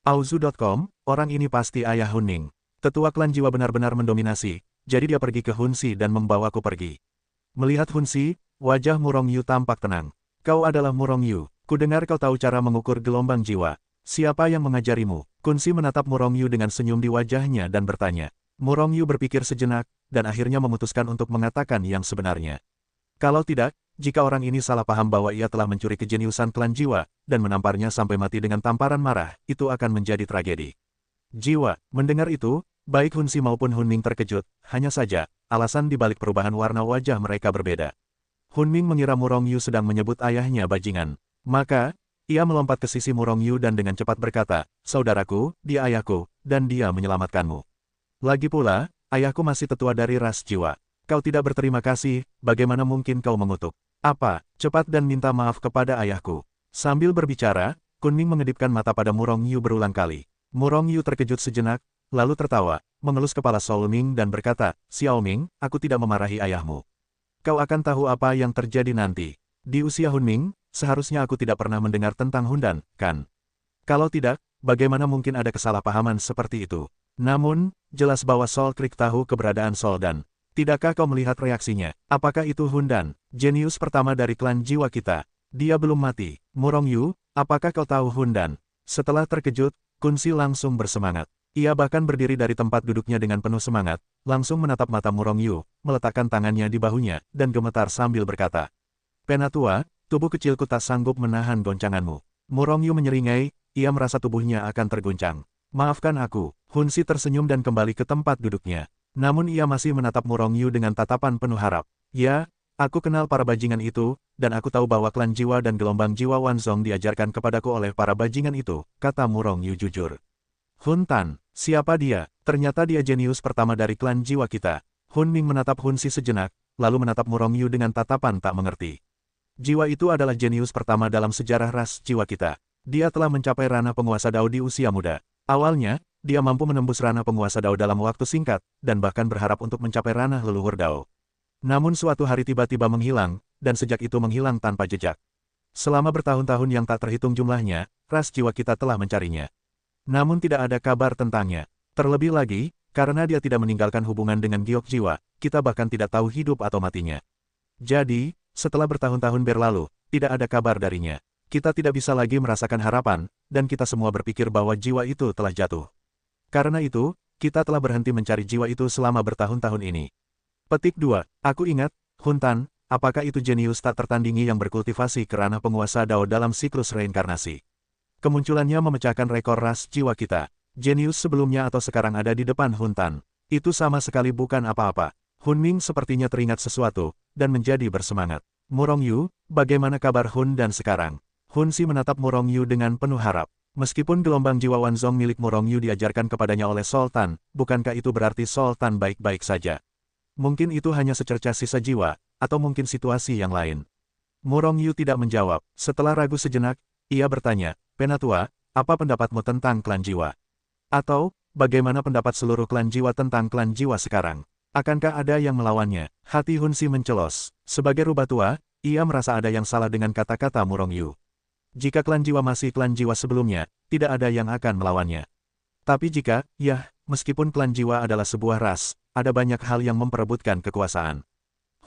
Auzu.com, orang ini pasti ayah Hun Ning. Tetua klan jiwa benar-benar mendominasi, jadi dia pergi ke Hun Si dan membawaku pergi. Melihat Hun Si, wajah Murong Yu tampak tenang. Kau adalah Murong Yu. Kudengar kau tahu cara mengukur gelombang jiwa. Siapa yang mengajarimu? Kun Si menatap Murong Yu dengan senyum di wajahnya dan bertanya. Murong Yu berpikir sejenak, dan akhirnya memutuskan untuk mengatakan yang sebenarnya. Kalau tidak, jika orang ini salah paham bahwa ia telah mencuri kejeniusan klan jiwa, dan menamparnya sampai mati dengan tamparan marah, itu akan menjadi tragedi. Jiwa, mendengar itu, baik Hun Si maupun Hun Ning terkejut, hanya saja, alasan dibalik perubahan warna wajah mereka berbeda. Hun Ning mengira Murong Yu sedang menyebut ayahnya bajingan. Maka, ia melompat ke sisi Murong Yu dan dengan cepat berkata, saudaraku, dia ayahku, dan dia menyelamatkanmu. Lagi pula, ayahku masih tetua dari ras jiwa. Kau tidak berterima kasih, bagaimana mungkin kau mengutuk? Apa, cepat dan minta maaf kepada ayahku. Sambil berbicara, Kun Ning mengedipkan mata pada Murong Yu berulang kali. Murong Yu terkejut sejenak, lalu tertawa, mengelus kepala Sol Ming dan berkata, Xiao Ming, aku tidak memarahi ayahmu. Kau akan tahu apa yang terjadi nanti. Di usia Hun Ming, seharusnya aku tidak pernah mendengar tentang Hundan, kan? Kalau tidak, bagaimana mungkin ada kesalahpahaman seperti itu? Namun, jelas bahwa Sol Creek tahu keberadaan Soldan. Tidakkah kau melihat reaksinya? Apakah itu Hundan, jenius pertama dari klan jiwa kita? Dia belum mati. Murong Yu, apakah kau tahu Hundan? Setelah terkejut, Kun Si langsung bersemangat. Ia bahkan berdiri dari tempat duduknya dengan penuh semangat, langsung menatap mata Murong Yu, meletakkan tangannya di bahunya, dan gemetar sambil berkata, Penatua, tubuh kecilku tak sanggup menahan goncanganmu. Murong Yu menyeringai, ia merasa tubuhnya akan terguncang. Maafkan aku. Hun Si tersenyum dan kembali ke tempat duduknya. Namun ia masih menatap Murong Yu dengan tatapan penuh harap. Ya, aku kenal para bajingan itu, dan aku tahu bahwa klan jiwa dan gelombang jiwa Wanzong diajarkan kepadaku oleh para bajingan itu, kata Murong Yu jujur. Hun Tan, siapa dia? Ternyata dia jenius pertama dari klan jiwa kita. Hun Ming menatap Hun Si sejenak, lalu menatap Murong Yu dengan tatapan tak mengerti. Jiwa itu adalah jenius pertama dalam sejarah ras jiwa kita. Dia telah mencapai ranah penguasa Dao di usia muda. Awalnya, dia mampu menembus ranah penguasa Dao dalam waktu singkat, dan bahkan berharap untuk mencapai ranah leluhur Dao. Namun suatu hari tiba-tiba menghilang, dan sejak itu menghilang tanpa jejak. Selama bertahun-tahun yang tak terhitung jumlahnya, ras jiwa kita telah mencarinya. Namun tidak ada kabar tentangnya. Terlebih lagi, karena dia tidak meninggalkan hubungan dengan giok jiwa, kita bahkan tidak tahu hidup atau matinya. Jadi, setelah bertahun-tahun berlalu, tidak ada kabar darinya. Kita tidak bisa lagi merasakan harapan, dan kita semua berpikir bahwa jiwa itu telah jatuh. Karena itu, kita telah berhenti mencari jiwa itu selama bertahun-tahun ini. Petik 2. Aku ingat, Hun Tan, apakah itu jenius tak tertandingi yang berkultivasi ke ranah penguasa Dao dalam siklus reinkarnasi? Kemunculannya memecahkan rekor ras jiwa kita. Jenius sebelumnya atau sekarang ada di depan Hun Tan. Itu sama sekali bukan apa-apa. Hun Ming sepertinya teringat sesuatu, dan menjadi bersemangat. Murong Yu, bagaimana kabar Hun dan sekarang? Hun Si menatap Murong Yu dengan penuh harap. Meskipun gelombang jiwa Wanzong milik Murong Yu diajarkan kepadanya oleh Sultan, bukankah itu berarti Sultan baik-baik saja? Mungkin itu hanya secercah sisa jiwa, atau mungkin situasi yang lain. Murong Yu tidak menjawab. Setelah ragu sejenak, ia bertanya, Penatua, apa pendapatmu tentang klan jiwa? Atau, bagaimana pendapat seluruh klan jiwa tentang klan jiwa sekarang? Akankah ada yang melawannya? Hati Hun Si mencelos. Sebagai rubah tua, ia merasa ada yang salah dengan kata-kata Murong Yu. Jika klan jiwa masih klan jiwa sebelumnya, tidak ada yang akan melawannya. Tapi jika, meskipun klan jiwa adalah sebuah ras, ada banyak hal yang memperebutkan kekuasaan.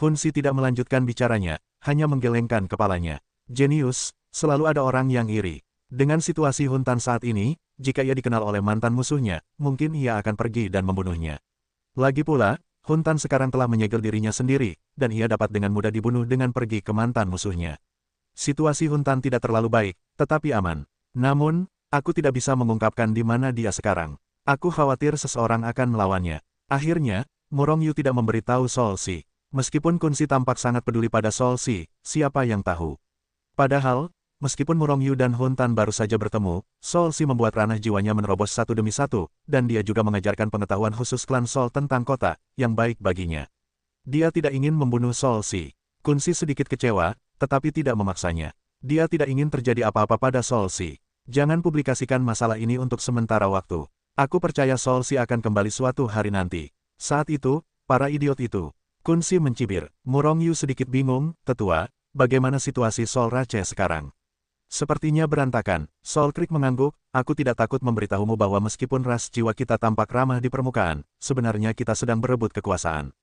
Hun Si tidak melanjutkan bicaranya, hanya menggelengkan kepalanya. Jenius, selalu ada orang yang iri. Dengan situasi Hun Tan saat ini, jika ia dikenal oleh mantan musuhnya, mungkin ia akan pergi dan membunuhnya. Lagi pula, Hun Tan sekarang telah menyegel dirinya sendiri, dan ia dapat dengan mudah dibunuh dengan pergi ke mantan musuhnya. Situasi Hun Tan tidak terlalu baik, tetapi aman. Namun, aku tidak bisa mengungkapkan di mana dia sekarang. Aku khawatir seseorang akan melawannya. Akhirnya, Murong Yu tidak memberitahu Sol Si. Meskipun Kun Si tampak sangat peduli pada Sol Si, siapa yang tahu? Padahal, meskipun Murong Yu dan Hun Tan baru saja bertemu, Sol Si membuat ranah jiwanya menerobos satu demi satu, dan dia juga mengajarkan pengetahuan khusus klan Sol tentang kota, yang baik baginya. Dia tidak ingin membunuh Sol Si. Kun Si sedikit kecewa, tetapi tidak memaksanya. Dia tidak ingin terjadi apa-apa pada Sol Si. Jangan publikasikan masalah ini untuk sementara waktu. Aku percaya Sol Si akan kembali suatu hari nanti. Saat itu, para idiot itu. Kun Si mencibir. Murong Yu sedikit bingung, Tetua, bagaimana situasi Sol Rache sekarang? Sepertinya berantakan. Sol Creek mengangguk, aku tidak takut memberitahumu bahwa meskipun ras jiwa kita tampak ramah di permukaan, sebenarnya kita sedang berebut kekuasaan.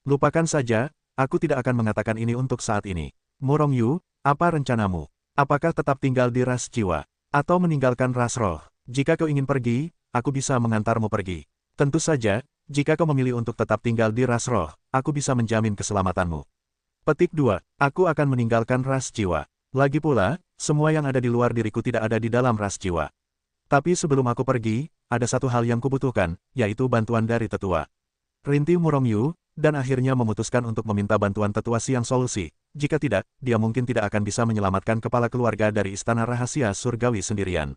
Lupakan saja, aku tidak akan mengatakan ini untuk saat ini. Murong Yu, apa rencanamu? Apakah tetap tinggal di ras jiwa? Atau meninggalkan ras roh? Jika kau ingin pergi, aku bisa mengantarmu pergi. Tentu saja, jika kau memilih untuk tetap tinggal di ras roh, aku bisa menjamin keselamatanmu. Petik 2. Aku akan meninggalkan ras jiwa. Lagi pula, semua yang ada di luar diriku tidak ada di dalam ras jiwa. Tapi sebelum aku pergi, ada satu hal yang kubutuhkan, yaitu bantuan dari tetua. Rinti Murong Yu, dan akhirnya memutuskan untuk meminta bantuan tetua Siang Solusi. Jika tidak, dia mungkin tidak akan bisa menyelamatkan kepala keluarga dari istana rahasia surgawi sendirian.